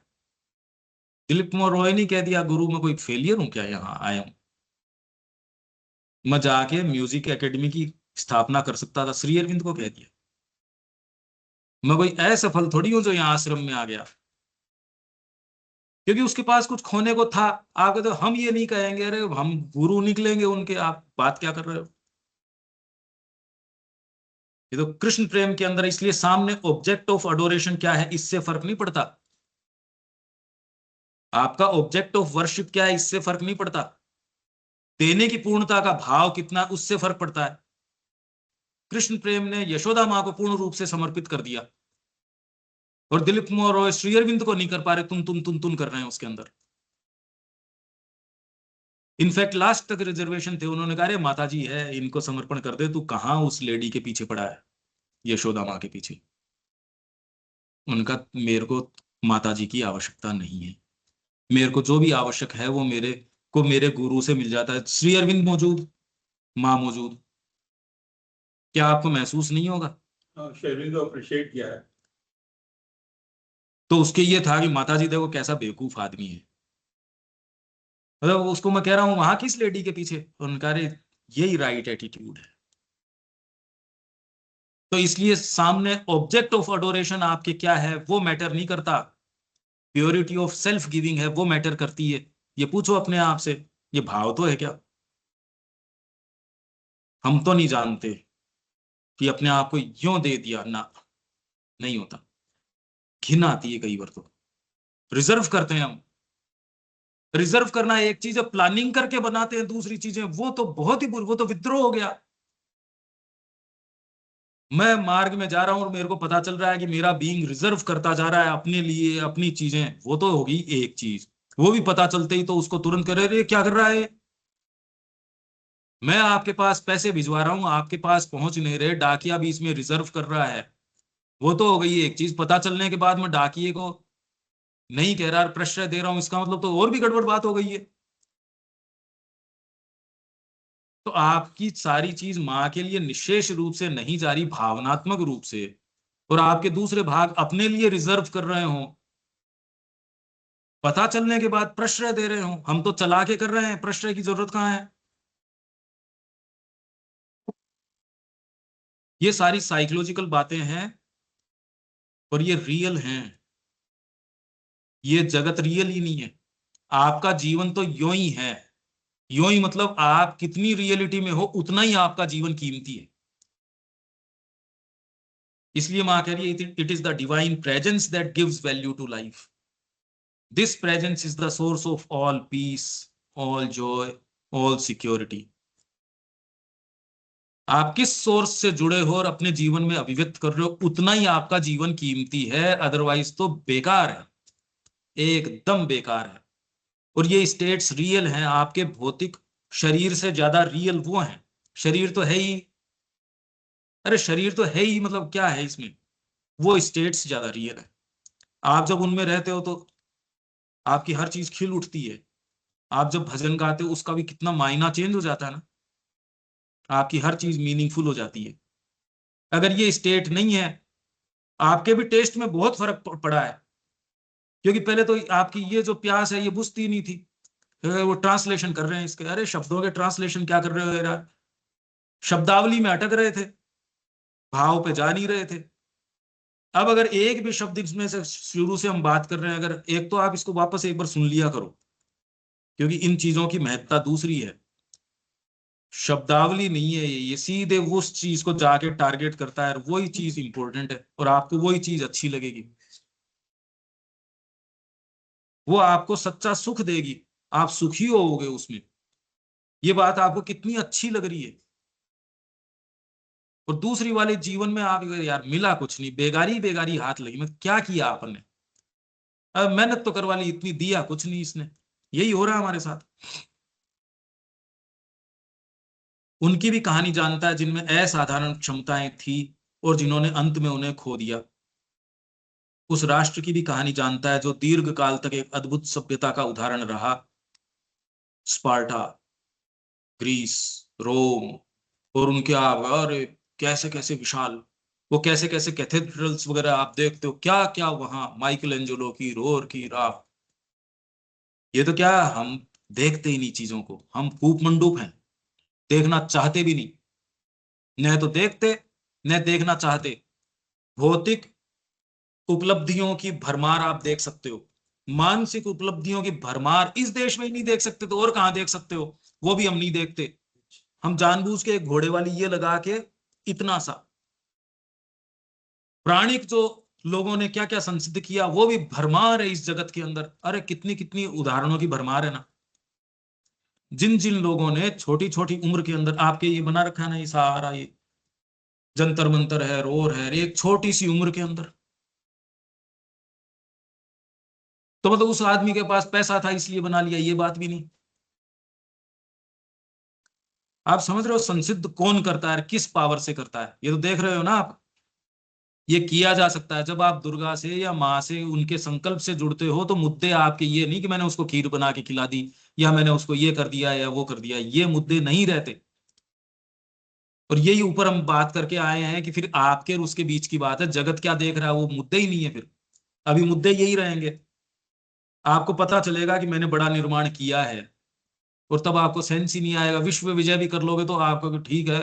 दिलीप कुमार रॉय ने कह दिया गुरु में कोई फेलियर हूं क्या, यहाँ आया हूं मैं जाके म्यूजिक एकेडमी की स्थापना कर सकता था, श्री अरविंद को कह दिया। मैं कोई असफल थोड़ी हूं जो यहाँ आश्रम में आ गया क्योंकि उसके पास कुछ खोने को था। आप कहते हो हम ये नहीं कहेंगे, अरे हम गुरु निकलेंगे उनके, आप बात क्या कर रहे हो? ये तो कृष्ण प्रेम के अंदर, इसलिए सामने ऑब्जेक्ट ऑफ अडोरेशन क्या है इससे फर्क नहीं पड़ता, आपका ऑब्जेक्ट ऑफ वर्शिप क्या है इससे फर्क नहीं पड़ता, देने की पूर्णता का भाव कितना उससे फर्क पड़ता है। कृष्ण प्रेम ने यशोदा मां को पूर्ण रूप से समर्पित कर दिया, और दिलीप कुमार और श्री अरविंद को नहीं कर पा रहे, तुम कर रहे हैं उसके अंदर। इनफैक्ट लास्ट तक रिजर्वेशन थे, उन्होंने कहा माता जी है इनको समर्पण कर दे, तू कहां उस लेडी के पीछे पड़ा है, यशोदा मां के पीछे। उनका मेरे को माता जी की आवश्यकता नहीं है, मेरे को जो भी आवश्यक है वो मेरे को मेरे गुरु से मिल जाता है। श्री अरविंद मौजूद, मां मौजूद, क्या आपको महसूस नहीं होगा? शेरविन को अप्रिशिएट किया है। तो उसके ये था कि माता जी देखो कैसा बेवकूफ आदमी है, मतलब उसको मैं कह रहा हूं वहां किस लेडी के पीछे, उनका यही राइट एटीट्यूड है। तो इसलिए सामने ऑब्जेक्ट ऑफ अडोरेशन आपके क्या है वो मैटर नहीं करता, प्योरिटी ऑफ सेल्फ गिविंग है वो मैटर करती है। ये पूछो अपने आप से, ये भाव तो है क्या? हम तो नहीं जानते कि अपने आप को यूं दे दिया ना, नहीं होता, घिन आती है कई बार, तो रिजर्व करते हैं हम। रिजर्व करना एक चीज है, प्लानिंग करके बनाते हैं दूसरी चीजें, वो तो बहुत ही बुरी, वो तो विद्रोह हो गया। मैं मार्ग में जा रहा हूं और मेरे को पता चल रहा है कि मेरा बीइंग रिजर्व करता जा रहा है अपने लिए अपनी चीजें, वो तो होगी एक चीज। वो भी पता चलते ही तो उसको तुरंत करे, रे क्या कर रहा है, मैं आपके पास पैसे भिजवा रहा हूं, आपके पास पहुंच नहीं रहे, डाकिया भी इसमें रिजर्व कर रहा है। वो तो हो गई एक चीज, पता चलने के बाद मैं डाकिए को नहीं कह रहा, प्रश्रय दे रहा हूं, इसका मतलब तो और भी गड़बड़ बात हो गई है। तो आपकी सारी चीज मां के लिए निशेष रूप से नहीं जा रही, भावनात्मक रूप से, और आपके दूसरे भाग अपने लिए रिजर्व कर रहे हो, पता चलने के बाद प्रश्रय दे रहे हो। हम तो चला के कर रहे हैं, प्रश्रय की जरूरत कहां है? ये सारी साइकोलॉजिकल बातें हैं और ये रियल हैं, ये जगत रियल ही नहीं है। आपका जीवन तो यूं ही है, यूं ही मतलब आप कितनी रियलिटी में हो उतना ही आपका जीवन कीमती है। इसलिए मां कह रही है it is the divine presence that gives value to life. This presence is the source of all peace, all joy, all security. आप किस सोर्स से जुड़े हो और अपने जीवन में अभिव्यक्त कर रहे हो उतना ही आपका जीवन कीमती है, अदरवाइज तो बेकार है, एकदम बेकार है। और ये स्टेट्स रियल हैं, आपके भौतिक शरीर से ज्यादा रियल वो हैं। शरीर तो है ही, अरे शरीर तो है ही, मतलब क्या है इसमें, वो स्टेट्स ज्यादा रियल है। आप जब उनमें रहते हो तो आपकी हर चीज खिल उठती है। आप जब भजन गाते हो उसका भी कितना मायना चेंज हो जाता है ना, आपकी हर चीज मीनिंगफुल हो जाती है। अगर ये स्टेट नहीं है, आपके भी टेस्ट में बहुत फर्क पड़ा है, क्योंकि पहले तो आपकी ये जो प्यास है ये बुझती नहीं थी। वो ट्रांसलेशन कर रहे हैं इसके, अरे शब्दों के ट्रांसलेशन क्या कर रहे हो यार, शब्दावली में अटक रहे थे, भाव पे जा नहीं रहे थे। अब अगर एक भी शब्द इसमें से शुरू से हम बात कर रहे हैं, अगर एक तो आप इसको वापस एक बार सुन लिया करो, क्योंकि इन चीजों की महत्ता दूसरी है। शब्दावली नहीं है ये सीधे उस चीज को जाके टारगेट करता है, वही चीज इंपॉर्टेंट है और आपको वही चीज अच्छी लगेगी, वो आपको सच्चा सुख देगी, आप सुखी होोगे उसमें। ये बात आपको कितनी अच्छी लग रही है। और दूसरी वाले जीवन में आप यार मिला कुछ नहीं, बेगारी बेगारी हाथ लगी, मैं क्या किया आपने, अब मेहनत तो करवा ली इतनी, दिया कुछ नहीं इसने। यही हो रहा है हमारे साथ। उनकी भी कहानी जानता है जिनमें असाधारण क्षमताएं थी और जिन्होंने अंत में उन्हें खो दिया। उस राष्ट्र की भी कहानी जानता है जो दीर्घ काल तक एक अद्भुत सभ्यता का उदाहरण रहा। स्पार्टा, ग्रीस, रोम, और उनके और कैसे कैसे विशाल, वो कैसे कैसे कैथेड्रल्स वगैरह आप देखते हो, क्या क्या वहां माइकल एंजेलो की, रोर की, राफ। ये तो क्या, हम देखते ही नहीं चीजों को, हम कूप मंडूक हैं, देखना चाहते भी नहीं, न तो देखते न देखना चाहते। भौतिक उपलब्धियों की भरमार आप देख सकते हो, मानसिक उपलब्धियों की भरमार इस देश में ही नहीं देख सकते तो और कहां देख सकते हो, वो भी हम नहीं देखते। हम जानबूझ के एक घोड़े वाली ये लगा के इतना सा प्राणिक जो लोगों ने क्या क्या संसिद्ध किया, वो भी भरमार है इस जगत के अंदर। अरे कितनी कितनी उदाहरणों की भरमार है ना, जिन जिन लोगों ने छोटी छोटी उम्र के अंदर, आपके ये बना रखा है ना ये सारा, ये जंतर मंतर है, रोर है, एक छोटी सी उम्र के अंदर। तो मतलब उस आदमी के पास पैसा था इसलिए बना लिया, ये बात भी नहीं। आप समझ रहे हो संसिद्ध कौन करता है, किस पावर से करता है, ये तो देख रहे हो ना आप। ये किया जा सकता है जब आप दुर्गा से या माँ से उनके संकल्प से जुड़ते हो, तो मुद्दे आपके ये नहीं कि मैंने उसको खीर बना के खिला दी या मैंने उसको ये कर दिया या वो कर दिया, ये मुद्दे नहीं रहते। और यही ऊपर हम बात करके आए हैं कि फिर आपके और उसके बीच की बात है, जगत क्या देख रहा है वो मुद्दे ही नहीं है, फिर अभी मुद्दे यही रहेंगे। आपको पता चलेगा कि मैंने बड़ा निर्माण किया है, और तब आपको सेंस ही नहीं आएगा। विश्व विजय भी कर लोगे तो आपको ठीक है,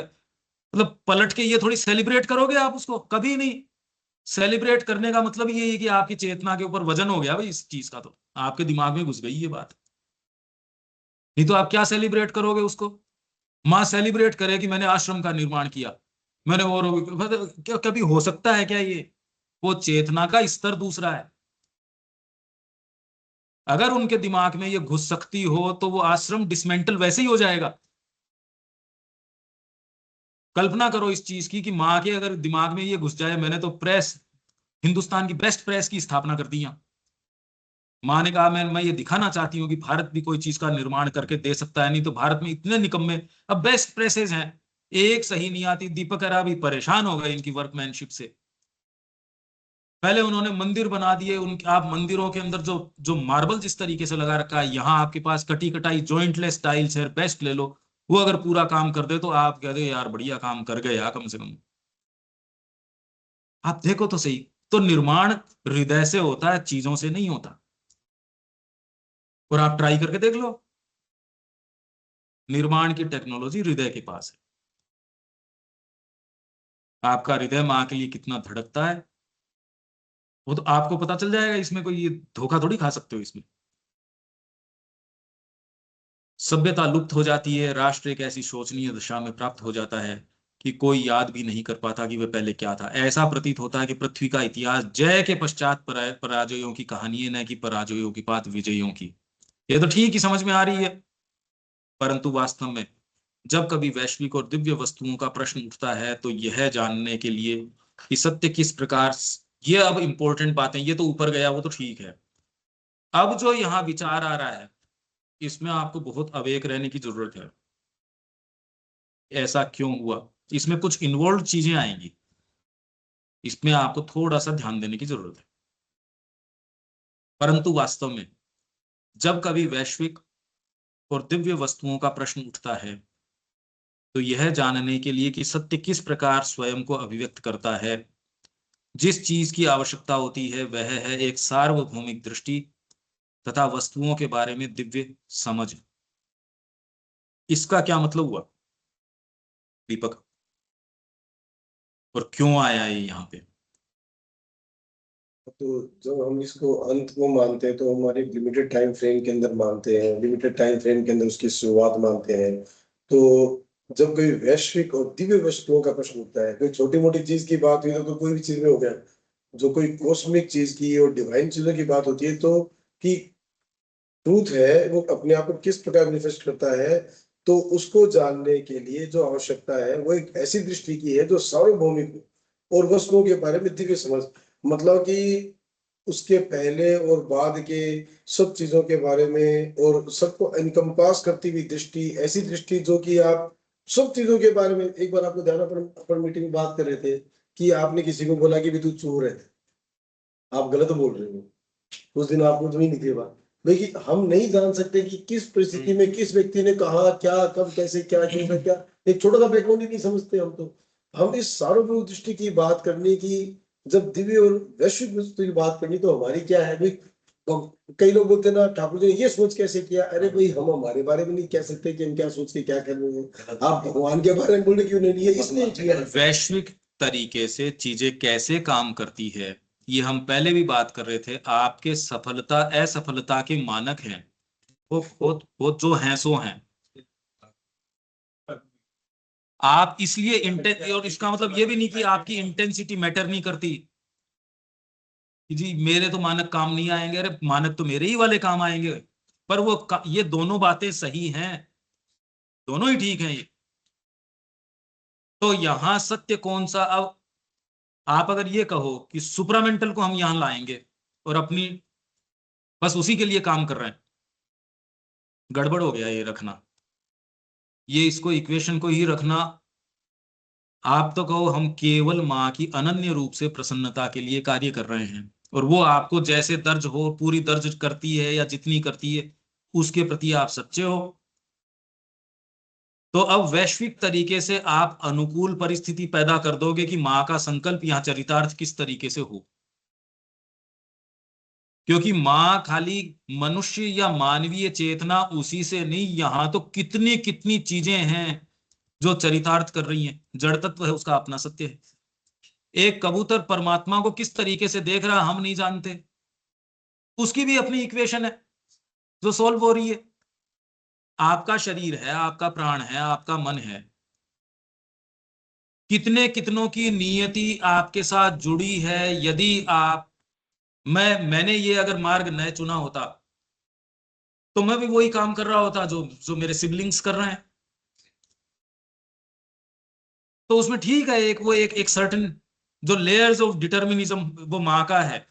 मतलब पलट के ये थोड़ी सेलिब्रेट करोगे आप उसको, कभी नहीं। सेलिब्रेट करने का मतलब ये है कि आपकी चेतना के ऊपर वजन हो गया भाई इस चीज का, तो आपके दिमाग में घुस गई ये बात। नहीं तो आप क्या सेलिब्रेट करोगे उसको। माँ सेलिब्रेट करे कि मैंने आश्रम का निर्माण किया, मैंने, और क्या कभी हो सकता है क्या ये, वो चेतना का स्तर दूसरा है। अगर उनके दिमाग में ये घुस सकती हो तो वो आश्रम डिसमेंटल वैसे ही हो जाएगा। कल्पना करो इस चीज की कि माँ के अगर दिमाग में ये घुस जाए, मैंने तो प्रेस, हिंदुस्तान की बेस्ट प्रेस की स्थापना कर दी। माँ ने कहा मैं ये दिखाना चाहती हूँ कि भारत भी कोई चीज का निर्माण करके दे सकता है, नहीं तो भारत में इतने निकम्मे, अब बेस्ट प्रेसेज हैं, एक सही नहीं आती। दीपक आरा भी परेशान हो गए इनकी वर्कमैनशिप से। पहले उन्होंने मंदिर बना दिए, उनके आप मंदिरों के अंदर जो जो मार्बल जिस तरीके से लगा रखा है, यहाँ आपके पास कटी कटाई जॉइंटलेस टाइल्स है, बेस्ट ले लो, वो अगर पूरा काम कर दे तो आप कह दे यार बढ़िया काम कर गए यार, कम से कम। आप देखो तो सही, तो निर्माण हृदय से होता है, चीजों से नहीं होता। और आप ट्राई करके देख लो, निर्माण की टेक्नोलॉजी हृदय के पास है। आपका हृदय माँ के लिए कितना धड़कता है वो तो आपको पता चल जाएगा, इसमें कोई ये धोखा थोड़ी खा सकते हो इसमें। सभ्यता लुप्त हो जाती है, राष्ट्र एक ऐसी शोचनीय दशा में प्राप्त हो जाता है कि कोई याद भी नहीं कर पाता कि वह पहले क्या था। ऐसा प्रतीत होता है कि पृथ्वी का इतिहास जय के पश्चात पराजयों की कहानी है, न कि पराजयों के बाद विजयों की। ये तो ठीक ही समझ में आ रही है, परंतु वास्तव में जब कभी वैश्विक और दिव्य वस्तुओं का प्रश्न उठता है तो यह जानने के लिए कि सत्य किस प्रकार, ये अब इंपॉर्टेंट बातें, ये तो ऊपर गया वो तो ठीक है। अब जो यहाँ विचार आ रहा है इसमें आपको बहुत अवेक रहने की जरूरत है। ऐसा क्यों हुआ, इसमें कुछ इन्वॉल्व चीजें आएंगी, इसमें आपको थोड़ा सा ध्यान देने की जरूरत है। परंतु वास्तव में जब कभी वैश्विक और दिव्य वस्तुओं का प्रश्न उठता है तो यह जानने के लिए कि सत्य किस प्रकार स्वयं को अभिव्यक्त करता है, जिस चीज की आवश्यकता होती है वह है एक सार्वभौमिक दृष्टि तथा वस्तुओं के बारे में दिव्य समझ। इसका क्या मतलब हुआ दीपक, और क्यों आया ये यहाँ पे? तो जब हम इसको अंत को मानते हैं तो हमारे लिमिटेड टाइम फ्रेम के अंदर मानते हैं, लिमिटेड टाइम फ्रेम के अंदर उसकी शुरुआत मानते हैं। तो जब कोई वैश्विक और दिव्य वस्तुओं का प्रश्न उठता है, कोई छोटी मोटी चीज की बात हुई तो कोई भी चीज में हो गया, जो कोई कॉस्मिक चीज की और डिवाइन चीजों की बात होती है तो कि ट्रूथ है वो अपने आप को किस प्रकार मैनिफेस्ट करता है, तो उसको जानने के लिए जो आवश्यकता है वो एक ऐसी दृष्टि की है जो सार्वभौमिक हो और वस्तुओं के बारे में दिव्य समझ, मतलब कि उसके पहले और बाद के सब चीजों के बारे में और सबको इनकम्पास करती हुई दृष्टि, ऐसी दृष्टि जो कि आप सब चीजों के बारे में। एक बार आपको ध्यान, अपन मीटिंग में बात कर रहे थे कि आपने किसी को बोला कि भी तू चोर है, आप गलत बोल रहे हो, उस दिन आपको तो नहीं थी बात। देखिए हम नहीं जान सकते कि किस परिस्थिति में किस व्यक्ति ने कहा क्या, कब, कैसे, क्या किया, क्या एक छोटा सा बैकग्राउंड ही नहीं समझते हम। तो हम इस सार्वभौमिक दृष्टि की बात करने की, जब दिव्य और वैश्विक वस्तु की बात करनी, तो हमारी क्या है भाई। कई लोग बोलते हैं ना ठाकुर जी ने ये सोच कैसे किया, अरे भाई हम हमारे बारे में नहीं कह सकते कि हम क्या सोच के क्या कर रहे हैं, आप भगवान के बारे में बोलने क्यों नहीं है, इसलिए किया। वैश्विक तरीके से चीजें कैसे काम करती है ये हम पहले भी बात कर रहे थे। आपके सफलता असफलता के मानक हैं वो जो हैं सो हैं। आप इसलिए और इसका मतलब ये भी नहीं कि आपकी इंटेंसिटी मैटर नहीं करती कि जी मेरे तो मानक काम नहीं आएंगे, अरे मानक तो मेरे ही वाले काम आएंगे। पर ये दोनों बातें सही हैं, दोनों ही ठीक हैं ये। तो यहां सत्य कौन सा? अब आप अगर ये कहो कि सुपरामेंटल को हम यहां लाएंगे और अपनी बस उसी के लिए काम कर रहे हैं, गड़बड़ हो गया ये रखना, ये इसको इक्वेशन को ही रखना। आप तो कहो हम केवल माँ की अनन्य रूप से प्रसन्नता के लिए कार्य कर रहे हैं और वो आपको जैसे दर्ज हो पूरी दर्ज करती है या जितनी करती है उसके प्रति आप सच्चे हो। तो अब वैश्विक तरीके से आप अनुकूल परिस्थिति पैदा कर दोगे कि माँ का संकल्प यहां चरितार्थ किस तरीके से हो, क्योंकि माँ खाली मनुष्य या मानवीय चेतना उसी से नहीं, यहां तो कितनी कितनी चीजें हैं जो चरितार्थ कर रही हैं। जड़ तत्व है, उसका अपना सत्य है। एक कबूतर परमात्मा को किस तरीके से देख रहा हम नहीं जानते, उसकी भी अपनी इक्वेशन है जो सोल्व हो रही है। आपका शरीर है, आपका प्राण है, आपका मन है, कितने कितनों की नियति आपके साथ जुड़ी है। यदि आप मैंने ये अगर मार्ग न चुना होता तो मैं भी वही काम कर रहा होता जो जो मेरे सिबलिंग्स कर रहे हैं। तो उसमें ठीक है, एक सर्टेन जो लेयर्स ऑफ डिटर्मिनिज्म वो माँ का है।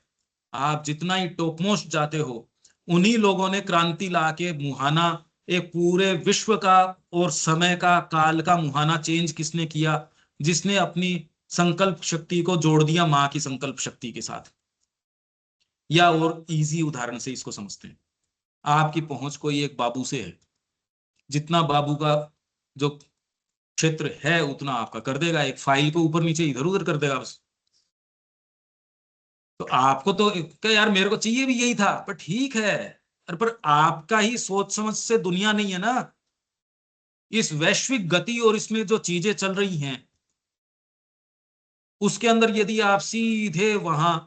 आप जितना ही टॉपमोस्ट जाते हो, उन्हीं लोगों ने क्रांति लाके मुहाना एक पूरे विश्व का और समय का काल का मुहाना चेंज किसने किया? जिसने अपनी संकल्प शक्ति को जोड़ दिया माँ की संकल्प शक्ति के साथ। या और इजी उदाहरण से इसको समझते हैं, आपकी पहुंच कोई एक बाबू से है, जितना बाबू का जो क्षेत्र है उतना आपका कर देगा, एक फाइल को ऊपर नीचे इधर उधर कर देगा बस। तो आपको तो क्या यार मेरे को चाहिए भी यही था, पर ठीक है, पर आपका ही सोच समझ से दुनिया नहीं है ना। इस वैश्विक गति और इसमें जो चीजें चल रही हैं उसके अंदर यदि आप सीधे वहां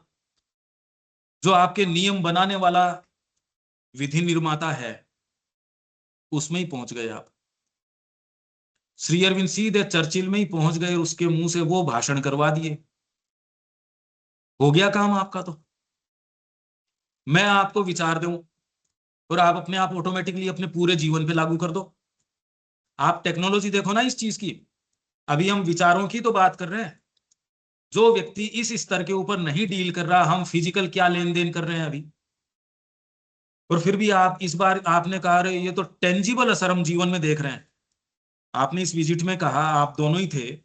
जो आपके नियम बनाने वाला विधि निर्माता है उसमें ही पहुंच गए आप। श्री अरविंद सीधे चर्चिल में ही पहुंच गए, उसके मुंह से वो भाषण करवा दिए, हो गया काम आपका। तो मैं आपको विचार दूं और आप अपने आप ऑटोमेटिकली अपने पूरे जीवन पे लागू कर दो। आप टेक्नोलॉजी देखो ना इस चीज की, अभी हम विचारों की तो बात कर रहे हैं। जो व्यक्ति इस स्तर के ऊपर नहीं डील कर रहा, हम फिजिकल क्या लेन देन कर रहे हैं अभी। और फिर भी आप इस बार आपने कहा रे ये तो टेंजिबल असर हम जीवन में देख रहे हैं। आपने इस विजिट में कहा, आप दोनों ही थे,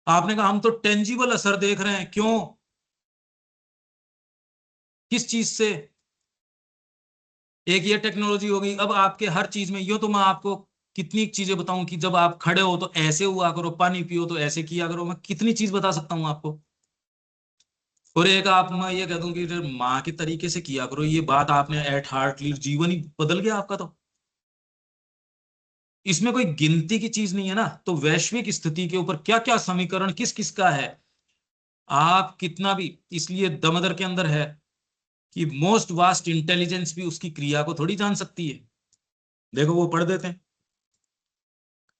आपने कहा हम तो टेंजिबल असर देख रहे हैं। क्यों? किस चीज से? एक ये टेक्नोलॉजी हो गई, अब आपके हर चीज में यो तो मैं आपको कितनी चीजें बताऊं कि जब आप खड़े हो तो ऐसे हुआ करो, पानी पियो तो ऐसे किया करो, मैं कितनी चीज बता सकता हूं आपको। और एक आप मैं ये कह दूं कि माँ के तरीके से किया करो, ये बात आपने एट हार्ट ली, जीवन ही बदल गया आपका। तो इसमें कोई गिनती की चीज नहीं है ना। तो वैश्विक स्थिति के ऊपर क्या क्या समीकरण किस किस का है, आप कितना भी, इसलिए दमदर के अंदर है कि मोस्ट वास्ट इंटेलिजेंस भी उसकी क्रिया को थोड़ी जान सकती है। देखो वो पढ़ देते हैं,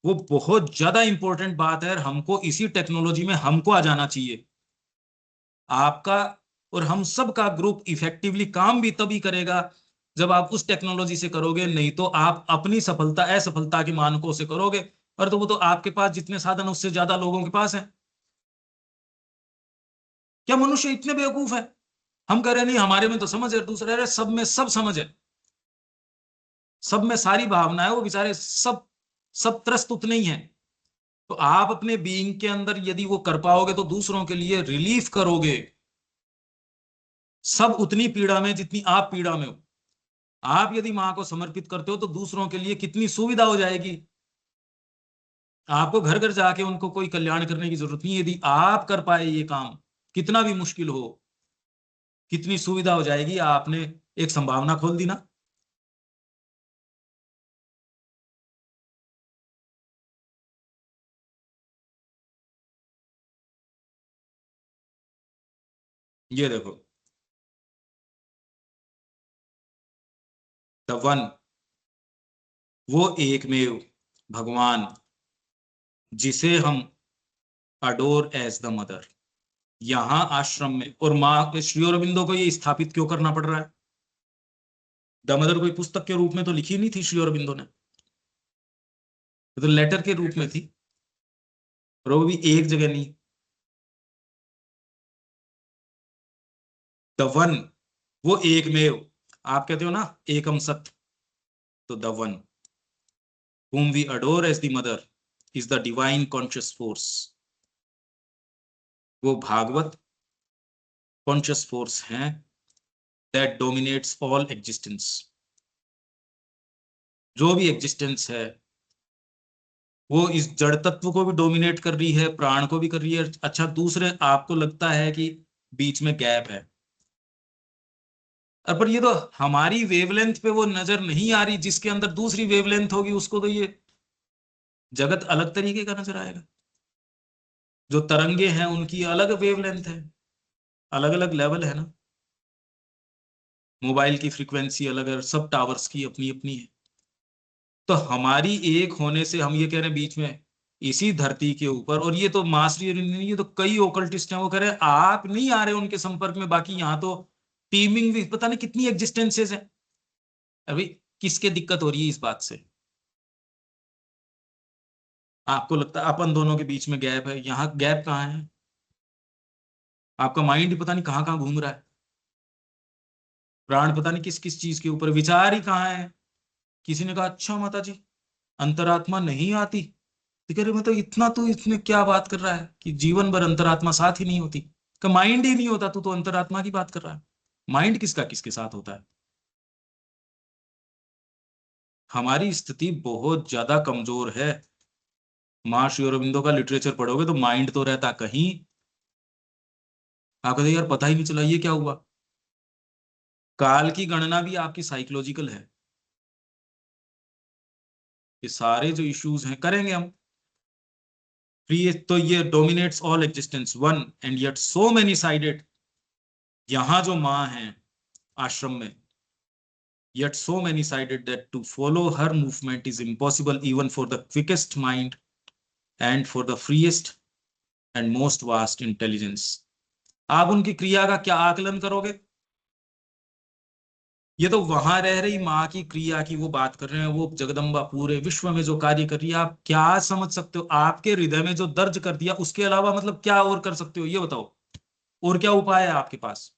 वो बहुत ज्यादा इंपॉर्टेंट बात है और हमको इसी टेक्नोलॉजी में हमको आ जाना चाहिए। आपका और हम सब का ग्रुप इफेक्टिवली काम भी तभी करेगा जब आप उस टेक्नोलॉजी से करोगे, नहीं तो आप अपनी सफलता असफलता के मानकों से करोगे। और तो वो तो आपके पास जितने साधन उससे ज्यादा लोगों के पास है। क्या मनुष्य इतने बेवकूफ है? हम कह रहे नहीं हमारे में तो समझ है, दूसरे अरे सब में सब समझ है, सब में सारी भावना है, वो बेचारे सब सब त्रस्त उतने ही हैं। तो आप अपने बीइंग के अंदर यदि वो कर पाओगे तो दूसरों के लिए रिलीफ करोगे। सब उतनी पीड़ा में जितनी आप पीड़ा में हो। आप यदि मां को समर्पित करते हो तो दूसरों के लिए कितनी सुविधा हो जाएगी। आपको घर घर जाके उनको कोई कल्याण करने की जरूरत नहीं है। यदि आप कर पाए ये काम, कितना भी मुश्किल हो, कितनी सुविधा हो जाएगी। आपने एक संभावना खोल दी ना। ये देखो, द वन, वो एकमेव भगवान जिसे हम अडोर एज द मदर, यहां आश्रम में। और मां श्री अरबिंदो को ये स्थापित क्यों करना पड़ रहा है? द मदर कोई पुस्तक के रूप में तो लिखी नहीं थी श्री अरबिंदो ने, तो लेटर के रूप में थी, और वो भी एक जगह नहीं। द वन, वो एकमेव, आप कहते हो ना एकम सत्य, तो the one whom we adore as the mother is the divine conscious force। वो भागवत कॉन्शियस फोर्स हैं that dominates all existence। जो भी एग्जिस्टेंस है वो इस जड़ तत्व को भी डोमिनेट कर रही है, प्राण को भी कर रही है। अच्छा, दूसरे आपको लगता है कि बीच में गैप है, और पर ये तो हमारी वेवलेंथ पे वो नजर नहीं आ रही। जिसके अंदर दूसरी वेवलेंथ होगी उसको तो ये जगत अलग तरीके का नजर आएगा। जो तरंगे हैं उनकी अलग वेवलेंथ है, अलग अलग लेवल है ना। मोबाइल की फ्रीक्वेंसी अलग है, सब टावर्स की अपनी अपनी है। तो हमारी एक होने से हम ये कह रहे हैं बीच में इसी धरती के ऊपर, और ये तो मास्टरी, ये तो कई ओकल्टिस्ट हैं, वो कह रहे हैं आप नहीं आ रहे उनके संपर्क में, बाकी यहाँ तो टीमिंग भी पता नहीं कितनी एग्जिस्टेंसेस है। अभी किसके दिक्कत हो रही है इस बात से? आपको लगता है अपन दोनों के बीच में गैप है? यहाँ गैप कहाँ है? आपका माइंड पता नहीं कहाँ कहाँ घूम रहा है, प्राण पता नहीं किस किस चीज के ऊपर, विचार ही कहाँ है। किसी ने कहा अच्छा माता जी अंतरात्मा नहीं आती, तो कह रहे मतलब इतना तू इसमें क्या बात कर रहा है कि जीवन भर अंतरात्मा साथ ही नहीं होती? का माइंड ही नहीं होता, तू तो अंतरात्मा की बात कर रहा है। माइंड किसका किसके साथ होता है? हमारी स्थिति बहुत ज्यादा कमजोर है। मां श्री अरबिंदो का लिटरेचर पढ़ोगे तो माइंड तो रहता कहीं, आप कहते यार पता ही नहीं चला ये क्या हुआ। काल की गणना भी आपकी साइकोलॉजिकल है। ये सारे जो इश्यूज हैं करेंगे हम। तो ये dominates all existence one and yet so many sided. यहां जो मां है आश्रम में, yet so many sided that to follow her movement is impossible even for the quickest mind and for the freest and most vast intelligence। आप उनकी क्रिया का क्या आकलन करोगे? ये तो वहां रह रही माँ की क्रिया की वो बात कर रहे हैं, वो जगदम्बा पूरे विश्व में जो कार्य कर रही है। आप क्या समझ सकते हो? आपके हृदय में जो दर्ज कर दिया उसके अलावा मतलब क्या और कर सकते हो ये बताओ? और क्या उपाय है आपके पास?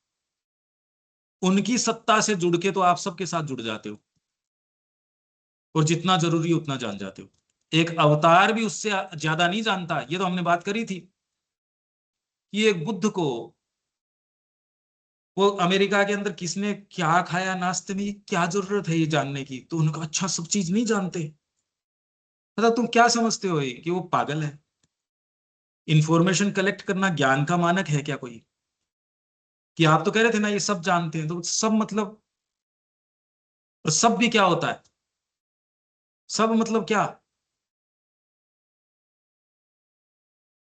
उनकी सत्ता से जुड़ के तो आप सबके साथ जुड़ जाते हो और जितना जरूरी है उतना जान जाते हो। एक अवतार भी उससे ज्यादा नहीं जानता। ये तो हमने बात करी थी कि एक बुद्ध को वो अमेरिका के अंदर किसने क्या खाया नाश्ते में, क्या जरूरत है ये जानने की, तो उनका अच्छा सब चीज नहीं जानते। मतलब तुम क्या समझते हो ये कि वो पागल है? इंफॉर्मेशन कलेक्ट करना ज्ञान का मानक है क्या कोई? कि आप तो कह रहे थे ना ये सब जानते हैं, तो सब मतलब, और सब भी क्या होता है? सब मतलब क्या?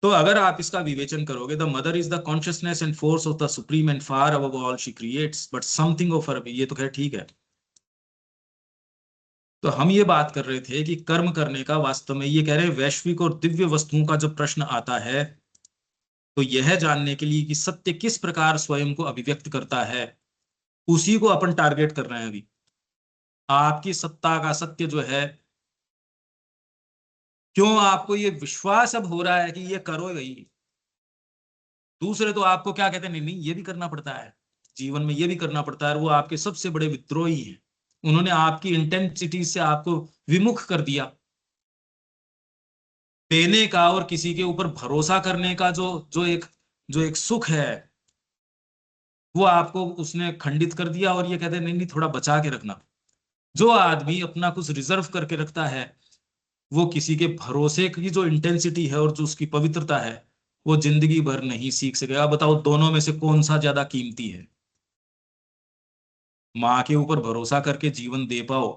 तो अगर आप इसका विवेचन करोगे, the mother is the consciousness and force of the supreme and far above all she creates but something of her, ये तो खैर ठीक है। तो हम ये बात कर रहे थे कि कर्म करने का वास्तव में, ये कह रहे हैं वैश्विक और दिव्य वस्तुओं का जब प्रश्न आता है तो यह जानने के लिए कि सत्य किस प्रकार स्वयं को अभिव्यक्त करता है, उसी को अपन टारगेट कर रहे हैं अभी। आपकी सत्ता का सत्य जो है, क्यों आपको ये विश्वास अब हो रहा है कि ये करो भाई? दूसरे तो आपको क्या कहते हैं, नहीं नहीं ये भी करना पड़ता है, जीवन में ये भी करना पड़ता है। वो आपके सबसे बड़े विद्रोही हैं। उन्होंने आपकी इंटेंसिटी से आपको विमुख कर दिया। देने का और किसी के ऊपर भरोसा करने का जो जो एक सुख है, वो आपको उसने खंडित कर दिया। और ये कहते हैं नहीं नहीं थोड़ा बचा के रखना। जो आदमी अपना कुछ रिजर्व करके रखता है, वो किसी के भरोसे की जो इंटेंसिटी है और जो उसकी पवित्रता है, वो जिंदगी भर नहीं सीख सकेगा। बताओ दोनों में से कौन सा ज्यादा कीमती है? माँ के ऊपर भरोसा करके जीवन दे पाओ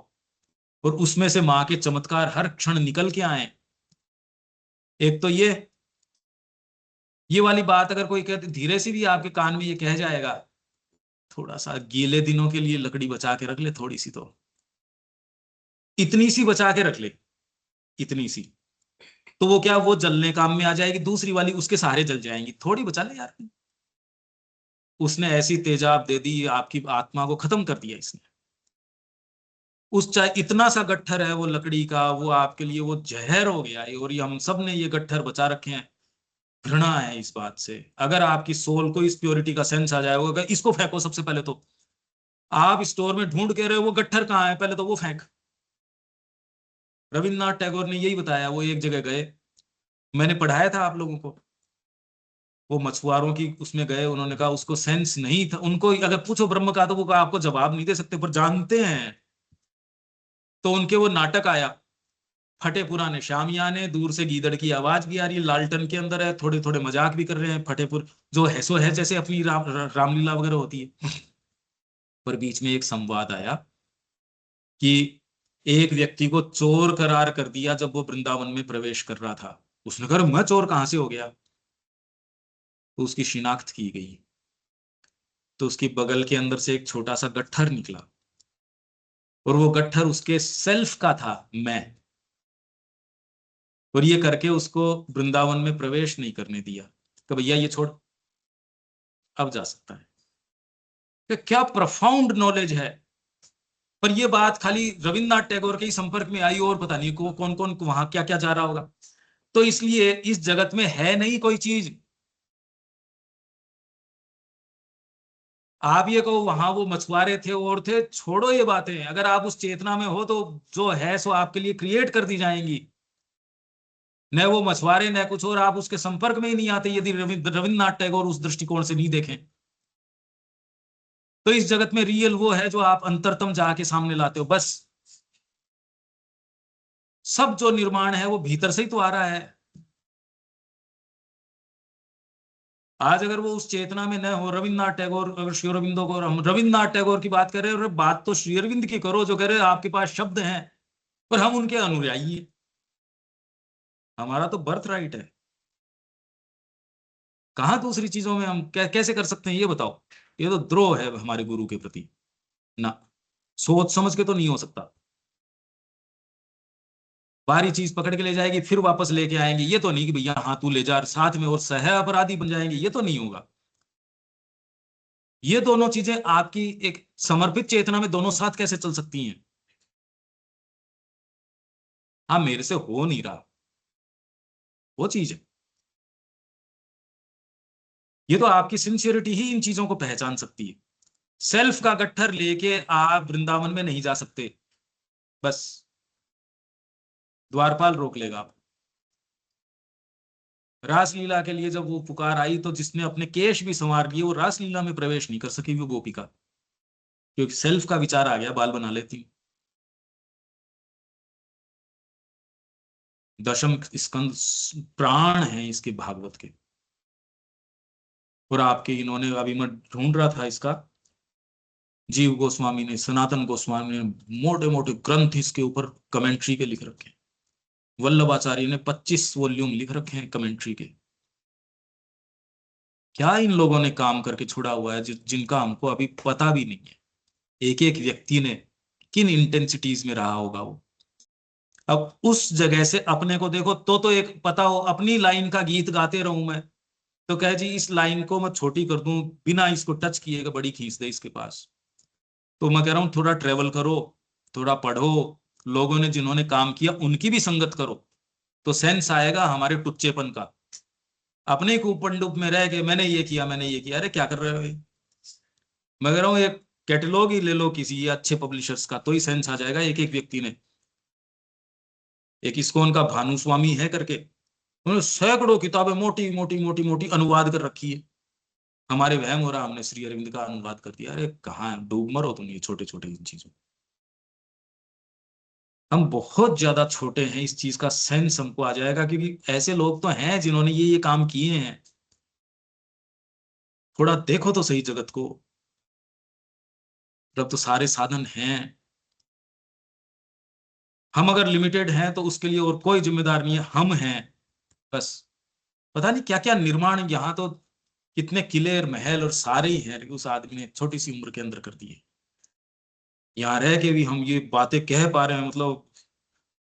और उसमें से माँ के चमत्कार हर क्षण निकल के आए। एक तो ये वाली बात अगर कोई कहते धीरे से भी आपके कान में ये कह जाएगा, थोड़ा सा गीले दिनों के लिए लकड़ी बचा के रख ले, थोड़ी सी, तो इतनी सी बचा के रख ले, इतनी सी, तो वो क्या, वो जलने काम में आ जाएगी। दूसरी वाली उसके सहारे जल जाएंगी। थोड़ी बचा ले यार। उसने ऐसी तेजाब दे दी, आपकी आत्मा को खत्म कर दिया इसने। उस चाहे इतना सा गट्ठर है वो लकड़ी का, वो आपके लिए वो जहर हो गया है। और ये हम सब ने ये गट्ठर बचा रखे हैं। घृणा है इस बात से। अगर आपकी सोल को इस प्योरिटी का सेंस आ जाएगा, अगर इसको फेंको सबसे पहले तो। आप स्टोर में ढूंढ के रहे हो वो गट्ठर कहाँ है, पहले तो वो फेंक। रविन्द्रनाथ टैगोर ने यही बताया। वो एक जगह गए, मैंने पढ़ाया था आप लोगों को। वो मछुआरों की उसमें गए, उन्होंने कहा उसको सेंस नहीं था। उनको अगर पूछो ब्रह्म का, तो वो आपको जवाब नहीं दे सकते, पर जानते हैं। तो उनके वो नाटक आया, फटे पुराने शामियाने, दूर से गीदड़ की आवाज भी आ रही है, लालटन के अंदर है, थोड़े थोड़े मजाक भी कर रहे हैं। फतेहपुर जो है सो है, जैसे अपनी रामलीला वगैरह होती है। पर बीच में एक संवाद आया कि एक व्यक्ति को चोर करार कर दिया जब वो वृंदावन में प्रवेश कर रहा था। उसने कहा मैं चोर कहां से हो गया? तो उसकी शिनाख्त की गई, तो उसकी बगल के अंदर से एक छोटा सा गट्ठर निकला, और वो गट्ठर उसके सेल्फ का था, मैं। और ये करके उसको वृंदावन में प्रवेश नहीं करने दिया कि भैया ये छोड़, अब जा सकता है। क्या प्रोफाउंड नॉलेज है। पर ये बात खाली रविन्द्रनाथ टैगोर के ही संपर्क में आई, और पता नहीं कौन कौन वहां क्या क्या जा रहा होगा। तो इसलिए इस जगत में है नहीं कोई चीज। आप ये कहो वहां वो मछुआरे थे और थे, छोड़ो ये बातें। अगर आप उस चेतना में हो तो जो है सो आपके लिए क्रिएट कर दी जाएंगी। न वो मछुआरे न कुछ और, आप उसके संपर्क में ही नहीं आते यदि रविन्द्रनाथ टैगोर उस दृष्टिकोण से नहीं देखें। तो इस जगत में रियल वो है जो आप अंतरतम जाके सामने लाते हो, बस। सब जो निर्माण है वो भीतर से ही तो आ रहा है। आज अगर वो उस चेतना में न हो, रविन्द्रनाथ टैगोर, अगर श्री अरविंदो को, हम रविन्द्रनाथ टैगोर की बात कर रहे हैं, बात तो श्री अरविंद की करो, जो कह रहे हैं आपके पास शब्द हैं पर हम उनके अनुयायी हैं। हमारा तो बर्थ राइट है। कहां दूसरी चीजों में हम कैसे कर सकते हैं ये बताओ? ये तो द्रोह है हमारे गुरु के प्रति ना। सोच समझ के तो नहीं हो सकता। बारी चीज पकड़ के ले जाएगी, फिर वापस लेके आएंगे। ये तो नहीं कि भैया हाँ तू ले जा साथ में, और सह अपराधी बन जाएंगे। ये तो नहीं होगा। ये दोनों चीजें आपकी एक समर्पित चेतना में दोनों साथ कैसे चल सकती हैं? हाँ मेरे से हो नहीं रहा, वो चीज है। ये तो आपकी सिंसियरिटी ही इन चीजों को पहचान सकती है। सेल्फ का गट्ठर लेके आप वृंदावन में नहीं जा सकते, बस द्वारपाल रोक लेगा आप। रासलीला के लिए जब वो पुकार आई तो जिसने अपने केश भी संवार लिए वो रासलीला में प्रवेश नहीं कर सकी वो गोपिका, क्योंकि सेल्फ का विचार आ गया, बाल बना लेती। दशम स्कंद प्राण है इसके भागवत के। और आपके इन्होंने, अभी मैं ढूंढ रहा था इसका, जीव गोस्वामी ने, सनातन गोस्वामी ने मोटे मोटे ग्रंथ इसके ऊपर कमेंट्री के लिख रखे हैं। वल्लभाचार्य ने 25 वॉल्यूम लिख रखे हैं कमेंट्री के। क्या इन लोगों ने काम करके छोड़ा हुआ है जिनका हमको अभी पता भी नहीं है। एक एक व्यक्ति ने किन इंटेंसिटीज में रहा होगा वो। अब उस जगह से अपने को देखो तो एक पता हो, अपनी लाइन का गीत गाते रहूं मैं तो कहे जी इस लाइन को मैं छोटी कर दूं, बिना इसको टच किए बड़ी खींच दे इसके पास। तो मैं कह रहा हूं थोड़ा ट्रेवल करो, थोड़ा पढ़ो, लोगों ने जिन्होंने काम किया उनकी भी संगत करो, तो सेंस आएगा हमारे टुच्चेपन का। अपने कूपंडुप में रह के मैंने ये किया मैंने ये किया, अरे क्या कर रहे हो ये। मैं कह रहा हूँ एक कैटलॉग ही ले लो किसी अच्छे पब्लिशर्स का, तो ही सेंस आ जाएगा। एक एक व्यक्ति ने, एक इस्कॉन का भानुस्वामी है करके, उन्होंने सैकड़ों किताबें मोटी मोटी मोटी मोटी अनुवाद कर रखी है। हमारे वहम हो रहा, हमने श्री अरविंद का अनुवाद कर दिया। अरे कहाँ डूब मरो तुम ये छोटे छोटे इन चीजों। हम बहुत ज्यादा छोटे हैं, इस चीज का सेंस हमको आ जाएगा, क्योंकि ऐसे लोग तो हैं जिन्होंने ये काम किए हैं। थोड़ा देखो तो सही जगत को, जब तो सारे साधन हैं। हम अगर लिमिटेड हैं तो उसके लिए और कोई जिम्मेदार नहीं है, हम हैं बस। पता नहीं क्या क्या निर्माण यहाँ तो, कितने किले और महल और सारे ही हैं, उस आदमी ने छोटी सी उम्र के अंदर कर दिए। यहाँ रह के भी हम ये बातें कह पा रहे हैं, मतलब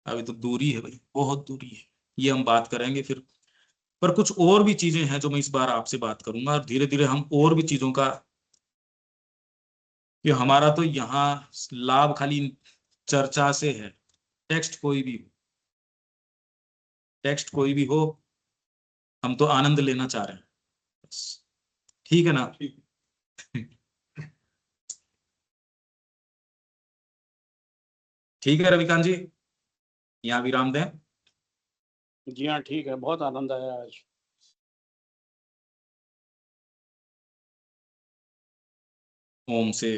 अभी तो दूरी है भाई, बहुत दूरी है। ये हम बात करेंगे फिर। पर कुछ और भी चीजें हैं जो मैं इस बार आपसे बात करूंगा, और धीरे धीरे हम और भी चीजों का, कि हमारा तो यहाँ लाभ खाली चर्चा से है। टेक्स्ट कोई भी हो, टेक्स्ट कोई भी हो, हम तो आनंद लेना चाह रहे हैं बस। ठीक है ना। ठीक है रविकांत जी, यहाँ विराम दें। जी हाँ ठीक है, बहुत आनंद आया आज। ओम से